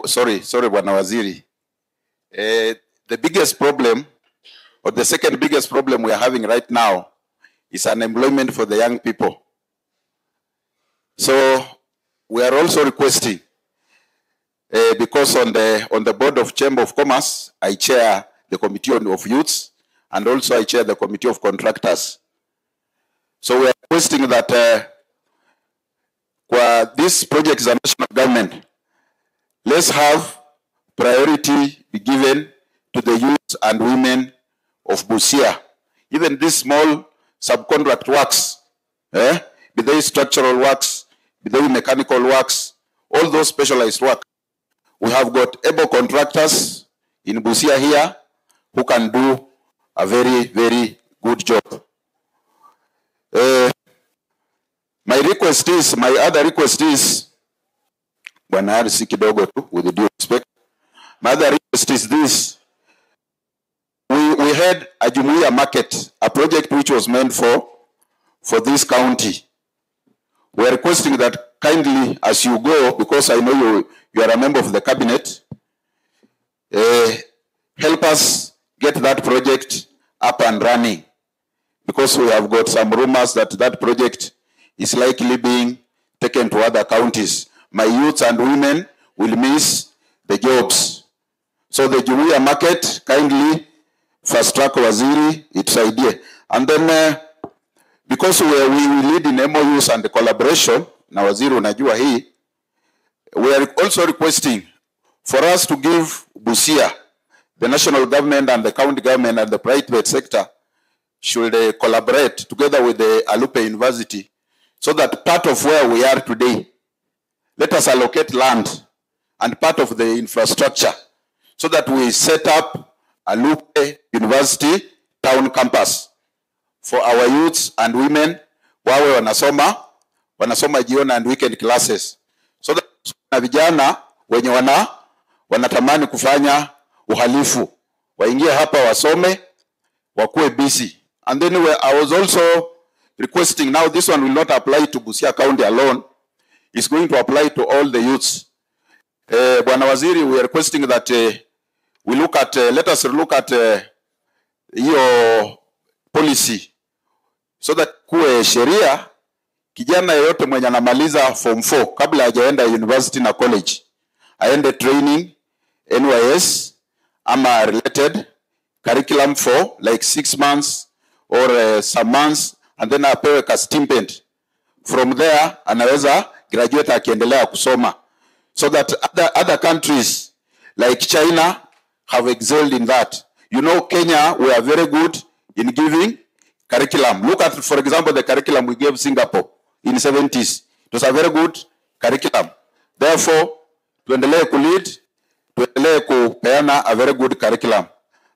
sorry, Bwana Waziri, the biggest problem, or the second biggest problem we are having right now, is unemployment for the young people. So we are also requesting, because on the board of Chamber of Commerce, I chair the Committee of Youths, and also I chair the Committee of Contractors. So we are requesting that this project is a national government. Let's have priority be given to the youth and women of Busia. Even these small subcontract works, be they structural works, be they mechanical works, all those specialized work. We have got able contractors in Busia here who can do a very, very good job. My other request is, Bwana Harisi kidogo tu, with due respect. My other request is this. We had a Jukwaa market, a project which was meant for this county. We are requesting that kindly, as you go, because I know you are a member of the cabinet, help us get that project up and running, because we have got some rumors that that project is likely being taken to other counties. My youth and women will miss the jobs. So the Jukwaa market, kindly fast track Waziri, its idea. And then, because we lead in MOUs and collaboration, na Waziri unajua hii, we are also requesting for us to give Busia, the national government and the county government and the private sector should collaborate together with the Alupe University, so that part of where we are today, let us allocate land and part of the infrastructure, so that we set up Alupe University town campus for our youths and women wawe wanasoma wanasoma jioni and weekend classes, so that na vijana wenye wanatamani kufanya uhalifu waingie hapa wasome, wakuwe busy. And then I was also requesting, now this one will not apply to Busia County alone, it's going to apply to all the youths. Bwana Waziri, we are requesting that we look at, let us look at your policy, so that kuwe sheria kijana yeyote mwenye anamaliza form 4 kabla hajaenda university na college aende training NYS ama related curriculum for like 6 months or some months, and then apewe ka stipend. From there anaweza graduate akiendelea kusoma, so that other countries like China have excelled in that. You know, Kenya, we are very good in giving curriculum. Look at, for example, the curriculum we gave Singapore in the 70s. It was a very good curriculum. Therefore, tuendelee kulead, tuendelee kupeana a very good curriculum.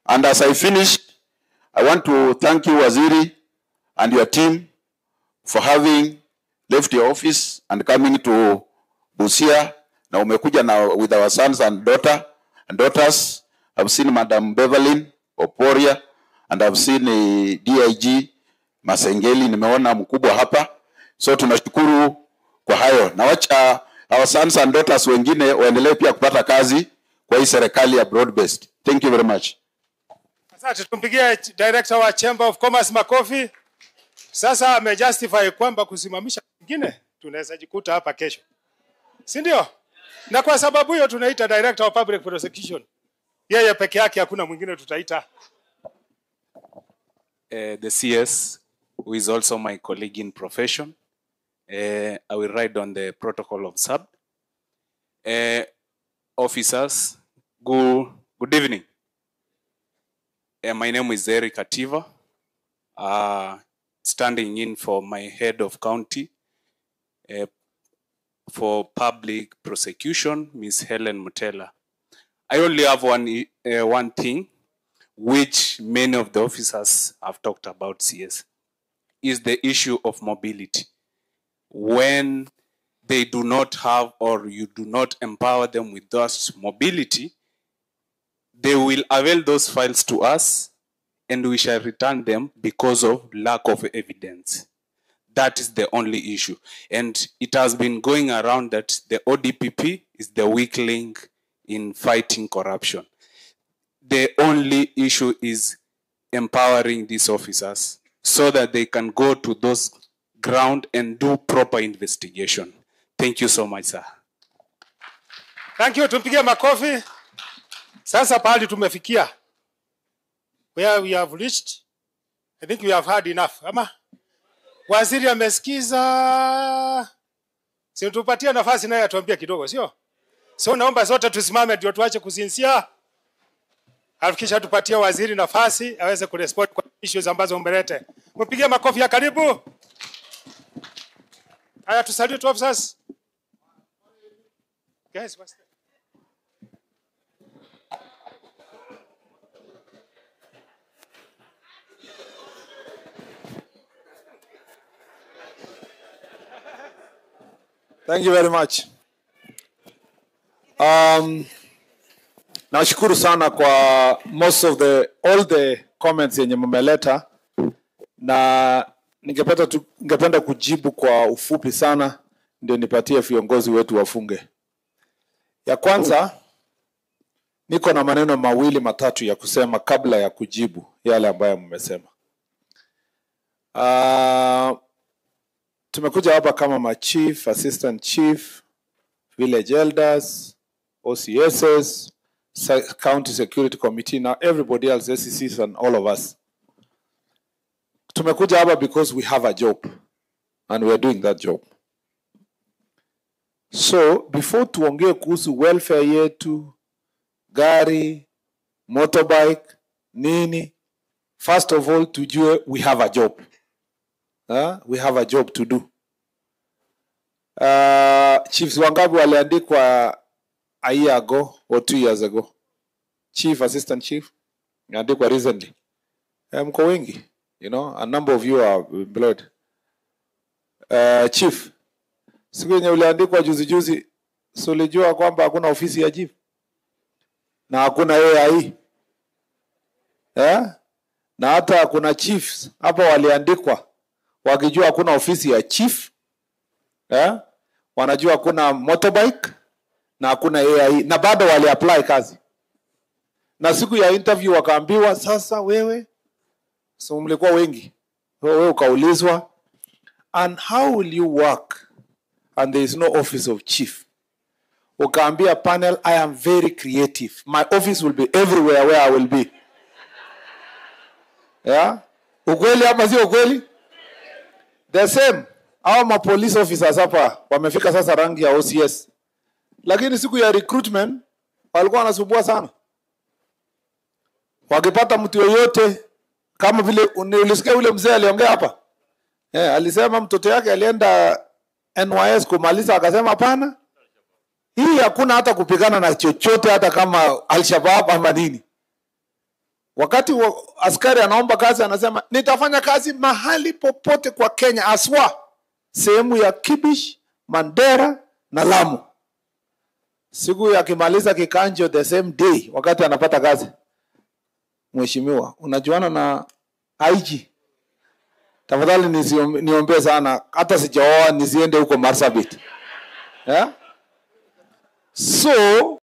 And as I finish, I want to thank you, Waziri, and your team for having left your office and coming to Busia. Na umekuja na with our sons and daughters. I've seen Madam Beverlyn Oporia, and I've seen DIG Masengeli, nimeona mkubwa hapa. So tunashukuru kwa hayo. Na wacha our sons and daughters wengine waendelee pia kupata kazi kwa hii serikali ya broad based. Thank you very much. Asante, tumpigie director wa Chamber of Commerce makofi. Sasa amejustify kwamba kusimamisha wengine tunaweza jikuta hapa kesho, si ndio? Na kwa sababu hiyo tunaita director of public prosecution. Yeye peke yake, hakuna mwingine tutaita. The CS, who is also my colleague in profession. I will ride on the protocol of sub. Officers, good evening. My name is Eric Ativa, standing in for my head of county for public prosecution, Ms. Helen Mutela. I only have one thing, which many of the officers have talked about, CS, is the issue of mobility. When they do not have, or you do not empower them with those mobility, they will avail those files to us and we shall return them because of lack of evidence. That is the only issue. And it has been going around that the ODPP is the weak link in fighting corruption. The only issue is empowering these officers so that they can go to those ground and do proper investigation. Thank you so much, sir. Thank you. Tumpigie makofi. Sasa pahali tumefikia, where we have reached, I think we have had enough. Ama waziri amesikiza, si tupatie nafasi naye atuambie kidogo, sio? So naomba zote tusimame ndio tuache kusinzia. Hakikisha tupatie waziri nafasi aweze kurespond kwa issues ambazo umelete. Mpige makofi ya karibu. Haya, tusalute officers. Guys, what's that? Thank you very much. Nashukuru sana kwa all the comments yenye mmeleta, na ningependa kujibu kwa ufupi sana ndio nipatie viongozi wetu wafunge. Ya kwanza, niko na maneno mawili matatu ya kusema kabla ya kujibu yale ambayo mmesema. Tumekuja hapa kama machief, assistant chief, village elders, OCSs, county security committee, now everybody else, SCCs and all of us. Tumekuja hapa because we have a job and we are doing that job. So before tuongee kuhusu welfare yetu, gari, motorbike, nini, first of all tujue we have a job. We have a job to do. Chiefs wangapi waliandikwa a year ago or 2 years ago? Chief, assistant chief, andikwa recently. Mko wengi, you know, a number of you are employed. Chief, Siku yenye uliandikwa juzi juzi, si ulijua kwamba hakuna ofisi ya chief na hakuna AI na hata kuna chiefs hapo waliandikwa wakijua hakuna ofisi ya chief wanajua kuna motorbike na hakuna AI na bado wali apply kazi. Na siku ya interview wakaambiwa, sasa wewe, so mlikuwa wengi, wewe ukaulizwa, and how will you work and there is no office of chief? Ukaambia panel, I am very creative, my office will be everywhere where I will be. Ukweli ama sio ukweli? The same, our police officers hapa wamefika sasa rangi ya OCS, lakini siku ya recruitment walikuwa wanasumbua sana. Wakipata mtu yoyote, kama vile ulisikia ule mzee aliongea hapa, alisema mtoto yake alienda NYS kumaliza, akasema hapana, hii hakuna hata kupigana na chochote, hata kama Al-Shabaab ama nini. Wakati askari anaomba kazi, anasema nitafanya kazi mahali popote kwa Kenya, aswa sehemu ya Kibish, Mandera na Lamu. Siku ya kimaliza kikanjo, the same day, wakati anapata kazi, mheshimiwa, unajuana na IG, tafadhali niombe sana, hata sijaoa nisiende huko Marsabit. So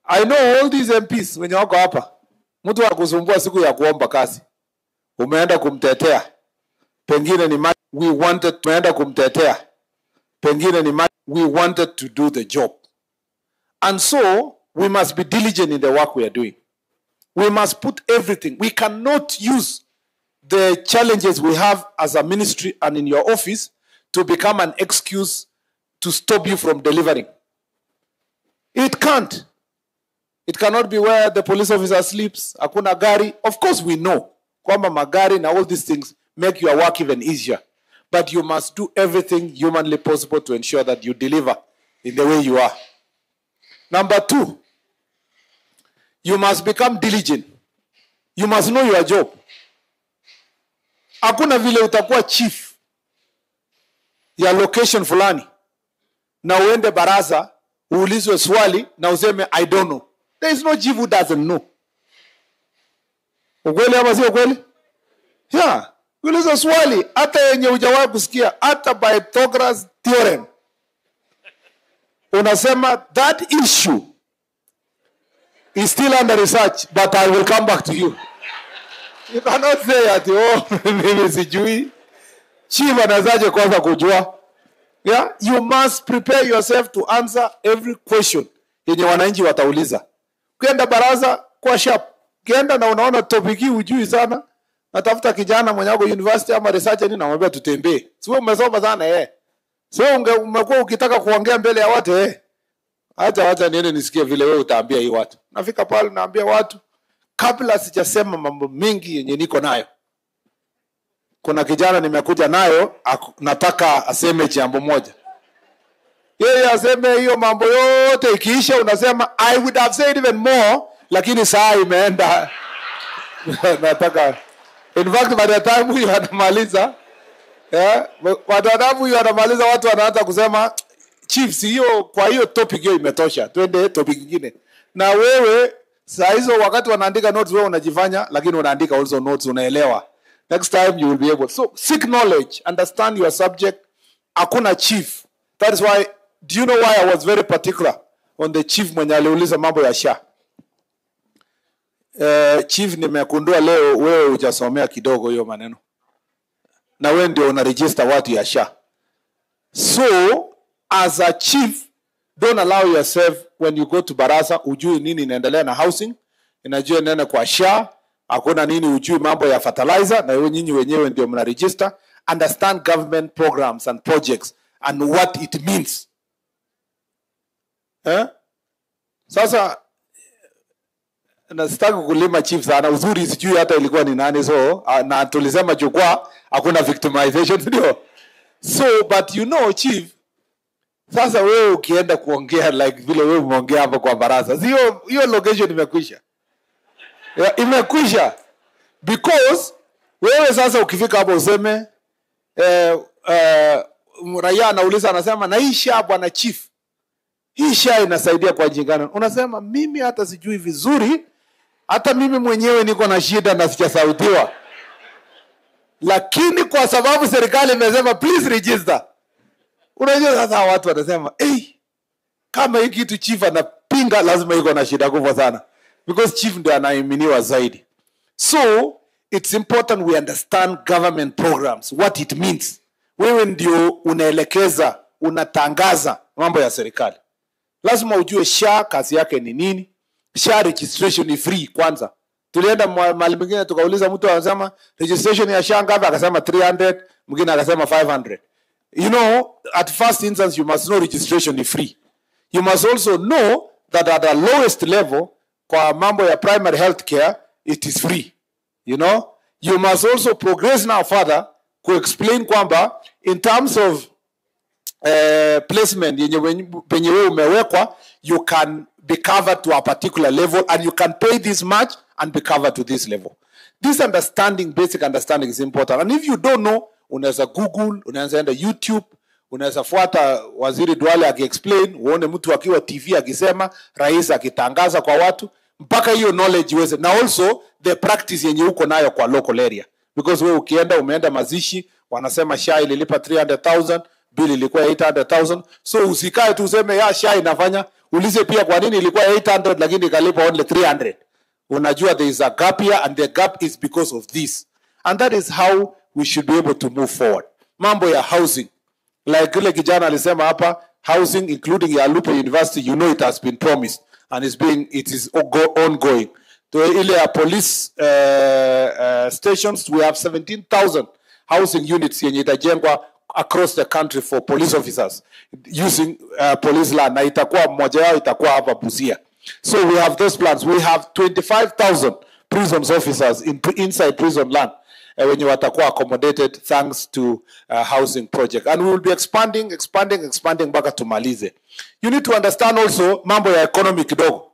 I know all these MPs wenye wako hapa, mtu akusumbua siku ya kuomba kazi, umeenda kumtetea, pengine ni we wanted, tumeenda kumtetea, pengine ni we wanted to do the job. And so we must be diligent in the work we are doing. We must put everything. We cannot use the challenges we have as a ministry and in your office to become an excuse to stop you from delivering. It can't. It cannot be where the police officer sleeps, hakuna gari. Of course we know kwamba magari na all these things make your work even easier. But you must do everything humanly possible to ensure that you deliver in the way you are. Number 2, you must become diligent. You must know your job. Hakuna vile utakuwa chief ya location fulani na uende baraza uulizwe swali na useme I don't know. There is no chief who doesn't know. Ukweli ama sio ukweli? Yeah. Uliza swali hata yenye hujawahi kusikia, hata Pythagoras theorem. Unasema that issue is still under research, but I will come back to you. You cannot say that, mimi sijui. Chief anazaje kwanza kujua? Yeah? You must prepare yourself to answer every question yenye wananchi watauliza. Ukienda baraza kwa sharp, ukienda na unaona topic hii hujui sana, natafuta kijana mwenye wako university ama research nini, namwambia tutembee. Sio umesoma sana Sio umekuwa ukitaka kuongea mbele ya watu Acha niende nisikie vile wewe utaambia hii watu. Nafika pale naambia watu kabla sijasema mambo mengi yenye niko nayo. Kuna kijana nimekuja nayo, nataka aseme jambo moja. Yeye aseme hiyo mambo yote, ikiisha unasema I would have said even more, lakini saa imeenda. Nataka in fact by the time huyu anamaliza, by the time huyu anamaliza watu wanaanza kusema chiefs, hiyo kwa hiyo topic hiyo imetosha, twende topic nyingine. Na wewe saa hizo wakati wanaandika notes wewe unajifanya, lakini unaandika also notes, unaelewa. Next time you will be able. So seek knowledge, understand your subject. Hakuna chief. That is why, do you know why I was very particular on the chief mwenye aliuliza mambo ya SHA? Chief, nimekundua leo wewe hujasomea kidogo hiyo maneno. Na wewe ndio una register watu ya SHA. So as a chief, don't allow yourself when you go to baraza ujui nini inaendelea na housing, inajua nene kwa SHA, hakuna nini ujui mambo ya fertilizer, na hiyo nyinyi wenyewe ndio mna register. Understand government programs and projects and what it means. Sasa nasitaka kulima chief sana, uzuri sijui hata ilikuwa ni nani, so na tulisema jukwaa hakuna victimization, ndio. So but you know chief, sasa wewe ukienda kuongea like vile wewe umeongea hapo kwa baraza, hiyo location imekwisha. Imekwisha. Because wewe sasa ukifika hapo useme raia anauliza, anasema na hii SHA bwana chief, hii SHA inasaidia kwa jingana. Unasema mimi hata sijui vizuri, hata mimi mwenyewe niko na shida na sijasautiwa. Lakini kwa sababu serikali imesema please register. Unajua sasa watu wanasema, kama hii kitu chief anapinga lazima iko na shida kubwa sana. Because chief ndio anaiminiwa zaidi. So, it's important we understand government programs, what it means. Wewe ndio unaelekeza, unatangaza mambo ya serikali. Lazima ujue SHA kazi yake ni nini. SHA registration ni free kwanza. Tulienda mahali mwingine tukauliza mtu anasema registration ya SHA ngapi, akasema 300, mwingine akasema 500. You know, at first instance you must know registration is free. You must also know that at the lowest level, kwa mambo ya primary health care, it is free. You know, you must also progress now further to explain kwamba in terms of placement yenye wewe umewekwa, you can be covered to a particular level and you can pay this much and be covered to this level. This understanding, basic understanding is important. And if you don't know, unaweza Google, unaweza enda YouTube, unaweza fuata Waziri Duale aki-explain, uone mtu akiwa TV akisema, rais akitangaza kwa watu, mpaka hiyo knowledge iweze. Na also the practice yenye uko nayo kwa local area. Because wewe ukienda, umeenda mazishi, wanasema SHA ililipa 300,000, bill ilikuwa 800,000. So usikae tu useme ya SHA inafanya, ulize pia kwa nini ilikuwa 800 lakini ikalipa only 300. Unajua there is a gap here and the gap is because of this. And that is how we should be able to move forward. Mambo ya housing. Like ile kijana alisema hapa, housing including ya Lupe University, you know it has been promised and it is ongoing. To ile police stations, we have 17,000 housing units yenye itajengwa across the country for police officers using police land, na itakuwa moja yao itakuwa hapa Busia. So we have those plans. We have 25,000 prisons officers inside prison land wenye watakuwa accommodated thanks to housing project. And we will be expanding mpaka tumalize. You need to understand also mambo ya economy kidogo.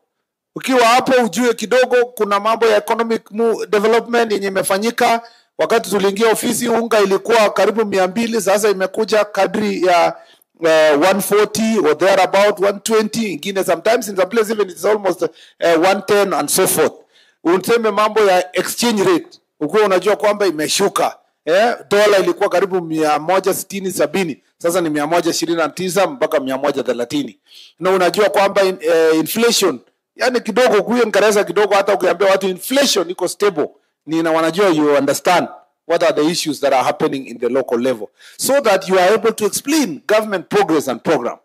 Ukiwa hapo ujue kidogo kuna mambo ya economic development yenye imefanyika. Wakati tuliingia ofisi unga ilikuwa karibu 200, sasa imekuja kadri ya 140 or thereabout 120, ingine sometimes in some places even it's almost 110 and so forth. Unseme mambo ya exchange rate, ukiwa unajua kwamba imeshuka. Dola ilikuwa karibu 160-70, sasa ni 129 mpaka 130. Na unajua kwamba inflation, yani kidogo kuyo Ngereza kidogo, hata ukiambia watu inflation iko stable, ni na wanajua you understand what are the issues that are happening in the local level, so that you are able to explain government progress and program.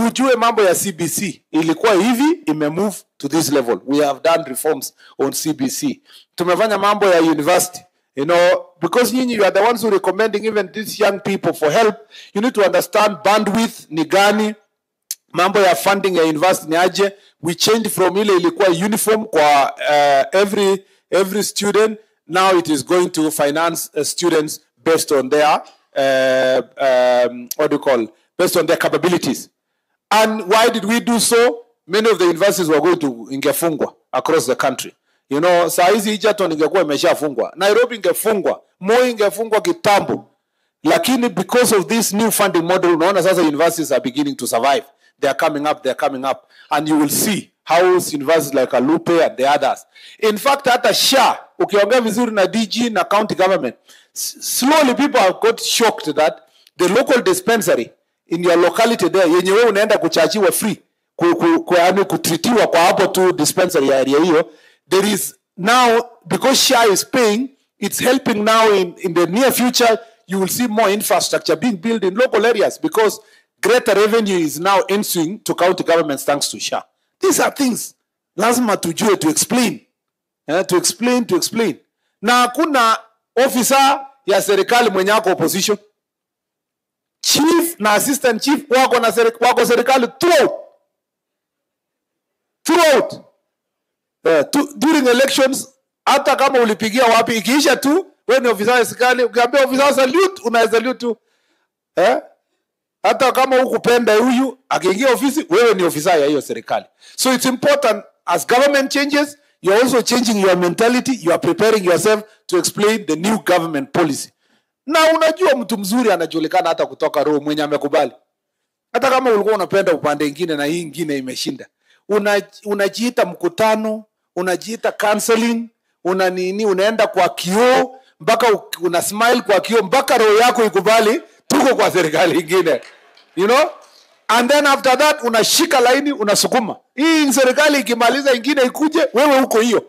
Ujue mambo ya CBC ilikuwa hivi, imemove to this level. We have done reforms on CBC. Tumefanya mambo ya university. You know, because you are the ones who are recommending even these young people for help, you need to understand bandwidth ni gani, mambo ya funding ya university ni aje. We changed from ile ilikuwa uniform kwa every student. Now it is going to finance students based on their based on their capabilities. And why did we do so? Many of the universities were going to ingefungwa across the country. You know, saa hizi Egerton ingekuwa imeshafungwa, Nairobi ingefungwa, Moi ingefungwa kitambo. Lakini because of this new funding model, unaona sasa universities are beginning to survive. They are coming up. And you will see how universities like Alupe and the others. In fact, hata SHA, ukiongea vizuri na DG na county government, slowly people have got shocked that the local dispensary in your locality there, yenye wewe unaenda kuchajiwa free, kutritiwa kwa hapo tu dispensary ya area hiyo, there is now, because SHA is paying, it's helping now in the near future, you will see more infrastructure being built in local areas because greater revenue is now ensuing to county governments thanks to SHA. These are things lazima tujue to explain. To explain. Na hakuna officer ya serikali mwenye ako opposition. Chief na assistant chief wako serikali throughout. During elections, hata kama ulipigia wapi, ikiisha tu wewe ni ofisa wa serikali, ukiambia ofisa salute, una salute tu. Hata kama hukupenda huyu akiingia ofisi, wewe ni ofisa ya hiyo serikali. So it's important as government changes, you're also changing your mentality, you are preparing yourself to explain the new government policy. Na unajua mtu mzuri anajulikana hata kutoka roho mwenye amekubali. Hata kama ulikuwa unapenda upande mwingine na hii nyingine imeshinda. Unajiita mkutano, unajiita counseling, unaenda kwa kioo mpaka una smile kwa kioo mpaka roho yako ikubali tuko kwa serikali nyingine. You know? And then after that unashika laini unasukuma. Hii serikali ikimaliza nyingine ikuje wewe huko hiyo.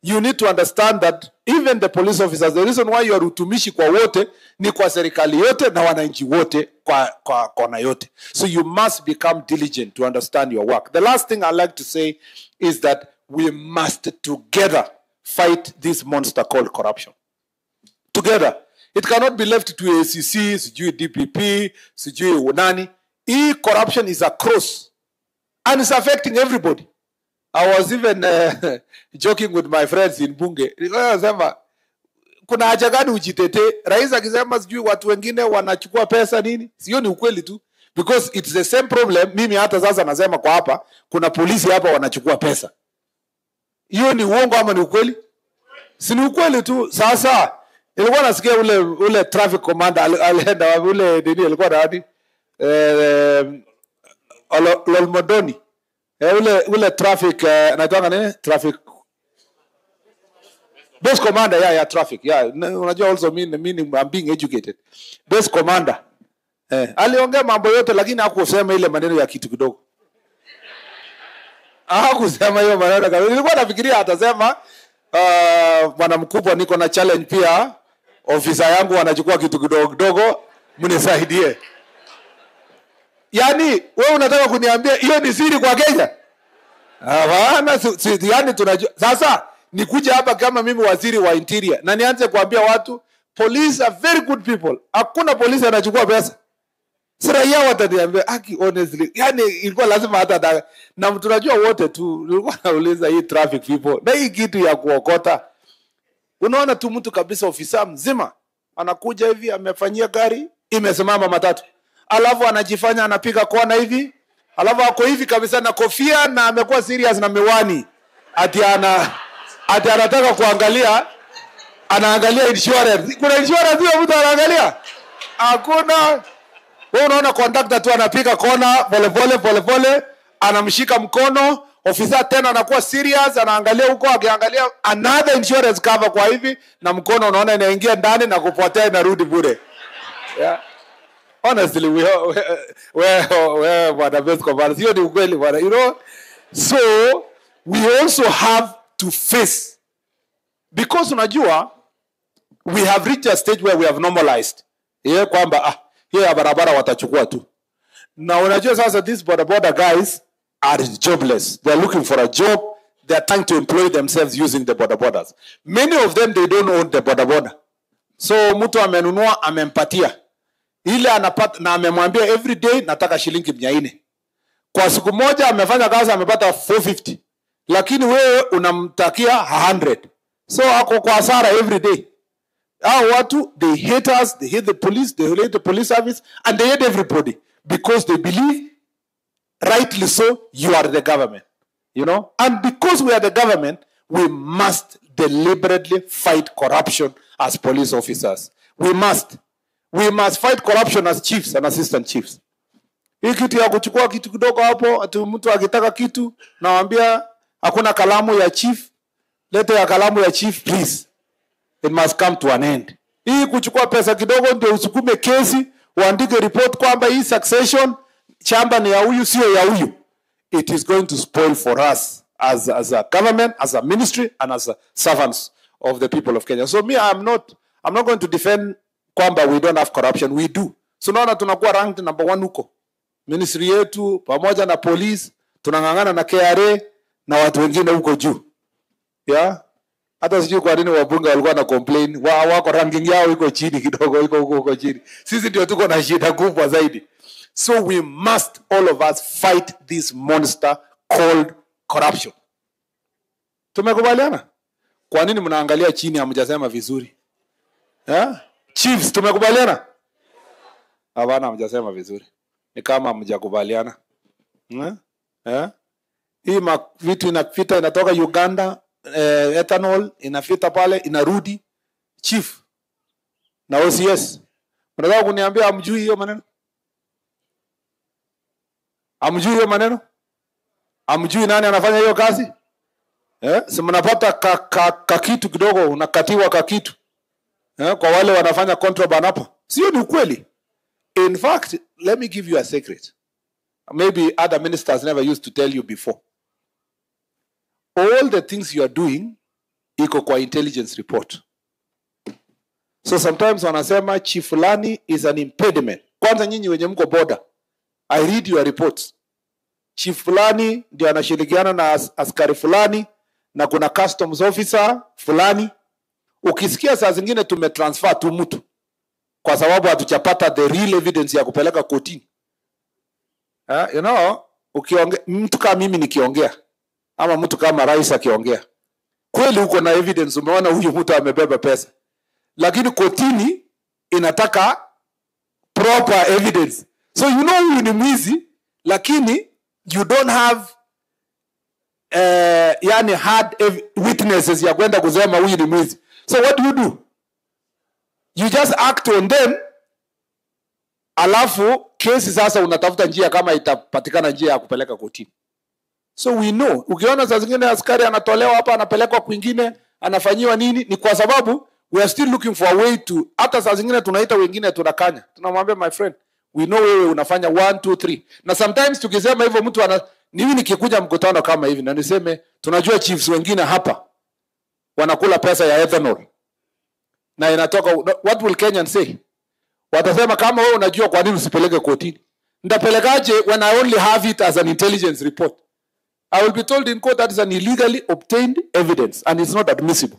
You need to understand that even the police officers, the reason why you are utumishi kwa wote ni kwa serikali yote na wananchi wote kwa kona yote. So you must become diligent to understand your work. The last thing I like to say is that we must together fight this monster called corruption. Together. It cannot be left to ACC, sijui DPP, sijui unani. Corruption is across and it's affecting everybody. I was even joking with my friends in Bunge. Nikasema kuna haja gani ujitetee? Rais akisema sijui watu wengine wanachukua pesa nini? Sio ni ukweli tu. Because it's the same problem. Mimi hata sasa nasema kwa hapa kuna polisi hapa wanachukua pesa. Hiyo ni uongo ama ni ukweli? Si ni ukweli tu. Sasa ilikuwa nasikia ule traffic commander alienda ule nini alikuwa nani? Lolmodoni. Ule traffic naitanga nini? Traffic base commander, yeah, traffic. Yeah, unajua also meaning I'm being educated. Base commander. Aliongea mambo yote lakini hakusema ile maneno ya kitu kidogo. Hakusema hiyo maneno kabisa. Nilikuwa nafikiria atasema bwana mkubwa niko na challenge pia. Ofisa yangu wanachukua kitu kidogo kidogo, mnisaidie. Yaani wewe unataka kuniambia hiyo ni siri kwa Kenya? Hapana, yani tunajua. Sasa nikuja hapa kama mimi waziri wa interior na nianze kuambia watu police are very good people. Hakuna polisi anachukua pesa. Sira yao wataniambia honestly. Yani ilikuwa lazima hata na tunajua wote tu nilikuwa nauliza hii traffic people. Na hii kitu ya kuokota. Unaona tu mtu kabisa ofisa mzima anakuja hivi amefanyia gari imesimama matatu. Alafu anajifanya anapiga kona hivi. Alafu ako hivi kabisa na kofia na amekuwa serious na miwani. Ati anataka kuangalia anaangalia insurance. Kuna insurance hiyo mtu anaangalia? Hakuna. Wewe unaona conductor tu anapiga kona pole anamshika mkono, ofisa tena anakuwa serious anaangalia huko akiangalia another insurance cover kwa hivi na mkono unaona inaingia ndani na kupotea inarudi bure. Yeah. Honestly, we bwana best commander. Hiyo ni ukweli bwana. You know, so we also have to face, because unajua we have reached a stage where we have normalized. Kwamba hiyo ya barabara watachukua tu. Na unajua sasa these border guys are jobless. They are looking for a job. They are trying to employ themselves using the borders. Many of them they don't own the border. So mtu amenunua amempatia. Ile anapata na amemwambia every day nataka shilingi 400. Kwa siku moja amefanya kazi amepata 450. Lakini wewe unamtakia 100. So ako kwa hasara every day. Hao watu they hate us, they hate the police, they hate the police service and they hate everybody because they believe rightly so you are the government. You know? And because we are the government, we must deliberately fight corruption as police officers. We must fight corruption as chiefs and assistant chiefs. Hii kitu ya kuchukua kitu kidogo hapo, ati mtu akitaka kitu, nawaambia hakuna kalamu ya chief, lete ya kalamu ya chief please. It must come to an end. Hii kuchukua pesa kidogo ndio usukume kesi, uandike report kwamba hii succession chamba ni ya huyu sio ya huyu. It is going to spoil for us as a government, as a ministry and as a servants of the people of Kenya. So me I'm not going to defend kwamba we don't have corruption. We do. So naona tunakuwa ranked number 1 huko. Ministry yetu pamoja na police tunangangana na KRA na watu wengine huko juu. Yeah. Hata sijui kwa nini wabunge walikuwa na complain, wako ranking yao iko chini kidogo, iko huko chini. Sisi ndio tuko na shida kubwa zaidi. So we must all of us fight this monster called corruption. Tumekubaliana? Kwa nini mnaangalia chini hamjasema vizuri? Chiefs, tumekubaliana? Hapana, hamjasema vizuri. Ni kama hamjakubaliana. Hii vitu inapita inatoka Uganda, ethanol inafita pale inarudi. Chief na OCS, mnataka kuniambia hamjui hiyo maneno? Hamjui hiyo maneno? Hamjui nani anafanya hiyo kazi? Si mnapata kitu kidogo, unakatiwa kitu. Kwa wale wanafanya contraband hapa. Sio ni ukweli. In fact, let me give you a secret. Maybe other ministers never used to tell you before. All the things you are doing iko kwa intelligence report. So sometimes wanasema chief fulani is an impediment. Kwanza nyinyi wenye mko border, I read your reports. Chief fulani ndio anashirikiana na askari fulani na kuna customs officer fulani. Ukisikia saa zingine tumetransfer tu mtu kwa sababu hatujapata the real evidence ya kupeleka kotini. You know, mtu kama mimi nikiongea ama mtu kama rais akiongea, kweli uko na evidence, umeona huyu mtu amebeba pesa, lakini kotini inataka proper evidence. So you know huyu ni mwizi, lakini you don't have yani hard witnesses ya kwenda kusema huyu ni mwizi. So what do? You just act on them, alafu kesi sasa unatafuta njia kama itapatikana njia ya kupeleka kotini. So we know, ukiona saa zingine askari anatolewa hapa anapelekwa kwingine, anafanyiwa nini, ni kwa sababu we are still looking for a way to, hata saa zingine tunaita wengine tunakanya. Tunamwambia my friend, we know wewe unafanya 1 2 3. Na sometimes tukisema hivyo mtu mimi nikikuja mkutano kama hivi na niseme tunajua chiefs wengine hapa wanakula pesa ya ethanol na inatoka, what will Kenyan say? Watasema kama wewe unajua kwa nini usipeleke kotini? Ndapelekaje when I only have it as an intelligence report? I will be told in court that is an illegally obtained evidence and it's not admissible.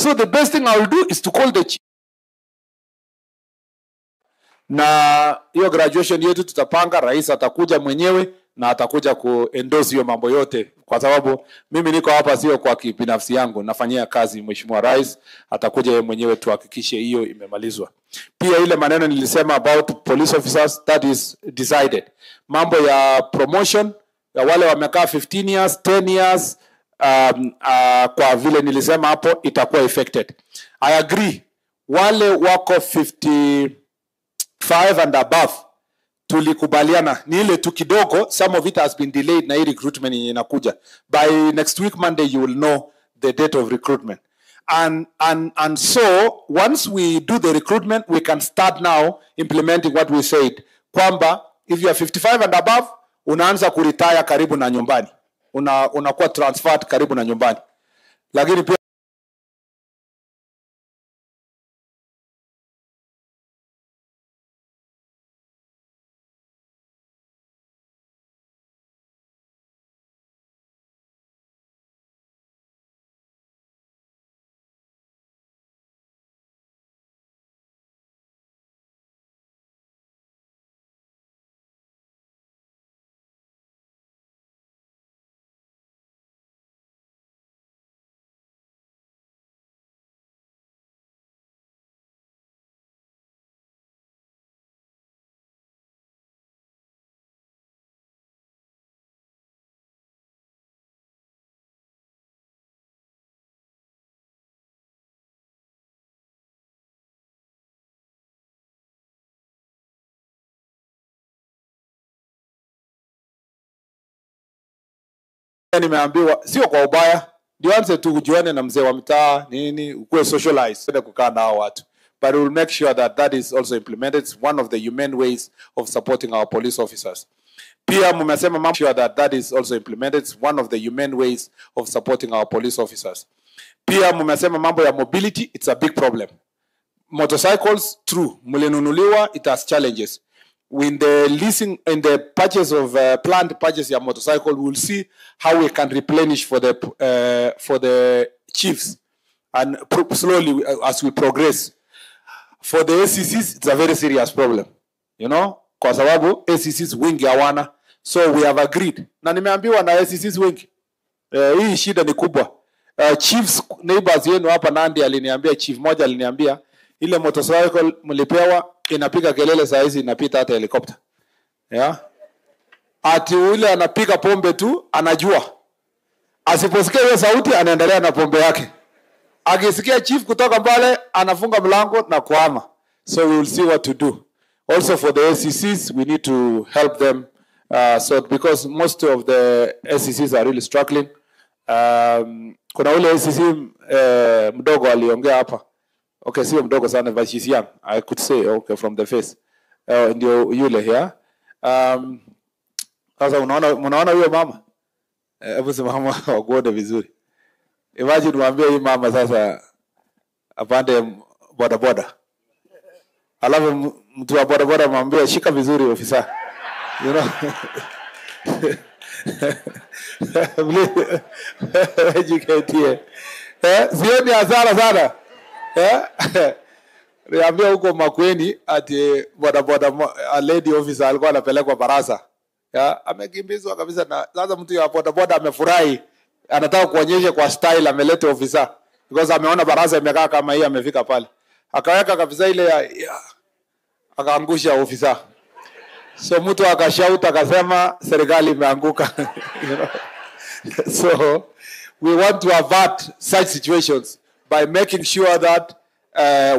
So the best thing I will do is to call the chief. Na hiyo graduation yetu tutapanga, rais atakuja mwenyewe na atakuja kuendorse hiyo mambo yote, kwa sababu mimi niko hapa sio kwa kibinafsi yangu, nafanyia kazi mheshimiwa rais, atakuja yeye mwenyewe tuhakikishe hiyo imemalizwa. Pia ile maneno nilisema about police officers, that is decided. Mambo ya promotion ya wale wamekaa 15 years 10 years kwa vile nilisema hapo itakuwa affected. I agree, wale wako 55 and above tulikubaliana ni ile tu kidogo, some of it has been delayed na hii recruitment inakuja. By next week Monday you will know the date of recruitment. And so once we do the recruitment, we can start now implementing what we said. Kwamba if you are 55 and above, unaanza kuretire karibu na nyumbani. Unakuwa transferred karibu na nyumbani. Lakini pia nimeambiwa sio kwa ubaya, ndio anze tu kujuane na mzee wa mtaa nini, ukue socialize kukaa na hao watu, but we will make sure that that is also implemented. It's one of the humane ways of supporting our police officers. Pia mmesema make sure that that is also implemented. It's one of the humane ways of supporting our police officers. Pia mmesema mambo ya mobility, it's a big problem. Motorcycles, true, mlinunuliwa, it has challenges. In the leasing, in the purchase of planned purchase of motorcycle, we will see how we can replenish for the chiefs, and slowly as we progress. For the ACCs, it's a very serious problem, you know, kwa sababu ACCs wengi hawana, so we have agreed. Na nimeambiwa na ACCs wengi, hii shida ni kubwa. Chiefs neighbors yenu hapa Nandi aliniambia, chief moja aliniambia, ile motorcycle mlipewa inapiga kelele saa hizi inapita hata helicopter. Yeah. Ati ule anapiga pombe tu anajua. Asiposikia hiyo sauti anaendelea na pombe yake. Akisikia chief kutoka mbale anafunga mlango na kuhama. So we will see what to do. Also for the SCCs we need to help them so because most of the SCCs are really struggling. Kuna ule SCC mdogo aliongea hapa. Okay, sio mdogo sana, but she's young. I could say, okay, from the face. Ndio yule here. Sasa unaona huyo mama? Hebu simama wakuone vizuri. Imagine mwambie hii mama sasa apande boda boda. Alafu mtu wa boda boda mwambie shika vizuri ofisa. You know? Educate here. Sioni hasara sana. Niambia huko Makweni ati boda lady officer alikuwa anapelekwa Barasa. Amekimbizwa kabisa, na sasa mtu ya boda amefurahi, anataka kuonyesha kwa style ameleta officer because ameona Barasa imekaa kama hii, amefika pale. Akaweka kabisa ile akaangusha officer. So mtu akashauta akasema serikali imeanguka. You know? So we want to avert such situations by making sure that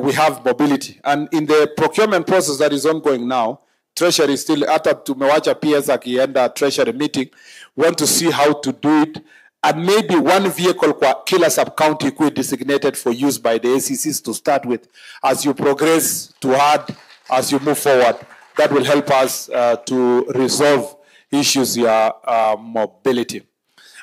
we have mobility. And in the procurement process that is ongoing now, Treasury is still, hata tumewacha PS akienda Treasury meeting, want to see how to do it. And maybe one vehicle kwa kila sub-county could be designated for use by the ACCs to start with. As you progress to hard, as you move forward, that will help us to resolve issues ya mobility.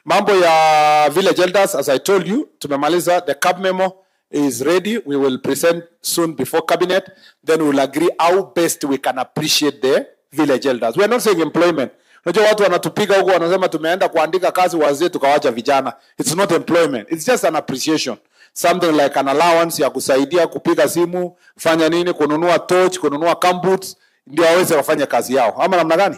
Mambo ya village elders, as I told you, tumemaliza, the cab memo is ready. We will present soon before cabinet. Then we'll agree how best we can appreciate the village elders. We are not saying employment. Unajua watu wanatupiga huko wanasema tumeenda kuandika kazi wazee tukawacha vijana. It's not employment. It's just an appreciation. something like an allowance ya kusaidia kupiga simu, fanya nini, kununua torch, kununua gumboots, ndio waweze wafanye kazi yao. Ama namna gani?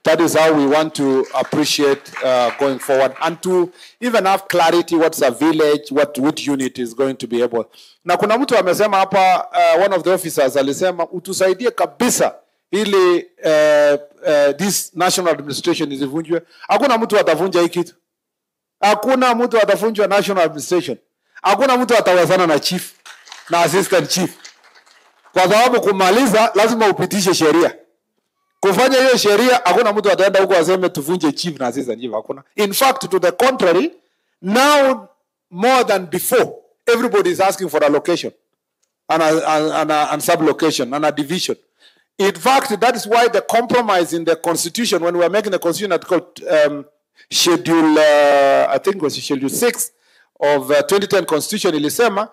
That is how we want to appreciate going forward, and to even have clarity what's a village, what unit is going to be able. Na kuna mtu amesema hapa, one of the officers alisema utusaidie kabisa ili this national administration isivunjwe. Hakuna mtu atavunja hii kitu. Hakuna mtu atavunjwa national administration. Hakuna mtu atawezana na chief na assistant chief. Kwa sababu kumaliza lazima upitishe sheria. Kufanya hiyo sheria, hakuna mtu ataenda huko aseme tuvunje chief na assistant chief. Hakuna. In fact, to the contrary, now more than before, everybody is asking for allocation and sublocation and a division. In fact, that is why the compromise in the constitution, when we were making the constitution called schedule, I think it was schedule 6 of 2010 constitution, ilisema,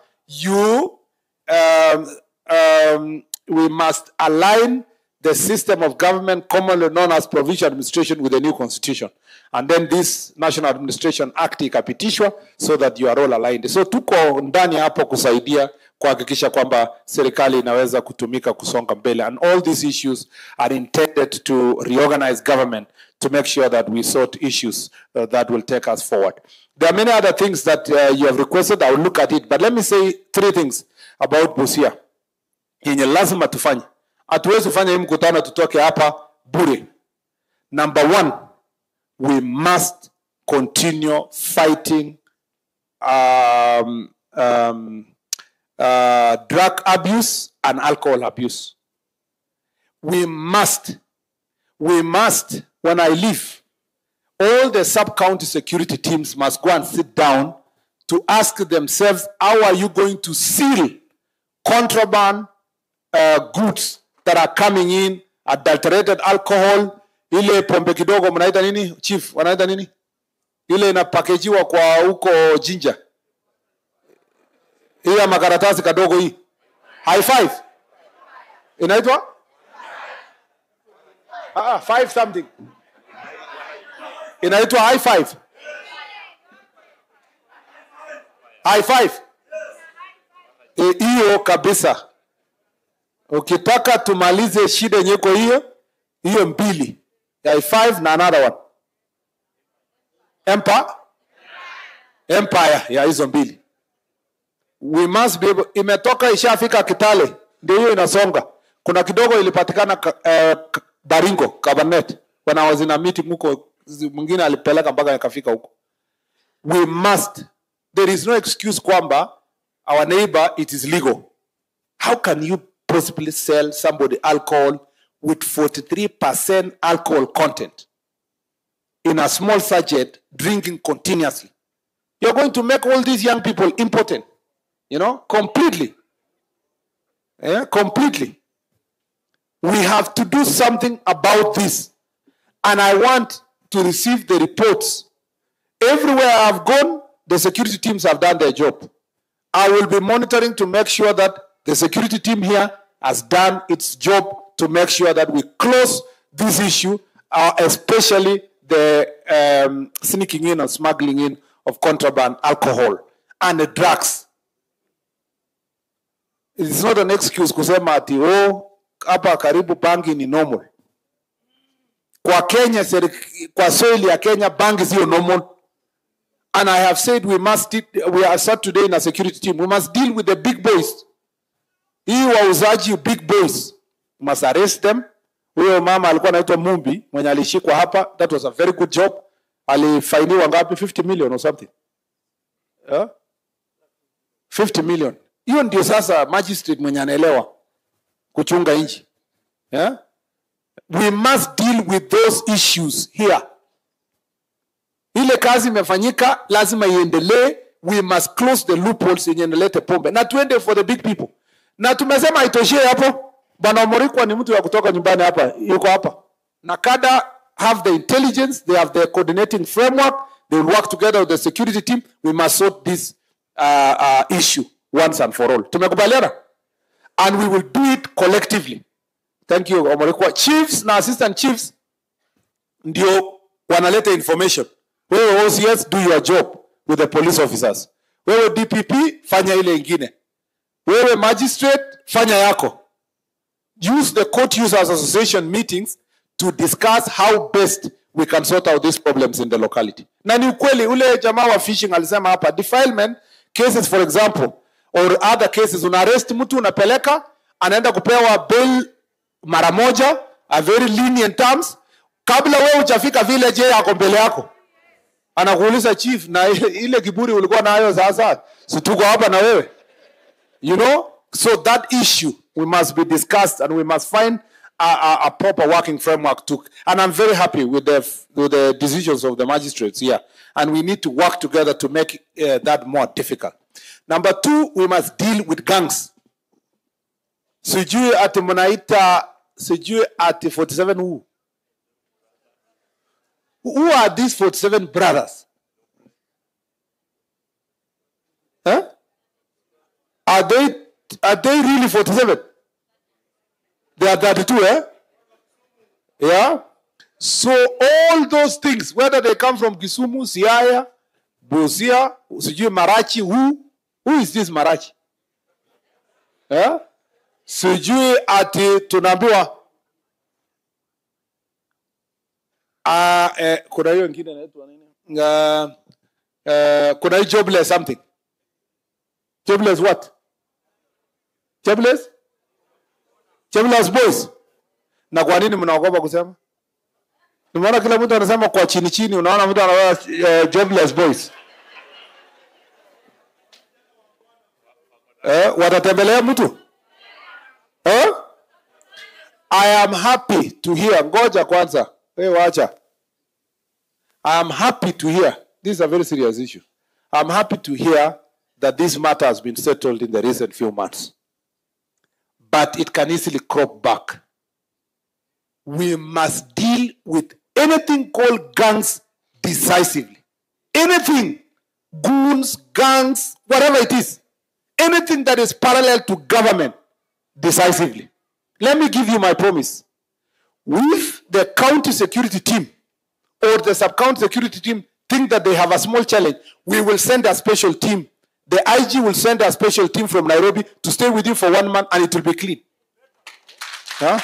we must align the system of government commonly known as provincial administration with the new constitution. And then this National Administration Act ikapitishwa so that you are all aligned. So tuko ndani hapo kusaidia kuhakikisha kwamba serikali inaweza kutumika kusonga mbele. And all these issues are intended to reorganize government to make sure that we sort issues that will take us forward. There are many other things that you have requested. I will look at it. But let me say 3 things about Busia. Yenye lazima tufanye. Hatuwezi kufanya hii mkutano tutoke hapa bure. Number 1, we must continue fighting drug abuse and alcohol abuse. We must, when I leave, all the sub-county security teams must go and sit down to ask themselves, how are you going to seal contraband goods that are coming in, adulterated alcohol, ile pombe kidogo mnaita nini? Chief, wanaita nini? Ile inapakejiwa kwa huko Jinja. Hii ya makaratasi kadogo hii. High five. Inaitwa? 5 something. Inaitwa high five. High five. Hiyo kabisa. Ukitaka tumalize shida nyeko hiyo 2. High five na another one. Empire ya hizo 2. We must be able, imetoka ishafika Kitale, ndio hiyo inasonga. Kuna kidogo ilipatikana Baringo, Cabernet. When I was in a meeting huko, mwingine alipeleka mpaka yakafika huko. We must, there is no excuse kwamba our neighbor, it is legal. How can you possibly sell somebody alcohol with 43% alcohol content in a small sachet, drinking continuously? You're going to make all these young people impotent. You know, completely. Yeah, completely. We have to do something about this. And I want to receive the reports. Everywhere I've gone, the security teams have done their job. I will be monitoring to make sure that the security team here has done its job to make sure that we close this issue, especially the sneaking in and smuggling in of contraband alcohol and the drugs. It's not an excuse kusema ati hapa karibu bangi ni normal. Kwa Kenya, kwa soil ya Kenya, bangi sio normal. And I have said we are sat today in a security team. We must deal with the big boys. Hii wauzaji big boys. We must arrest them. Huyo mama alikuwa anaitwa Mumbi, mwenye alishikwa hapa. That was a very good job. Alifainiwa ngapi? 50 million or something. 50 million. Hiyo ndio sasa magistrate mwenye anaelewa kuchunga nchi. Yeah? We must deal with those issues here. Ile kazi imefanyika, lazima iendelee. We must close the loopholes yenye inaleta pombe. Na tuende for the big people. Na tumesema haitoshie hapo. Bwana Morikwa ni mtu ya kutoka nyumbani hapa, yuko hapa. Na kada have the intelligence, they have the coordinating framework, they will work together with the security team. We must sort this issue once and for all. Tumekubaliana? And we will do it collectively. Thank you, Omorikwa. Chiefs na assistant chiefs ndio wanaleta information. Wewe OCS, do your job with the police officers. wewe DPP fanya ile ingine, wewe magistrate fanya yako. Use the court users association meetings to discuss how best we can sort out these problems in the locality. Na ni ukweli ule jamaa wa fishing alisema hapa, defilement cases for example or other cases, una arrest mtu unapeleka, anaenda kupewa bail mara moja, a very lenient terms, kabla wewe hujafika village yako mbele yako anakuuliza chief, na ile kiburi ulikuwa nayo sasa si tuko hapa na wewe, you know. So that issue we must be discussed, and we must find a proper working framework to, and I'm very happy with the decisions of the magistrates here, and we need to work together to make that more difficult. Number 2, we must deal with gangs. Sijui ati mnaita, sijui ati 47 who are these 47 brothers? Huh? Are they really 47? They are 32, eh? Yeah? So all those things, whether they come from Kisumu, Siaya, Busia, sijui Marachi, who is this Marachi? Yeah? Sijui ati tunaambiwa kuna hiyo ingine inaitwa nini? Kuna hii jobless something. Jobless what? Jobless? Jobless boys. Na kwa nini mnaogopa kusema? Nimeona kila mtu anasema kwa chini chini, unaona mtu anaona jobless boys. Watatembelea mtu? I am happy to hear. Ngoja kwanza. Wewe wacha. I am happy to hear. This is a very serious issue. I'm happy to hear that this matter has been settled in the recent few months. But it can easily crop back. We must deal with anything called gangs decisively. Anything, goons, gangs, whatever it is. Anything that is parallel to government decisively. Let me give you my promise. If the county security team or the sub-county security team think that they have a small challenge, we will send a special team. The IG will send a special team from Nairobi to stay with you for 1 month, and it will be clean. Huh?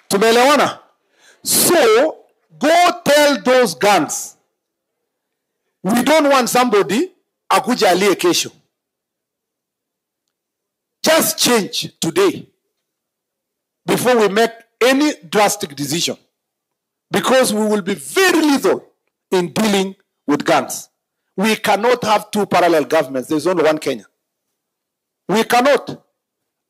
Tumeelewana? So, go tell those gangs, we don't want somebody akuja alie kesho. Just change today before we make any drastic decision, because we will be very lethal in dealing with gangs. We cannot have 2 parallel governments. There's only one Kenya. We cannot.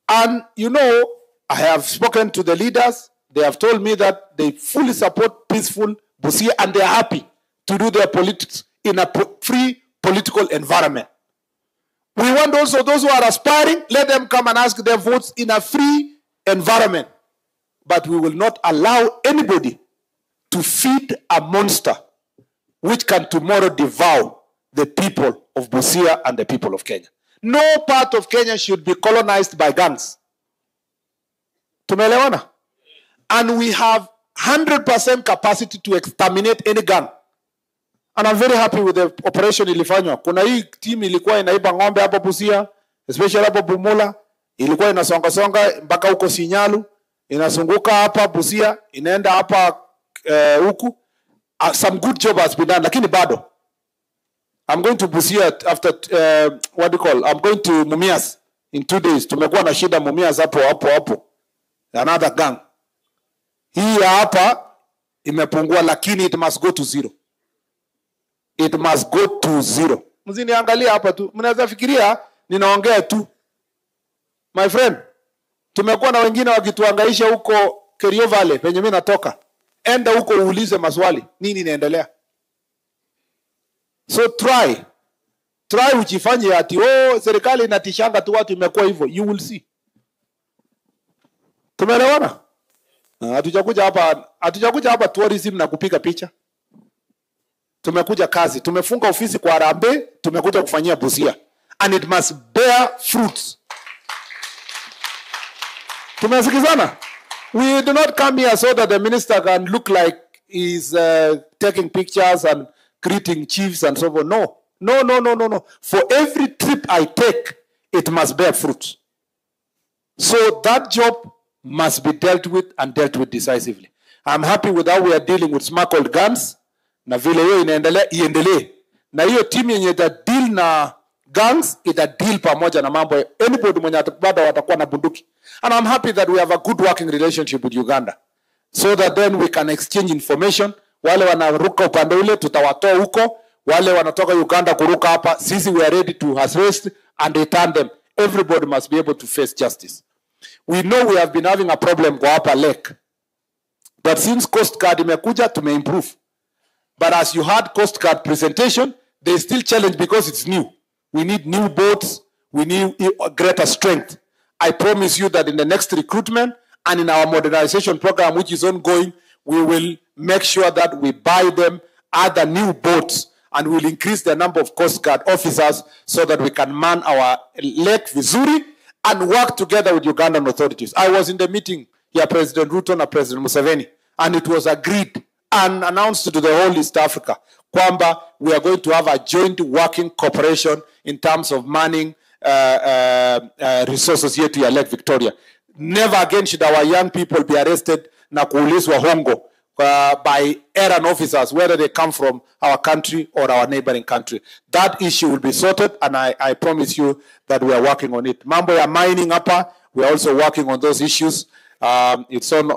And you know, I have spoken to the leaders. They have told me that they fully support peaceful Busia, and they are happy to do their politics in a free political environment. We want also those who are aspiring, let them come and ask their votes in a free environment. But we will not allow anybody to feed a monster which can tomorrow devour the people of Busia and the people of Kenya. No part of Kenya should be colonized by gangs. Tumeelewana? And we have 100% capacity to exterminate any gang. And I'm very happy with the operation ilifanywa. Kuna hii team ilikuwa inaiba ng'ombe hapo Busia, especially hapo Bumula, ilikuwa inasonga mpaka huko Sinyalu, inasunguka hapa Busia, inaenda hapa huku. Some good job has been done, lakini bado. I'm going to Busia after, what do you call, I'm going to Mumias in 2 days. Tumekuwa na shida Mumias hapo. Another gang. Hii hapa imepungua, lakini it must go to 0. It must go to 0. Msiniangalia hapa tu. Mnaweza fikiria ninaongea tu. My friend, tumekuwa na wengine wakituangaisha huko Kerio Valley penye mimi natoka. Enda huko uulize maswali, nini inaendelea? So try ujifanye ati serikali inatishanga tu watu, imekuwa hivyo. You will see. Tumeelewana? Hatujakuja hapa tourism na kupiga picha. Tumekuja kazi. Tumefunga ofisi kwa Harambee, tumekuja kufanyia Busia. And it must bear fruits. Tumesikizana? We do not come here so that the minister can look like he's taking pictures and greeting chiefs and so on. No. No, no, no, no, no. For every trip I take, it must bear fruit. So that job must be dealt with and dealt with decisively. I'm happy with how we are dealing with smuggled guns. Na vile hiyo inaendelea, iendelee. Na hiyo timu yenye ita deal na guns, ita deal pamoja na mambo. Anybody mwenye bado watakuwa na bunduki. And I'm happy that we have a good working relationship with Uganda. So that then we can exchange information. Wale wanaruka upande ule, tutawatoa huko. Wale wanatoka Uganda kuruka hapa, sisi we are ready to arrest and return them. Everybody must be able to face justice. We know we have been having a problem kwa hapa lake. But since Coast Guard imekuja, tumeimprove. But as you had Coast Guard presentation, there is still challenge because it's new. We need new boats. We need greater strength. I promise you that in the next recruitment and in our modernization program, which is ongoing, we will make sure that we buy them other new boats and we'll increase the number of Coast Guard officers so that we can man our lake vizuri and work together with Ugandan authorities. I was in the meeting here, President Ruto and President Museveni, and it was agreed and announced to the whole East Africa kwamba we are going to have a joint working cooperation in terms of manning resources here to Lake Victoria. Never again should our young people be arrested na kuulizwa hongo by errand officers, whether they come from our country or our neighboring country. That issue will be sorted, and I promise you that we are working on it. Mambo ya mining hapa, we are also working on those issues. It's on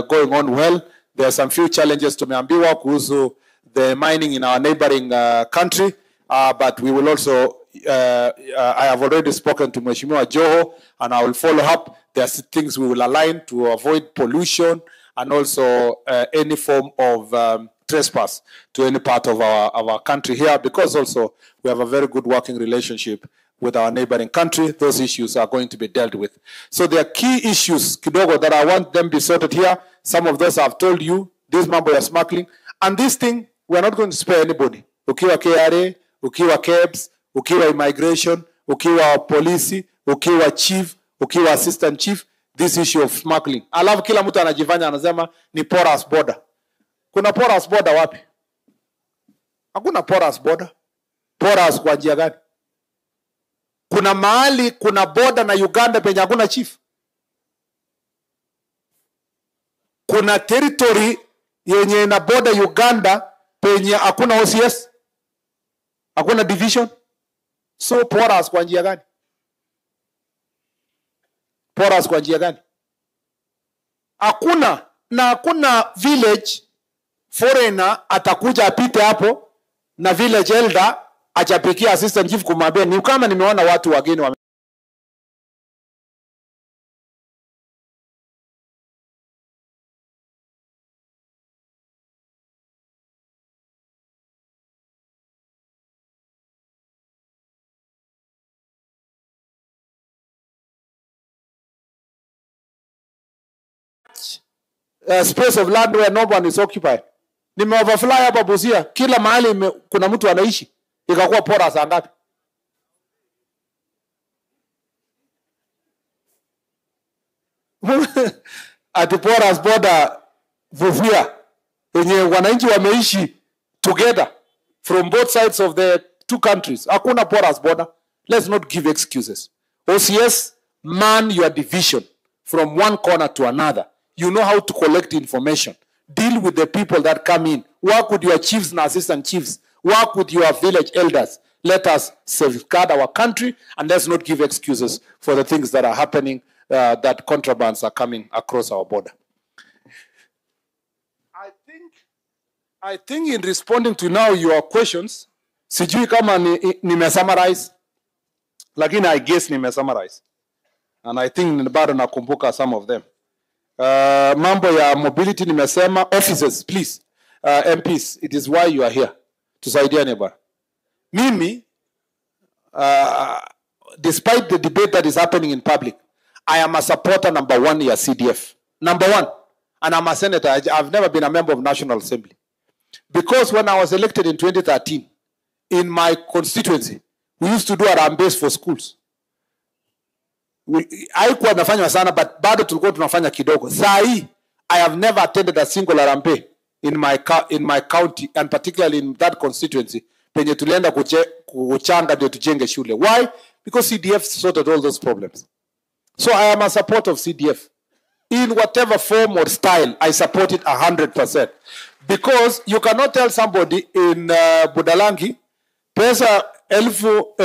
going on well. There are some few challenges tumeambiwa kuhusu the mining in our neighboring country, but we will also, I have already spoken to Mheshimiwa Joho, and I will follow up. There are things we will align to avoid pollution and also any form of trespass to any part of our country here, because also we have a very good working relationship with our neighboring country. Those issues are going to be dealt with. So there are key issues, kidogo, that I want them to be sorted here. Some of those I've told you, this mambo ya smuggling. And this thing, we're not going to spare anybody. Ukiwa KRA, ukiwa KEBS, ukiwa immigration, ukiwa polisi, ukiwa chief, ukiwa assistant chief, this issue of smuggling. Alafu kila mtu anajifanya anasema ni porous border. Kuna porous border wapi? Hakuna porous border. Porous kwa njia gani? Kuna mahali kuna border na Uganda penye hakuna chief. Kuna territory yenye na border Uganda penye hakuna OCS. Hakuna division. So porous kwa njia gani? Porous kwa njia gani? Hakuna, na hakuna village foreigner atakuja apite hapo na village elder achapikia assistant chief kumwambia ni kama nimeona watu wageni wame space of land where no one is occupied. Nimeoverfly hapa Busia, kila mahali kuna mtu anaishi. Ikakuwa pora saa ngapi? Ati porous border Busia, wenye wananchi wameishi together from both sides of the two countries. Hakuna porous border. Let's not give excuses. OCS, man your division from one corner to another. You know how to collect information. Deal with the people that come in. Work with your chiefs and assistant chiefs. Work with your village elders. Let us safeguard our country, and let's not give excuses for the things that are happening, that contrabands are coming across our border. I think in responding to now your questions, sijui kama nime-summarize, lakini I guess nime-summarize. And I think bado nakumbuka some of them. Mambo ya mobility nimesema. Officers, please, MPs, it is why you are here. Tusaidiane bwana. Mimi, despite the debate that is happening in public, I am a supporter number one ya CDF. Number one. And I'm a senator. I've never been a member of National Assembly. Because when I was elected in 2013, in my constituency, we used to do harambee for schools. Haikuwa nafanya sana, but bado tulikuwa tunafanya kidogo. Saa hii, I have never attended a single harambee in my county and particularly in that constituency penye tulienda kuchanga ndio tujenge shule. Why? Because CDF sorted all those problems. So I am a supporter of CDF. In whatever form or style, I support it 100%. Because you cannot tell somebody in Budalangi, pesa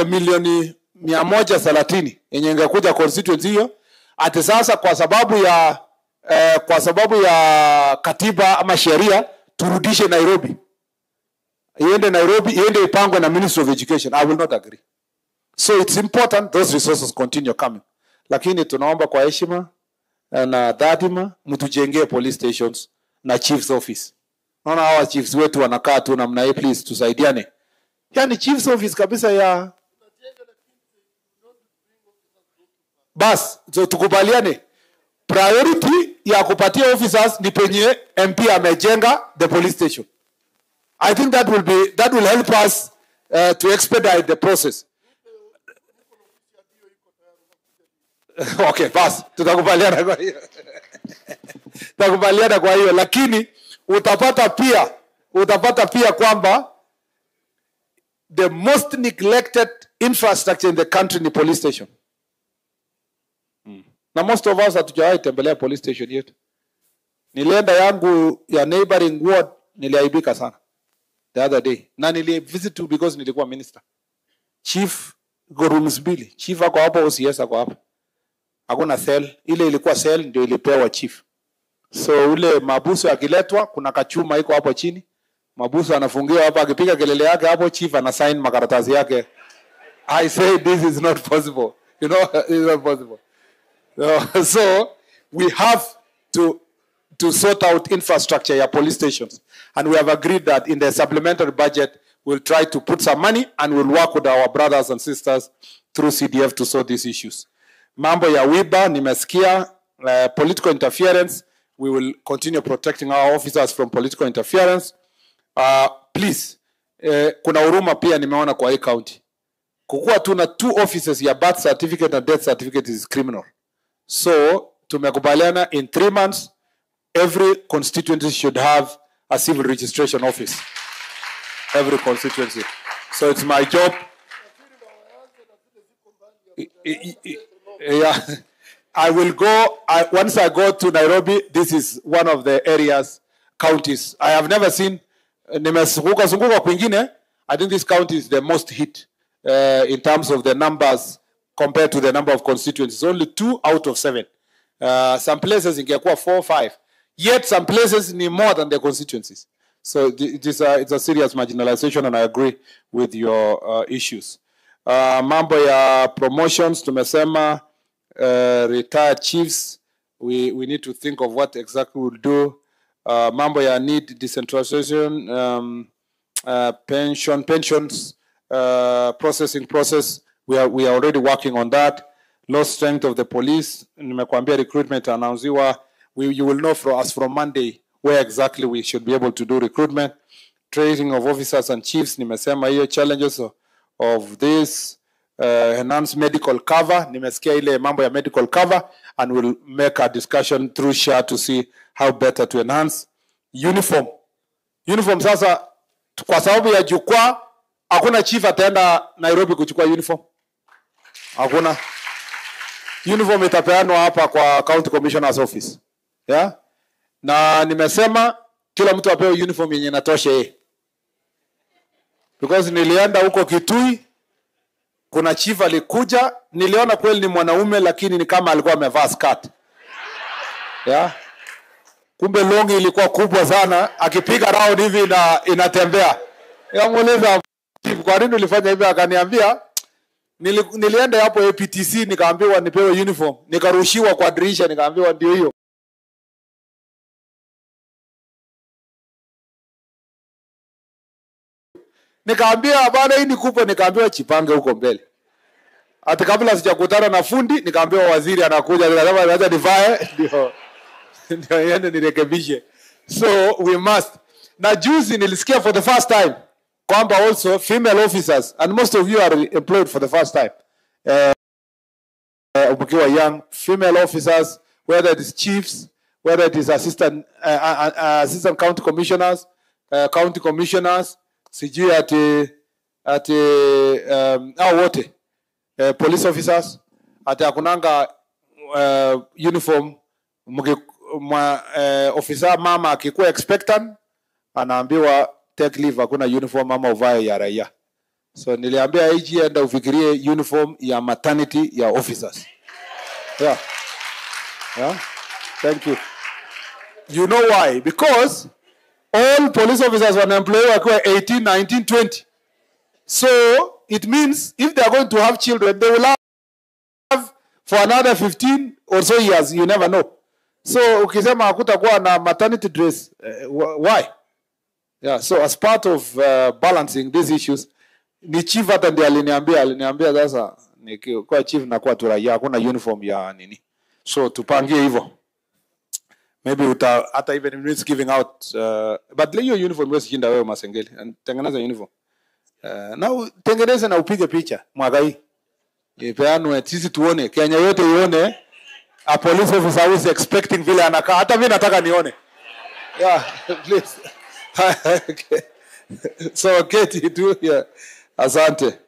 milioni 130 yenye ingekuja constituency hiyo, ati sasa kwa sababu ya katiba ama sheria turudishe Nairobi. Iende ipangwe na Ministry of Education. I will not agree. So it's important those resources continue coming. Lakini tunaomba kwa heshima na dhadima mtujengee police stations na chief's office. Naona hawa chiefs wetu wanakaa tu namna hii, please tusaidiane. Yani chief's office kabisa ya bas, so tukubaliane. Priority ya kupatia officers ni penye MP amejenga the police station. I think that will help us to expedite the process. Okay, bas, tutakubaliana kwa hiyo. Tutakubaliana kwa hiyo, lakini utapata pia kwamba the most neglected infrastructure in the country ni police station. Na most of us hatujawahi tembelea police station yetu. Nilienda yangu ya neighboring ward, niliaibika sana the other day. Na nilivisit tu because nilikuwa minister. Chief rooms mbili. Chief ako hapo, OCS ako hapo. Hakuna cell. Ile ilikuwa cell ndio ilipewa chief. So ule mabusu akiletwa, kuna kachuma iko hapo chini. Mabusu anafungiwa hapo, akipiga kelele yake hapo, chief ana sign makaratasi yake. I say this is not possible. You know, it's not possible. So we have to sort out infrastructure ya police stations, and we have agreed that in the supplementary budget we'll try to put some money and we'll work with our brothers and sisters through CDF to sort these issues. Mambo ya wiba nimesikia, political interference, we will continue protecting our officers from political interference. Please, kuna huruma pia nimeona kwa hii county. Kukuwa tuna 2 offices ya birth certificate and death certificate is criminal. So tumekubaliana in 3 months every constituency should have a civil registration office. Every constituency. So it's my job. Yeah. I will go, once I go to Nairobi, this is one of the areas, counties. I have never seen, nimezunguka kwingine, I think this county is the most hit in terms of the numbers compared to the number of constituencies. Only 2 out of 7. Some places ingekuwa 4 or 5. Yet some places need more than the constituencies. So it's a serious marginalization, and I agree with your issues. Mambo ya promotions, tumesema retired chiefs, we need to think of what exactly we'll do. Mambo ya need decentralization, pensions, processing process, we are already working on that. Low strength of the police, nimekuambia recruitment announcewa. You will know from Monday where exactly we should be able to do recruitment. Training of officers and chiefs, nimesema hiyo. Challenges of this, enhanced medical cover, nimesikia ile mambo ya medical cover, and we'll make a discussion through SHA to see how better to enhance. Uniform sasa, kwa sababu ya jukwaa, hakuna chief ataenda Nairobi kuchukua uniform. Hakuna. Uniform itapeanwa hapa kwa County Commissioner's Office. Yeah? Na nimesema kila mtu apewe uniform yenye inatosha yeye. Because nilienda huko Kitui, kuna chief alikuja, niliona kweli ni mwanaume lakini ni kama alikuwa amevaa skirt. Yeah? Kumbe longi ilikuwa kubwa sana, akipiga round hivi inatembea. Yamuuliza chief, kwa nini ulifanya hivi? Akaniambia nilienda hapo APTC, nikaambiwa nipewe uniform, nikarushiwa kwa dirisha, nikaambiwa ndio hiyo. Nikaambia bana hii ni kubwa, nikaambiwa chipange huko mbele. Hata kabla sijakutana na fundi, nikaambiwa waziri anakuja, nikasema acha nivae ndio yende nirekebishe. So we must. Na juzi nilisikia for the first time kwamba also female officers, and most of you are employed for the first time. Ukiwa young female officers, whether it is chiefs, whether it is assistant county commissioners, county commissioners, sijui ati hao wote police officers, ati akunanga uniform officer mama akikuwa expectant anaambiwa take leave, hakuna uniform ama uvae ya raia. So niliambia IG enda ufikirie uniform ya maternity ya officers. Yeah. Yeah. Thank you. You know why? Because all police officers were employed wakiwa 18, 19, 20. So it means if they are going to have children, they will have for another 15 or so years. You never know. So ukisema hakutakuwa na maternity dress, why? Yeah. So as part of balancing these issues, ni chief hata ndiye aliniambia sasa kwa chief na kwa turaia hakuna uniform ya nini. So tupangie hivyo. Maybe hata even if it's giving out but hiyo uniform wewe shinda wewe Masengeli tengeneza uniform. Na tengeneza na upige picha mwaka hii. Ipeanwe sisi tuone, Kenya yote ione a police officer who is expecting vile anakaa. Hata mimi nataka nione. Yeah, please. Okay. So Katie do yeah. Asante.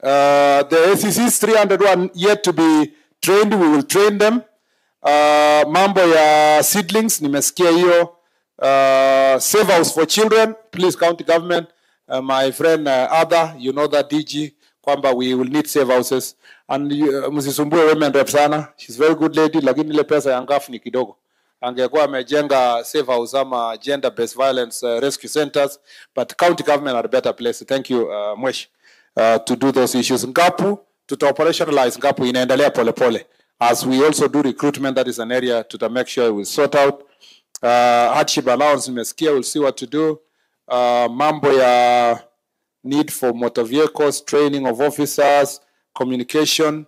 The ACCs 301 yet to be trained, we will train them. Mambo ya seedlings nimesikia hiyo. Save house for children, please county government. My friend Ada, you know that DG kwamba we will need save houses and msisumbue women rep sana. She's very good lady, lakini ile pesa ya ngafu ni kidogo. Angekuwa amejenga save house ama gender based violence rescue centers, but county government are a better place. Thank you Mwesh to do those issues. Ngapu tuta operationalize Ngapu inaendelea pole as we also do recruitment. That is an area to make sure we sort out. Hardship allowance nimesikia, we'll see what to do. Mambo ya need for motor vehicles, training of officers, communication.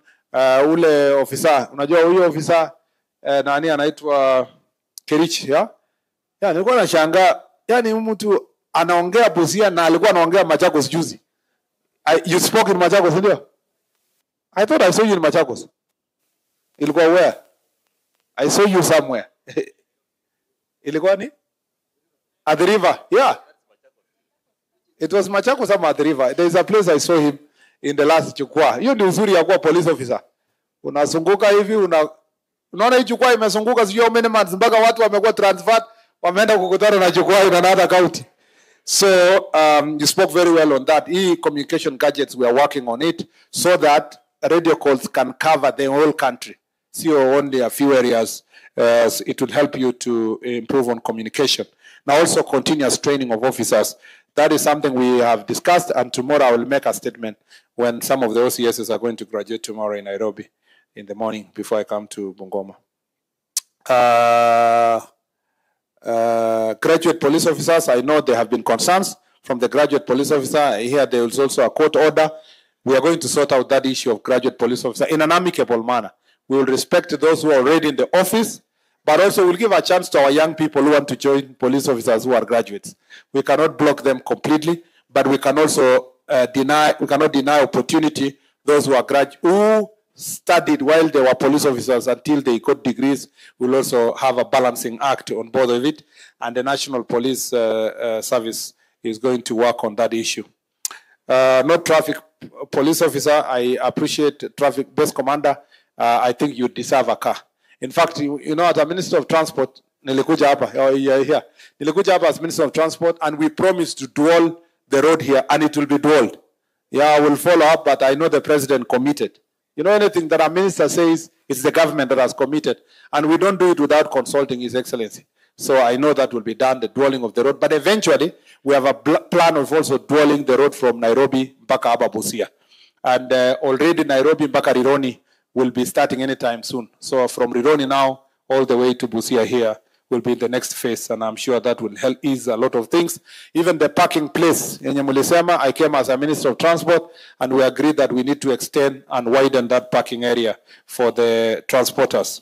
Ule officer, unajua huyo officer nani anaitwa Kerich, ya? Ya, nilikuwa nashangaa, yani mtu anaongea Busia na alikuwa anaongea Machakos juzi. You spoke in Machakos, ndio? I thought I saw you in Machakos. Ilikuwa where? I saw you somewhere. Ilikuwa ni? At the river, yeah. It was Machakos ama at the river. There is a place I saw him in the last Jukwaa. Hiyo ndio uzuri ya kuwa police officer. Unazunguka hivi, unaona hii Jukwaa imezunguka sio many months mpaka watu wamekuwa transferred, wameenda kukutana na Jukwaa in another county. So you spoke very well on that. E-communication gadgets, we are working on it so that radio calls can cover the whole country. See only a few areas. It will help you to improve on communication. Now also continuous training of officers. That is something we have discussed, and tomorrow I will make a statement when some of the OCSs are going to graduate tomorrow in Nairobi in the morning before I come to Bungoma. Graduate police officers, I know there have been concerns from the graduate police officer. I hear there is also a court order. We are going to sort out that issue of graduate police officer in an amicable manner. We will respect those who are already in the office, but also we'll give a chance to our young people who want to join police officers who are graduates. We cannot block them completely, but we can also cannot deny opportunity those who are who studied while they were police officers until they got degrees. We'll also have a balancing act on both of it, and the National Police Service is going to work on that issue. Not traffic police officer, I appreciate traffic base commander. I think you deserve a car. In fact, you know, as a Minister of Transport, nilikuja hapa as Minister of Transport, and we promised to dual the road here, and it will be dualed. Yeah, I will follow up, but I know the President committed. You know, anything that a minister says, it's the government that has committed, and we don't do it without consulting His Excellency. So I know that will be done, the dualing of the road, but eventually we have a plan of also dualing the road from Nairobi mpaka hapa Busia. And already Nairobi mpaka Rironi will be starting anytime soon. So from Rironi now, all the way to Busia here will be the next phase, and I'm sure that will help ease a lot of things. Even the parking place, yenye mulisema, I came as a Minister of Transport, and we agreed that we need to extend and widen that parking area for the transporters.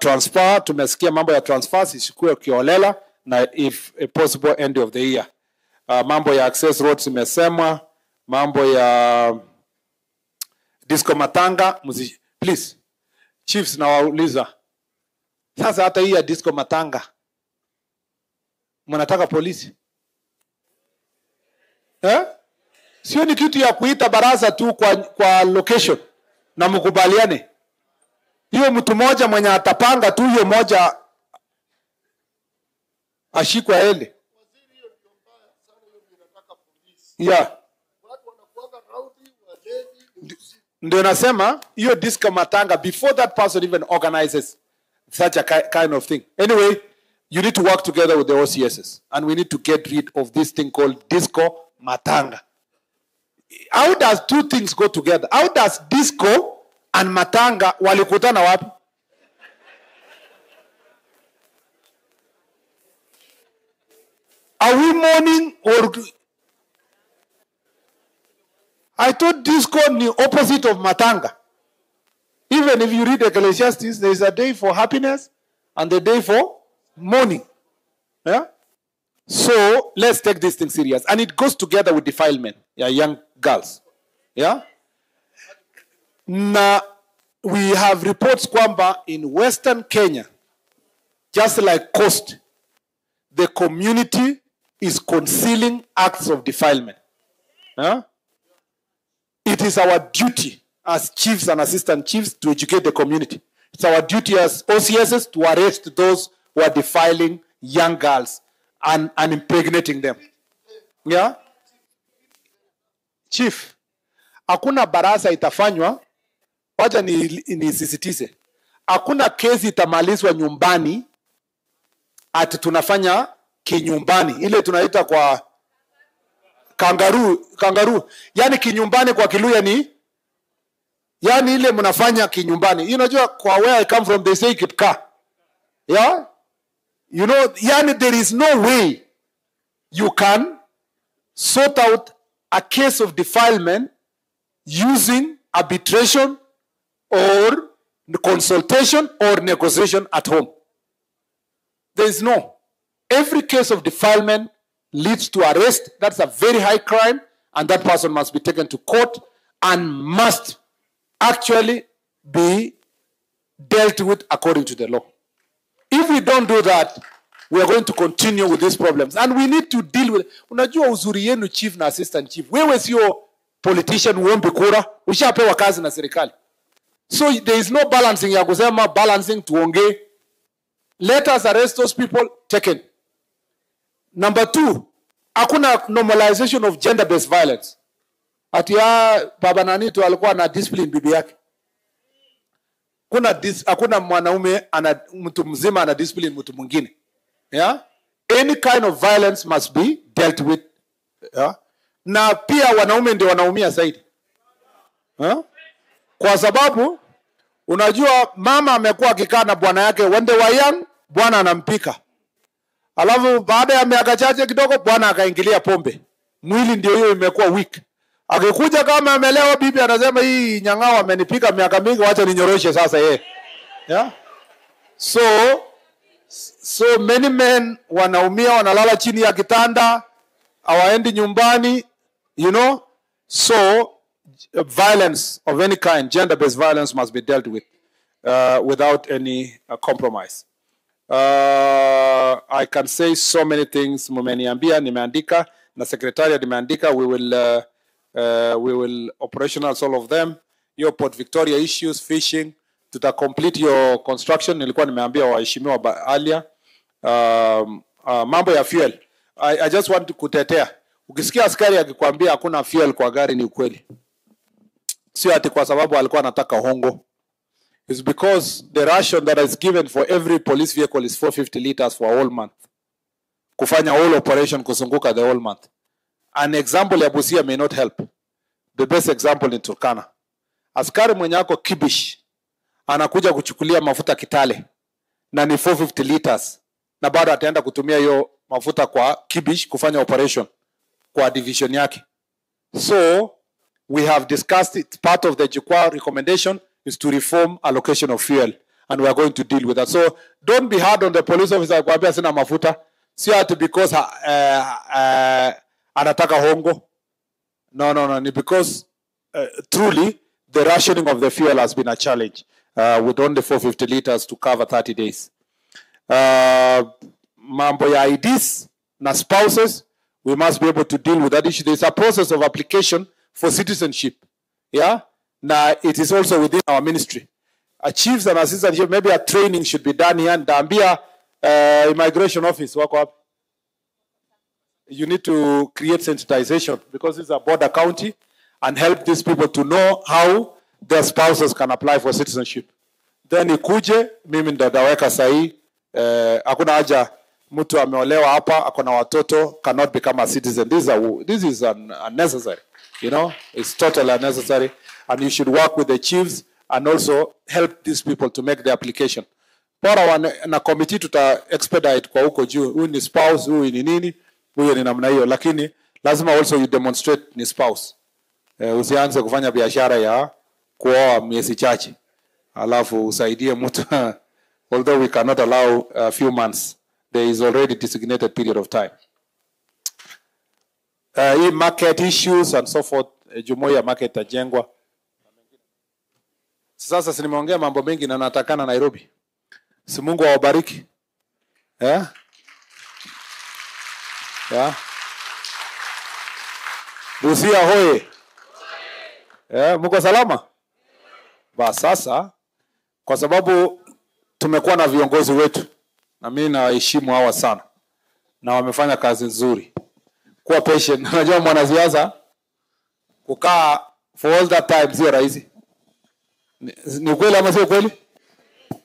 Transfer, tumesikia mambo ya transfers isikuwe kiolela, na if possible end of the year. Mambo ya access roads imesemwa, mambo ya Disco Matanga, please, chiefs na wauliza, Sasa hata hii ya disco matanga mnataka polisi sio ni kitu ya kuita baraza tu kwa location na mkubaliane. Hiyo mtu mmoja mwenye atapanga tu hiyo moja ashikwa ende. Yeah. Ndio nasema hiyo disco matanga before that person even organizes such a kind of thing. Anyway, you need to work together with the OCSs and we need to get rid of this thing called disco matanga. How does two things go together? How does disco and matanga walikutana wapi? Are we mourning or I thought disco is the opposite of matanga. Even if you read Ecclesiastes, there is a day for happiness and a day for mourning. Yeah? So let's take this thing serious. And it goes together with defilement. Yeah, young girls. Yeah? Now, we have reports kwamba in Western Kenya, just like Coast, the community is concealing acts of defilement. Yeah? It is our duty as chiefs and assistant chiefs to educate the community. It's our duty as OCSs to arrest those who are defiling young girls and impregnating them. Yeah? Chief, hakuna baraza itafanywa, wacha nisisitize. Hakuna kesi itamalizwa nyumbani ati tunafanya kinyumbani. Ile tunaita kwa kangaroo. Yani kinyumbani kwa Kiluya ni yani ile mnafanya kinyumbani. Unajua kwa where I come from they say kitka. Yeah? You know, yani there is no way you can sort out a case of defilement using arbitration or consultation or negotiation at home. There is no. Every case of defilement leads to arrest. That's a very high crime, and that person must be taken to court and must actually be dealt with according to the law. If we don't do that, we are going to continue with these problems. And we need to deal with... Unajua uzuri yenu chief na assistant chief. Wewe sio politician uombe kura. Ushapewa kazi na serikali. So there is no balancing ya kusema balancing tuongee. Let us arrest those people taken. Number 2, hakuna normalization of gender-based violence. Ati ya baba nani tu alikuwa na discipline bibi yake. Hakuna mwanaume mtu mzima ana discipline mtu mwingine. Yeah? Any kind of violence must be dealt with. Yeah? Na pia wanaume ndio wanaumia zaidi. Yeah? Kwa sababu unajua mama amekuwa akikaa na bwana yake when they were young, bwana anampika. Alafu baada ya miaka chache kidogo bwana akaingilia pombe. Mwili ndio hiyo imekuwa weak. Akikuja kama amelewa bibi anasema hii nyang'ao amenipika miaka mingi wacha ninyoroshe sasa yeye. Yeah? So many men wanaumia wanalala chini ya kitanda, hawaendi nyumbani, you know? So violence of any kind, gender-based violence must be dealt with without any compromise. I can say so many things. Mumeniambia, nimeandika, na secretariat nimeandika. We will operationalize all of them. Your Port Victoria issues, fishing, tuta complete your construction. Nilikuwa nimeambia waheshimiwa earlier. Mambo ya fuel. I just want to kutetea. Ukisikia askari akikwambia hakuna fuel kwa gari ni ukweli. Sio ati kwa sababu alikuwa anataka hongo. It's because the ration that is given for every police vehicle is 450 liters for a whole month. Kufanya whole operation kuzunguka the whole month. An example ya Busia may not help. The best example in Turkana. Askari mwenye ako Kibish anakuja kuchukulia mafuta Kitale na ni 450 liters na bado ataenda kutumia hiyo mafuta kwa Kibish kufanya operation kwa division yake. So we have discussed it. Part of the Jukwaa recommendation is to reform allocation of fuel, and we are going to deal with that. So don't be hard on the police officer kwambia sina mafuta. Sio ati because anataka hongo. No. Because truly the rationing of the fuel has been a challenge with only 450 liters to cover 30 days. mambo ya IDs na spouses, we must be able to deal with that issue. There is a process of application for citizenship. Yeah? Now, it is also within our ministry. Chiefs and assistant chiefs, maybe a training should be done here. Ndambia immigration office, wako up. You need to create sensitization because it's a border county and help these people to know how their spouses can apply for citizenship. Then ikuje, mimi ndaweka sahi, hakuna haja mtu ameolewa hapa, akona watoto, cannot become a citizen. This is unnecessary. You know, it's totally unnecessary. And you should work with the chiefs and also help these people to make the application. Bora na committee tuta expedite kwa huko juu. Huyu ni spouse, huyu ni nini, huyu ni namna hiyo. Lakini lazima also you demonstrate ni spouse. Usianze kufanya biashara ya kuoa miezi chache. Alafu usaidie mtu. Although we cannot allow a few months, there is already designated period of time. Market issues and so forth, jumuiya market tajengwa. Sasa si nimeongea mambo mengi na natakana Nairobi. Si Mungu awabariki. Yeah? Yeah? Busia hoye. Yeah, mko salama? Ba sasa kwa sababu tumekuwa na viongozi wetu na mimi nawaheshimu hawa sana. Na wamefanya kazi nzuri. Kuwa patient. Unajua mwanasiasa kukaa for all that time sio rahisi. Ni kweli ama sio kweli?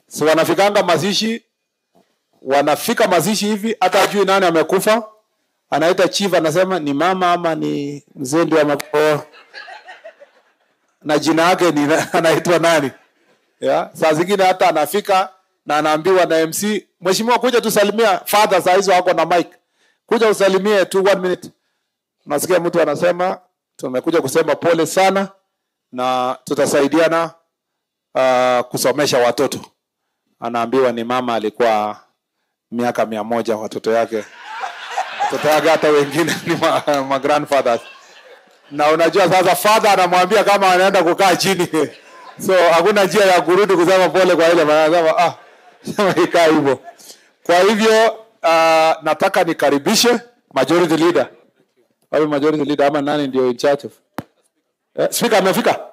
So wanafikanga mazishi, wanafika mazishi hivi hata ajui nani amekufa, anaita chief anasema ni mama ama ni mzee ndio amekufa. Na jina yake ni anaitwa nani? Yeah, saa zingine hata anafika na anaambiwa na MC, mheshimiwa kuja tusalimia father, saa hizo wako na mic. Kuja usalimie tu 1 minute. Nasikia mtu anasema tumekuja kusema pole sana na tutasaidiana kusomesha watoto. Anaambiwa ni mama alikuwa miaka 100 watoto yake. Watoto yake hata wengine ni ma grandfathers. Na unajua sasa father anamwambia kama anaenda kukaa chini. So hakuna njia ya kurudi kusema pole kwa ile anasema sema ikaa hivyo. Kwa hivyo nataka nikaribishe majority leader. Wapi majority leader ama nani ndio in charge of? Speaker amefika?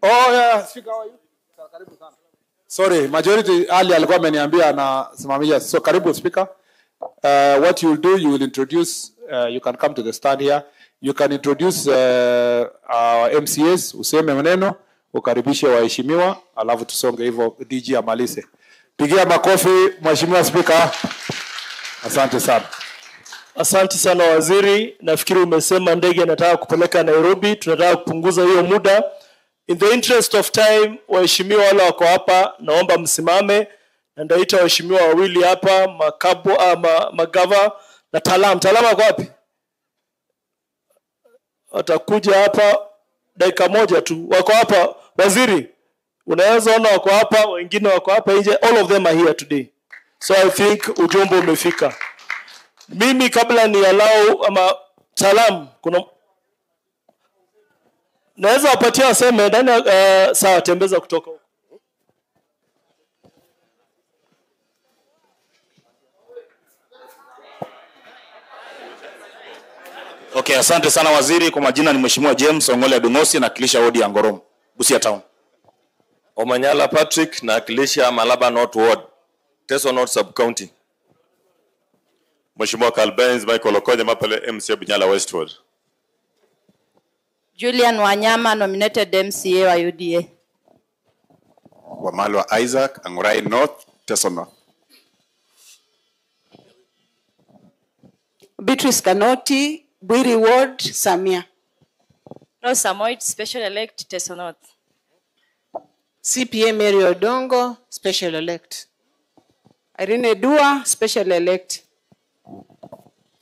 Oh yeah, speaker how are you? Karibu sana. Sorry, majority ali alikuwa ameniambia anasimamia. So karibu speaker. What you will do, you will introduce, you can come to the stand here. You can introduce our MCAs, useme maneno, ukaribishe waheshimiwa, alafu tusonge hivyo DG amalize. Pigia makofi mheshimiwa speaker. Asante sana. Asante sana waziri. Nafikiri umesema ndege nataka kupeleka Nairobi, tunataka kupunguza hiyo muda. In the interest of time, waheshimiwa wale wako hapa, naomba msimame. Na ndaita waheshimiwa wawili hapa, magava na Talam. Talam wako wapi? Watakuja hapa dakika moja tu. Wako hapa waziri. Unaweza ona wako hapa, wengine wako hapa nje. All of them are here today. So I think ujumbe umefika. Mimi kabla ni allow ama Talam kuna naweza wapatia waseme ndani sawa tembeza kutoka huko. Okay, asante sana waziri. Kwa majina ni Mheshimiwa James Ongole Dungosi, nawakilisha ward ya Ngorong, Busia Town. Omanyala Patrick, nawakilisha Malaba North Ward, Teso North Sub County. Mheshimiwa Kalbenz Michael Okonya mapale MCA Bunyala West Ward. Julian Wanyama, nominated MCA wa UDA. Wamalwa Isaac, Angurai North, Teso North. Beatrice Kanoti, Bwiri Ward, Samia. No Samoit, special elect, Teso North. CPA Mary Odongo, special elect. Irene Dua, special elect.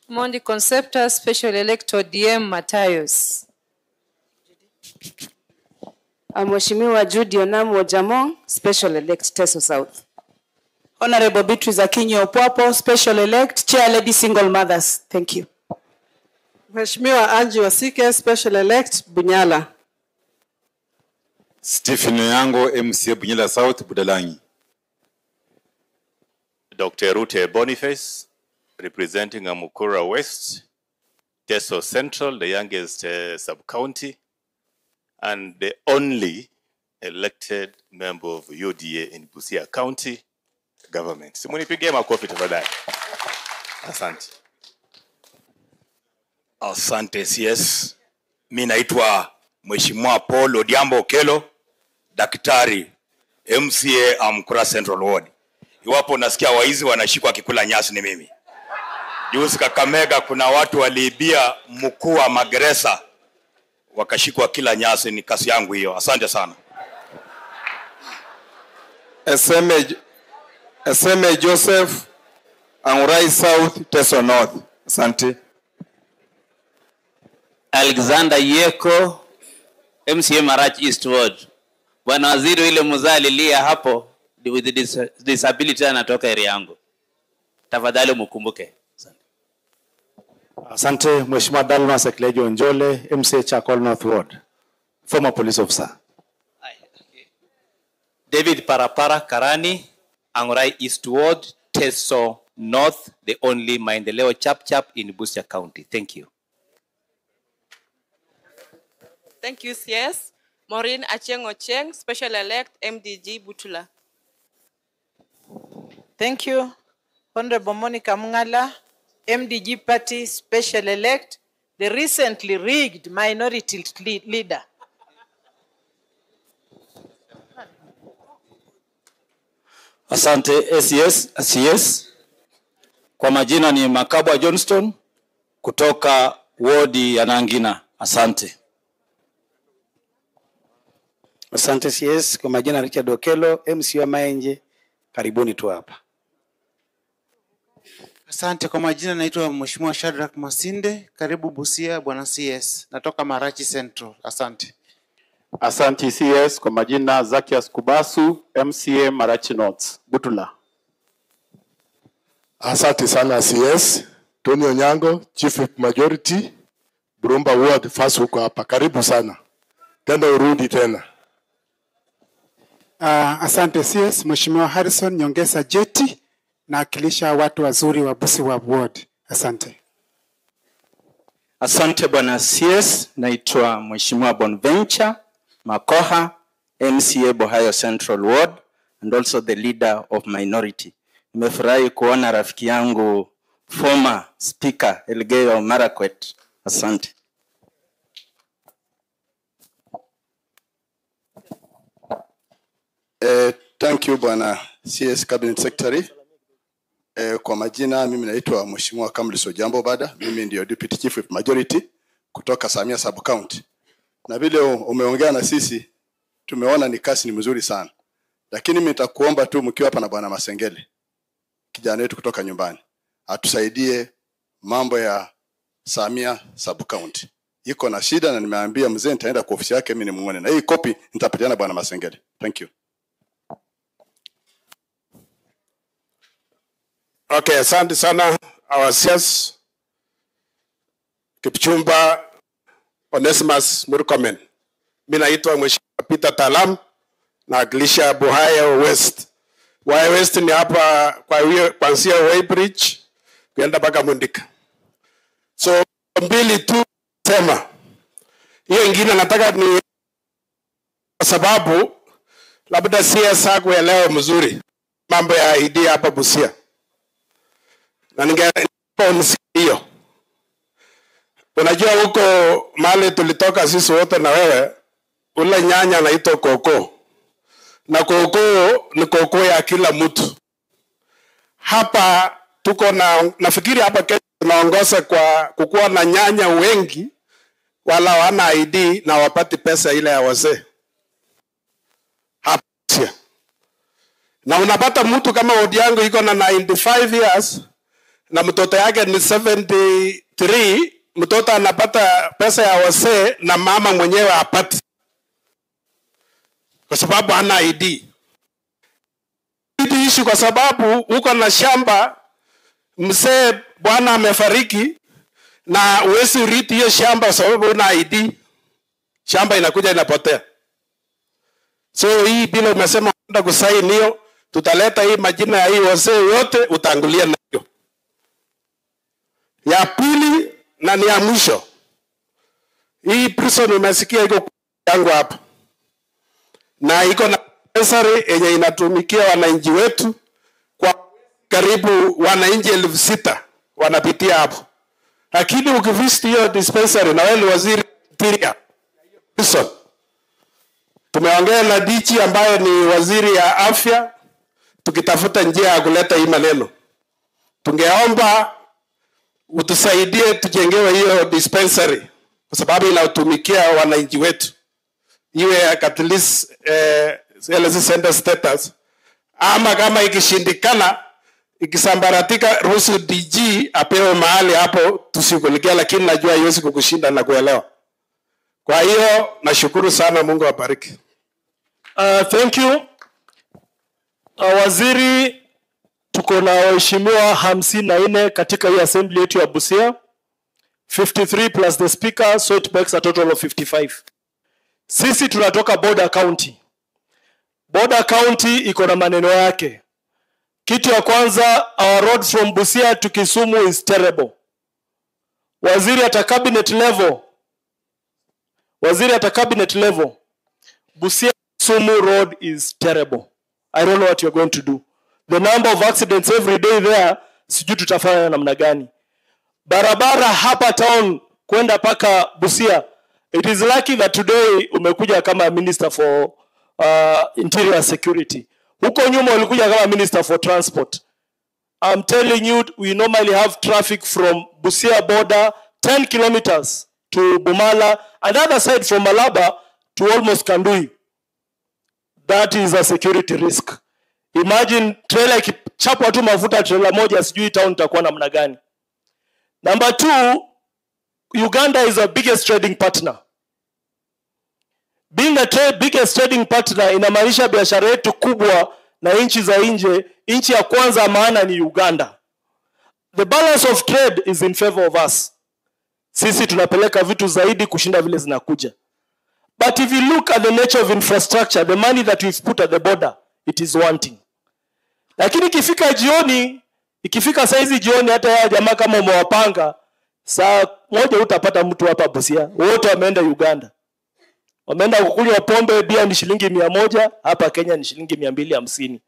Mondi Concepta, special elect ODM Matayos. Mheshimiwa Judy Onamu Jamong, special elect Teso South. Honorable Beatrice Akinyi Opwapo, special elect Chair Lady Single Mothers. Thank you. Mheshimiwa Anji Wasike, special elect Bunyala. Stephen Yango MCA Bunyala South Budalangi. Dr. Rute Boniface, representing Amukura West, Teso Central, the youngest sub-county, and the only elected member of UDA in Busia County government. Simunipigie makofi tafadhali. Asante. Asante CS. Mimi naitwa Mheshimiwa Paul Odiambo Okelo, daktari, MCA Amkura Central Ward. Iwapo nasikia waizi wanashikwa kikula nyasi ni mimi. Juzi Kakamega kuna watu waliibia mkuu wa magereza wakashikwa kila nyasi, ni kasi yangu hiyo. Asante sana. SMA Joseph, Angurai South, Teso North. Asante. Alexander Yeko, MCA Marach East Ward. Bwana waziri ile mzee alilia hapo with disability anatoka area yangu. Tafadhali mkumbuke. Asante Mheshimiwa Dalma Seklejo Njole, MCA Chakol North Ward, former police officer. David Parapara Karani, Angurai East Ward, Teso North, the only Maendeleo chap in Busia County. Thank you. Thank you, CS. Maureen Acheng Ocheng, Special Elect, MDG Butula. Thank you. Honorable Monica Mungala, MDG Party Special Elect, the recently rigged minority leader. Asante SES. Kwa majina ni Makabwa Johnston kutoka wodi ya Nangina. Asante. Asante CS. Kwa majina Richard Okelo, MCA Maenje. Karibuni tu hapa. Asante. Kwa majina naitwa Mheshimiwa Shadrack Masinde. Karibu Busia bwana CS. Natoka Marachi Central. Asante. Asante CS. Kwa majina Zakias Kubasu, MCA Marachi North, Butula. Asante sana CS. Tony Onyango, Chief Whip Majority, Burumba Ward, first huko hapa. Karibu sana. Tenda urudi tena. Asante CS. Mheshimiwa Harrison Nyongesa Jeti, nawakilisha watu wazuri wa Busia Ward. Asante. Asante bwana CS. Naitwa Mheshimiwa Bonventure Makoha, MCA Bohayo Central Ward and also the leader of minority. Nimefurahi kuona rafiki yangu former speaker Elgeyo Marakwet. Asante. Thank you bwana CS Cabinet Secretary. Kwa majina mimi naitwa Mheshimiwa Kamliso Jambo Bada. Mimi ndio Deputy Chief of Majority kutoka Samia Sub County. Na vile umeongea na sisi tumeona ni kasi ni mzuri sana. Lakini mimi nitakuomba tu mkiwa hapa na bwana Masengele, kijana wetu kutoka nyumbani, atusaidie mambo ya Samia Sub County. Iko na shida na nimeambia mzee nitaenda kwa ofisi yake mimi nimuone. Na hii copy nitapatiana bwana Masengele. Thank you. Okay, asante sana our CS Kipchumba Onesimus Murkomen. Mimi naitwa Mheshimiwa Peter Talam na akilisha Buhayo West. Buhayo West ni hapa kwa kuanzia Weybridge kwenda mpaka Mundika. So mbili tu sema. Hiyo ingine nataka ni kwa sababu labda CS hakuelewa mzuri mambo ya ID hapa Busia. Na ningeona hiyo. Unajua huko mahali tulitoka sisi wote na wewe, ule nyanya anaitwa koko. Na koko ni koko ya kila mtu. Hapa tuko na nafikiri hapa Kenya tunaongoza kwa kukuwa na nyanya wengi wala wana ID na wapati pesa ile ya wazee. Hapa. Na unapata mtu kama Odiango iko na 95 years na mtoto yake ni 73, mtoto anapata pesa ya wazee na mama mwenyewe hapati. Kwa sababu hana ID. Ishi kwa sababu uko na shamba, mzee bwana amefariki na uwezi uriti hiyo shamba sababu una ID. Shamba inakuja inapotea. So hii bila umesema unataka kusaini hiyo, tutaleta hii majina ya hii wazee yote, utangulia nayo. Ya pili na ni ya mwisho, hii prison umesikia iko yangu hapa, na iko na dispensary yenye inatumikia wananchi wetu kwa karibu wananchi 6,000 wanapitia hapo. Lakini ukivisit hiyo dispensary na wewe waziri Interior, tumeongea na DG ambaye ni waziri ya afya, tukitafuta njia ya kuleta hii maneno. Tungeomba utusaidie tujengewe hiyo dispensary kwa sababu inatumikia wananchi wetu, iwe at least LC center status, ama kama ikishindikana, ikisambaratika, ruhusu DG apewe mahali hapo tushughulikia, lakini najua haiwezi kukushinda na kuelewa. Kwa hiyo nashukuru sana, Mungu awabariki. Thank you. Waziri, tuko na waheshimiwa 54 katika hii assembly yetu ya Busia, 53 plus the speaker, so it makes a total of 55. Sisi tunatoka border county. Border county iko na maneno yake. Kitu ya kwanza, our road from Busia to Kisumu is terrible. Waziri at a cabinet level, Busia Kisumu road is terrible. I don't know what you're going to do. The number of accidents every day there, sijui tutafanya namna gani. Barabara hapa town kwenda paka Busia, it is lucky that today umekuja kama minister for interior security. Huko nyuma ulikuja kama minister for transport. I'm telling you, we normally have traffic from Busia border 10 kilometers to Bumala, and the other side from Malaba to almost Kandui. That is a security risk. Imagine trailer ikichapwa tu mafuta trailer moja, sijui town itakuwa namna gani. Number 2, Uganda is our biggest trading partner. Being a biggest trading partner inamaanisha biashara yetu kubwa na nchi za nje. Nchi ya kwanza maana ni Uganda. The balance of trade is in favor of us. Sisi tunapeleka vitu zaidi kushinda vile zinakuja. But if you look at the nature of infrastructure, the money that we've put at the border, it is wanting. Lakini ikifika saizi jioni, hata ya jamaa kama umewapanga, saa moja utapata mtu hapa Busia, wote wameenda Uganda. Wameenda kukunywa pombe, bia ni shilingi 100, hapa Kenya ni shilingi 250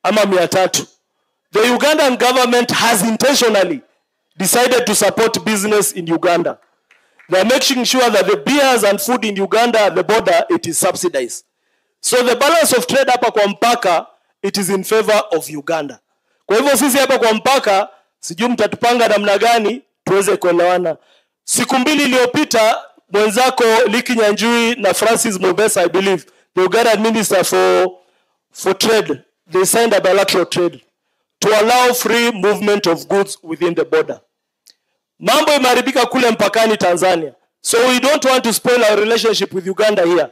ama 300. The Ugandan government has intentionally decided to support business in Uganda. They are making sure that the beers and food in Uganda at the border, it is subsidized. So the balance of trade hapa kwa mpaka, it is in favor of Uganda. Kwa hivyo sisi hapa kwa mpaka, sijui mtatupanga namna gani tuweze kuelewana. Siku 2 iliyopita, mwenzako Liki Nyanjui na Francis Mobesa, I believe, the Ugandan Minister for Trade, they signed a bilateral trade to allow free movement of goods within the border. Mambo imaribika kule mpakani Tanzania. So we don't want to spoil our relationship with Uganda here.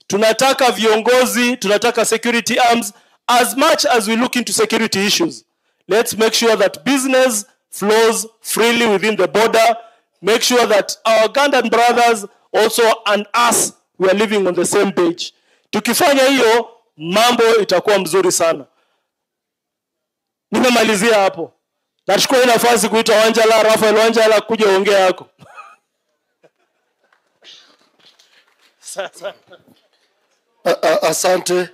Tunataka viongozi, tunataka security arms. As much as we look into security issues, let's make sure that business flows freely within the border. Make sure that our Ugandan brothers also and us, we are living on the same page. Tukifanya hiyo, mambo itakuwa mzuri sana. Nimemalizia hapo. Nachukua nafasi kuita Wanjala, Rafael Wanjala kuja ongea yako. Asante.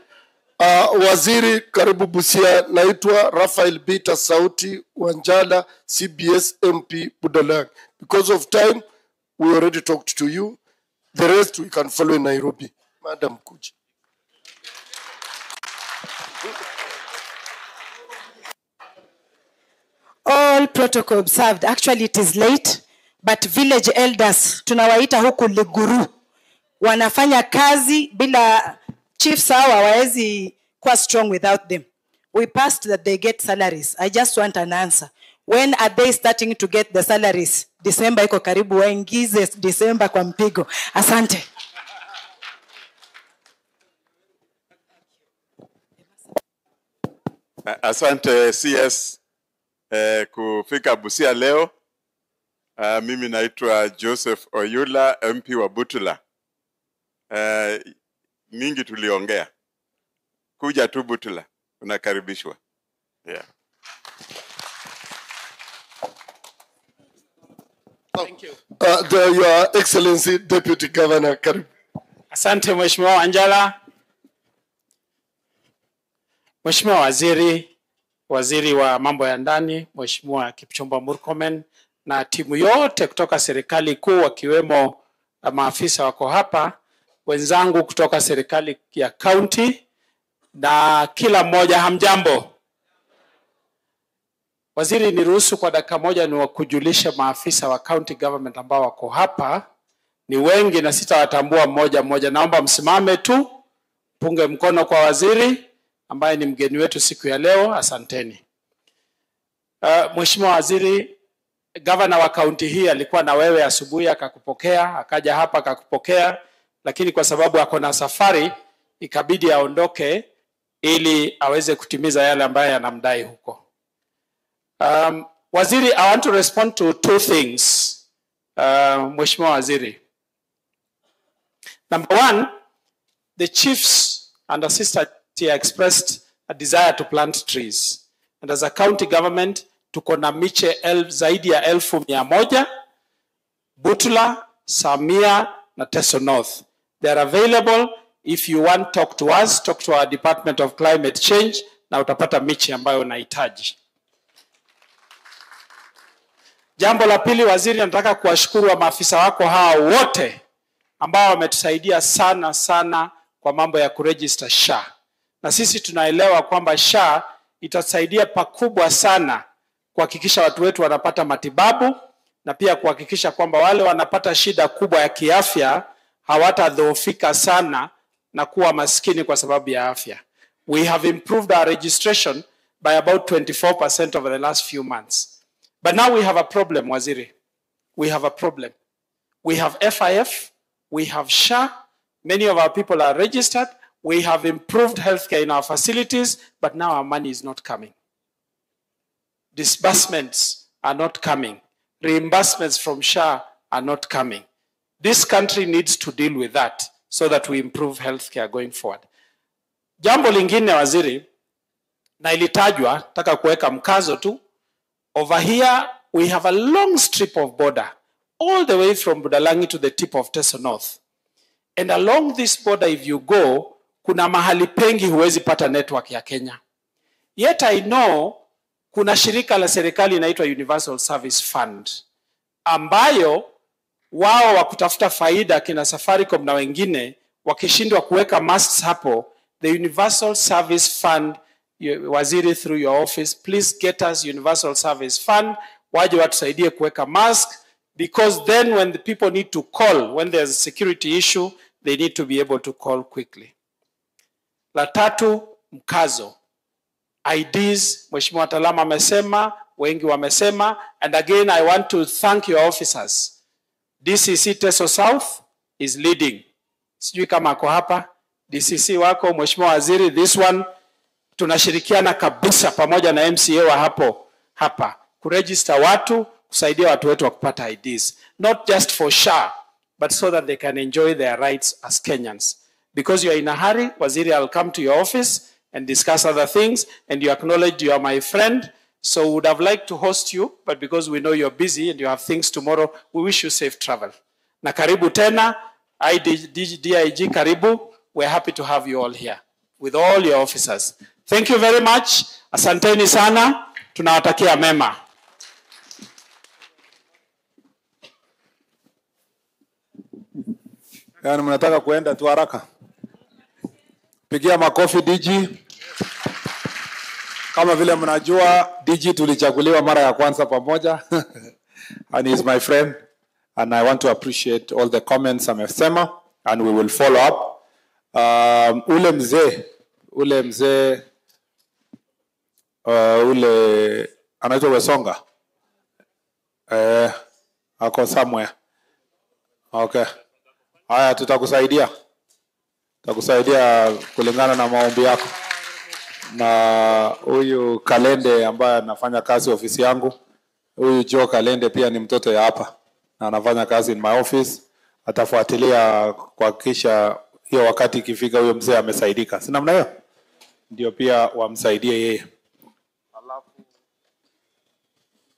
Waziri, karibu Busia. Naitwa Rafael Bita Sauti Wanjala, CBS MP Budalang. Because of time, we already talked to you. The rest we can follow in Nairobi. Madam Kuji. All protocol observed. Actually, it is late, but village elders, tunawaita huku Liguru, wanafanya kazi bila chiefs hawa hawawezi kuwa strong without them. We passed that they get salaries. I just want an answer. When are they starting to get the salaries? December iko karibu, waingize December kwa mpigo. Asante. Asante CS kufika Busia leo. Mimi naitwa Joseph Oyula, MP wa Butula. Mingi tuliongea. Kuja tu Butula. unakaribishwa. Yeah. Thank you. Your Excellency Deputy Governor, karibu. Asante Mheshimiwa Wanjala. Mheshimiwa Waziri, Waziri wa mambo ya ndani, Mheshimiwa Kipchumba Murkomen na timu yote kutoka serikali kuu wakiwemo maafisa wako hapa, wenzangu kutoka serikali ya county na kila mmoja, hamjambo. Waziri, niruhusu kwa dakika moja ni wakujulisha maafisa wa county government ambao wako hapa. Ni wengi na sitawatambua mmoja mmoja. Naomba msimame tu, punge mkono kwa waziri ambaye ni mgeni wetu siku ya leo. Asanteni. Mheshimiwa Waziri, gavana wa kaunti hii alikuwa na wewe asubuhi, akakupokea, akaja hapa akakupokea, lakini kwa sababu ako na safari ikabidi aondoke ili aweze kutimiza yale ambayo yanamdai huko. Waziri, I want to respond to two things. Mheshimiwa Waziri. Number one, the chiefs and assistant here expressed a desire to plant trees. And as a county government, tuko na miche zaidi ya 1,100, Butula, Samia na Teso North. They are available. If you want, talk to us, talk to our Department of Climate Change, na utapata miche ambayo unahitaji. Jambo la pili, waziri, nataka kuwashukuru wa maafisa wako hawa wote ambao wametusaidia sana sana kwa mambo ya kuregister SHA. Na sisi tunaelewa kwamba SHA itasaidia pakubwa sana kuhakikisha watu wetu wanapata matibabu na pia kuhakikisha kwamba wale wanapata shida kubwa ya kiafya hawatadhoofika sana na kuwa maskini kwa sababu ya afya. We have improved our registration by about 24% over the last few months. But now we have a problem, Waziri. We have a problem. We have FIF, we have SHA, many of our people are registered, we have improved healthcare in our facilities, but now our money is not coming. Disbursements are not coming. Reimbursements from SHA are not coming. This country needs to deal with that so that we improve healthcare going forward. Jambo lingine, Waziri, na ilitajwa, nataka kuweka mkazo tu. Over here, we have a long strip of border, all the way from Budalangi to the tip of Teso North. And along this border, if you go, kuna mahali pengi huwezi pata network ya Kenya. Yet I know, kuna shirika la serikali inaitwa Universal Service Fund, ambayo wao wakutafuta faida kina Safaricom na wengine, wakishindwa kuweka masts hapo, the Universal Service Fund, Waziri, through your office, please get us Universal Service Fund, waje watusaidie kuweka mask, because then when the people need to call, when there's a security issue, they need to be able to call quickly. La tatu, mkazo. IDs, Mheshimiwa Talama amesema, wengi wamesema, and again I want to thank your officers. DCC Teso South is leading. Sijui kama ako hapa. DCC wako, Mheshimiwa Waziri, this one tunashirikiana kabisa pamoja na MCA wa hapa kuregister watu, kusaidia watu wetu wa kupata IDs, not just for SHA but so that they can enjoy their rights as Kenyans. Because you are in a hurry, Waziri, I'll come to your office and discuss other things, and you acknowledge you are my friend, so we would have liked to host you, but because we know you're busy and you have things tomorrow, we wish you safe travel. Na karibu tena, DIG karibu, we're happy to have you all here with all your officers. Thank you very much. Asanteni sana. Tunawatakia mema. Yani mnataka kuenda tu haraka. Pigia makofi DG. Kama vile mnajua DG tulichaguliwa mara ya kwanza pamoja. And he is my friend, and I want to appreciate all the comments amesema, and we will follow up. Ule mzee anaitwa Wesonga. Ako somewhere. Okay. Haya, tutakusaidia kulingana na maombi yako. Na huyu Kalende ambaye anafanya kazi ofisi yangu, huyu Joe Kalende pia ni mtoto ya hapa na anafanya kazi in my office. Atafuatilia kuhakikisha hiyo wakati ikifika huyo mzee amesaidika. Si namna hiyo? ndio pia wamsaidie yeye.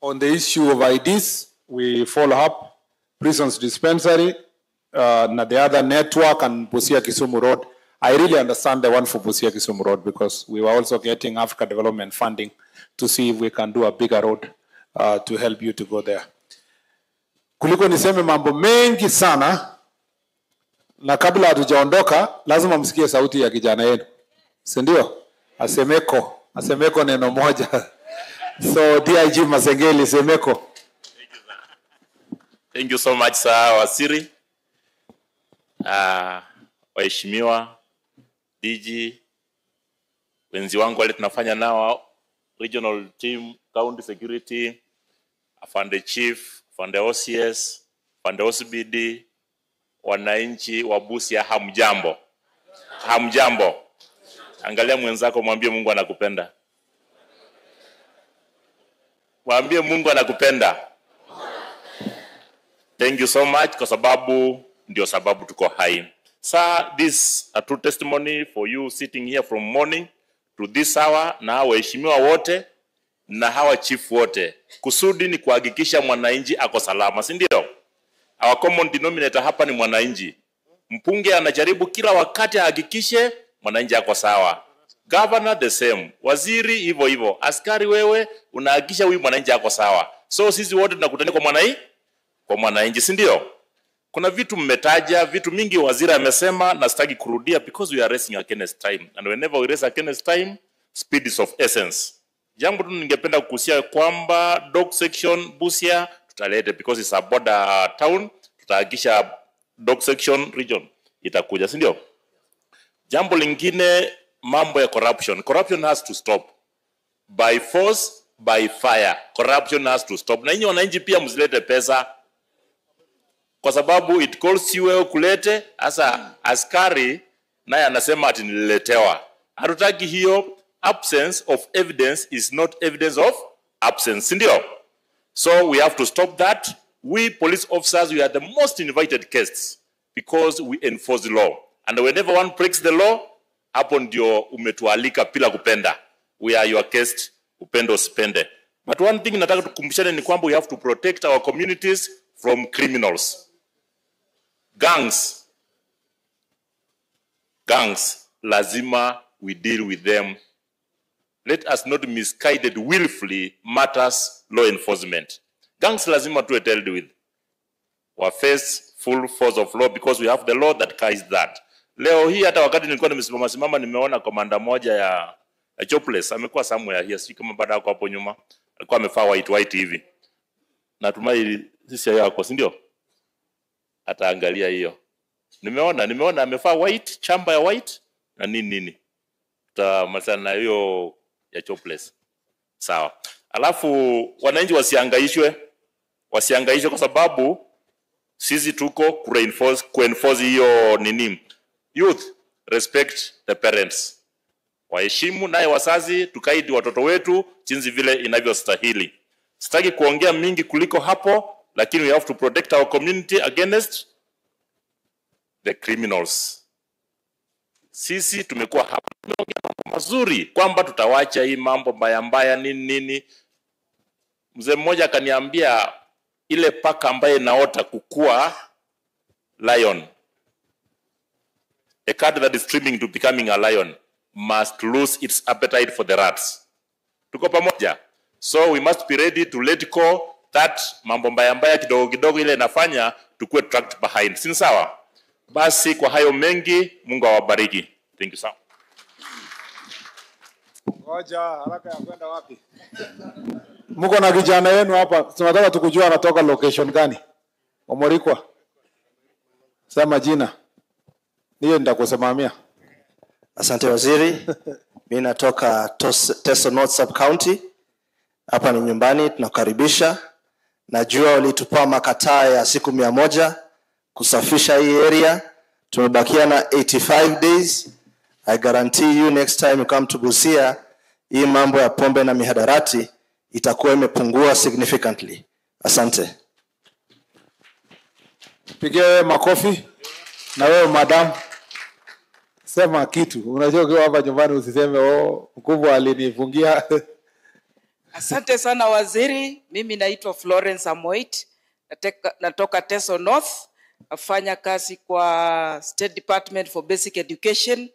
On the issue of IDs, we follow up prisons dispensary, na the other network and Busia Kisumu Road. I really understand the one for Busia Kisumu Road because we were also getting Africa development funding to see if we can do a bigger road to help you to go there. Kuliko niseme mambo mengi sana, na kabla hatujaondoka lazima msikie sauti ya kijana yenu. Si ndio? Asemeko neno moja. So DIG Masengeli, semeko. Thank you so much, Sir Waziri. Waheshimiwa DG, wenzi wangu wale tunafanya nao regional team, county security, afande chief, afande OCS, afande OCBD, wananchi wa Busia, hamjambo. Hamjambo. Angalia mwenzako, mwambie Mungu anakupenda. Mwambie Mungu anakupenda. Thank you so much kwa sababu ndio sababu tuko hai. Sir, this a true testimony for you sitting here from morning to this hour, na waheshimiwa wote na hawa chief wote. Kusudi ni kuhakikisha mwananchi ako salama, si ndio? Our common denominator hapa ni mwananchi. Mpunge anajaribu kila wakati ahakikishe mwananchi ako sawa. Governor the same. Waziri hivyo hivyo. Askari wewe unahakikisha huyu mwananchi ako sawa. So sisi wote tunakutania kwa mwananchi, si ndio? Kuna vitu mmetaja, vitu mingi waziri amesema na sitaki kurudia because we are racing against time. And whenever we race against time, speed is of essence. Jambo tu ningependa kukusia kwamba dog section Busia tutalete because it's a border town, tutahakikisha dog section region itakuja, si ndio? Jambo lingine, mambo ya corruption. Corruption has to stop. By force, by fire. Corruption has to stop. Na nyinyi wananchi pia msilete pesa. Kwa sababu it calls you wewe kulete, asa askari naye anasema ati nililetewa. Hatutaki hiyo. Absence of evidence is not evidence of absence, ndio? So we have to stop that. We police officers, we are the most invited guests because we enforce the law. And whenever one breaks the law, hapo ndio umetualika bila kupenda. We are your guest, upendo usipende. But one thing nataka tukumbushane ni kwamba we have to protect our communities from criminals. Gangs, lazima we deal with them. Let us not misguided willfully matters law enforcement. Gangs lazima tuwe dealt with. We face full force of law because we have the law that carries that. Leo hii hata wakati nilikuwa nimesimama nimeona komanda moja ya Jobless amekuwa somewhere here, si kama baada yako hapo nyuma. Alikuwa amevaa white hivi. Natumai sisi yako, si ndio? Ataangalia hiyo. Nimeona amevaa white, chamba ya white na nini. Tutamalizana na hiyo ya Jobless. Sawa. Alafu wananchi wasihangaishwe kwa sababu sisi tuko kuenforce hiyo nini. Youth, respect the parents. Waheshimu naye wazazi, tukaidi watoto wetu jinsi vile inavyostahili. Sitaki kuongea mingi kuliko hapo, lakini we have to protect our community against the criminals. Sisi tumekuwa hapa tumeongea mambo mazuri kwamba tutawacha hii mambo mbaya nini. Mzee mmoja akaniambia ile paka ambaye naota kukua lion, a cat that is streaming to becoming a lion must lose its appetite for the rats. Tuko pamoja? So we must be ready to let go that mambo mbaya kidogo ile inafanya tukue tracked behind. Si sawa? Basi kwa hayo mengi, Mungu awabariki. Thank you sir. Ngoja haraka ya kwenda wapi? Mko na kijana wenu hapa, tunataka tukujua anatoka location gani? Omorikwa. Sema jina. Niyo nitakusimamia. Asante waziri. Mimi natoka Teso North Sub County. Hapa ni nyumbani, tunakaribisha. Najua ulitupa makataa ya siku 100 kusafisha hii area. Tumebakia na 85 days. I guarantee you next time you come to Busia, hii mambo ya pombe na mihadarati itakuwa imepungua significantly. Asante. Pigie makofi. Na wewe madam. Sema kitu. Unajua ukiwa hapa nyumbani usiseme mkubwa alinifungia. Asante sana waziri. Mimi naitwa Florence Amoit. Natoka Teso North. Nafanya kazi kwa State Department for Basic Education.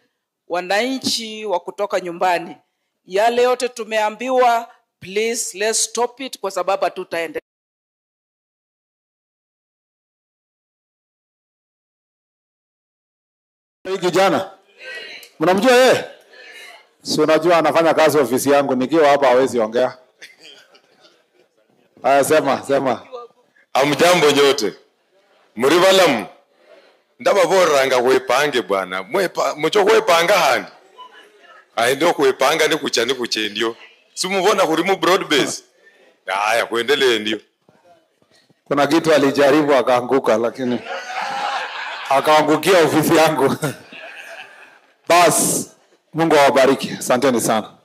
Wananchi wa kutoka nyumbani, yale yote tumeambiwa, please let's stop it kwa sababu hatutaendelea. Hii kijana mnamjua yeye? Si unajua anafanya kazi ofisi yangu, nikiwa hapa hawezi ongea. Haya, sema. Amjambo nyote. Muri balamu. Ndaba boranga kwepange bwana. Mucho kwepanga handi. Ndio kwepanga ni kucha ndio. Simubona kuri mu broad base. Haya, kuendelee ndio. Kuna kitu alijaribu akaanguka, lakini akaangukia ofisi yangu. Bas, Mungu awabariki. Asanteni sana.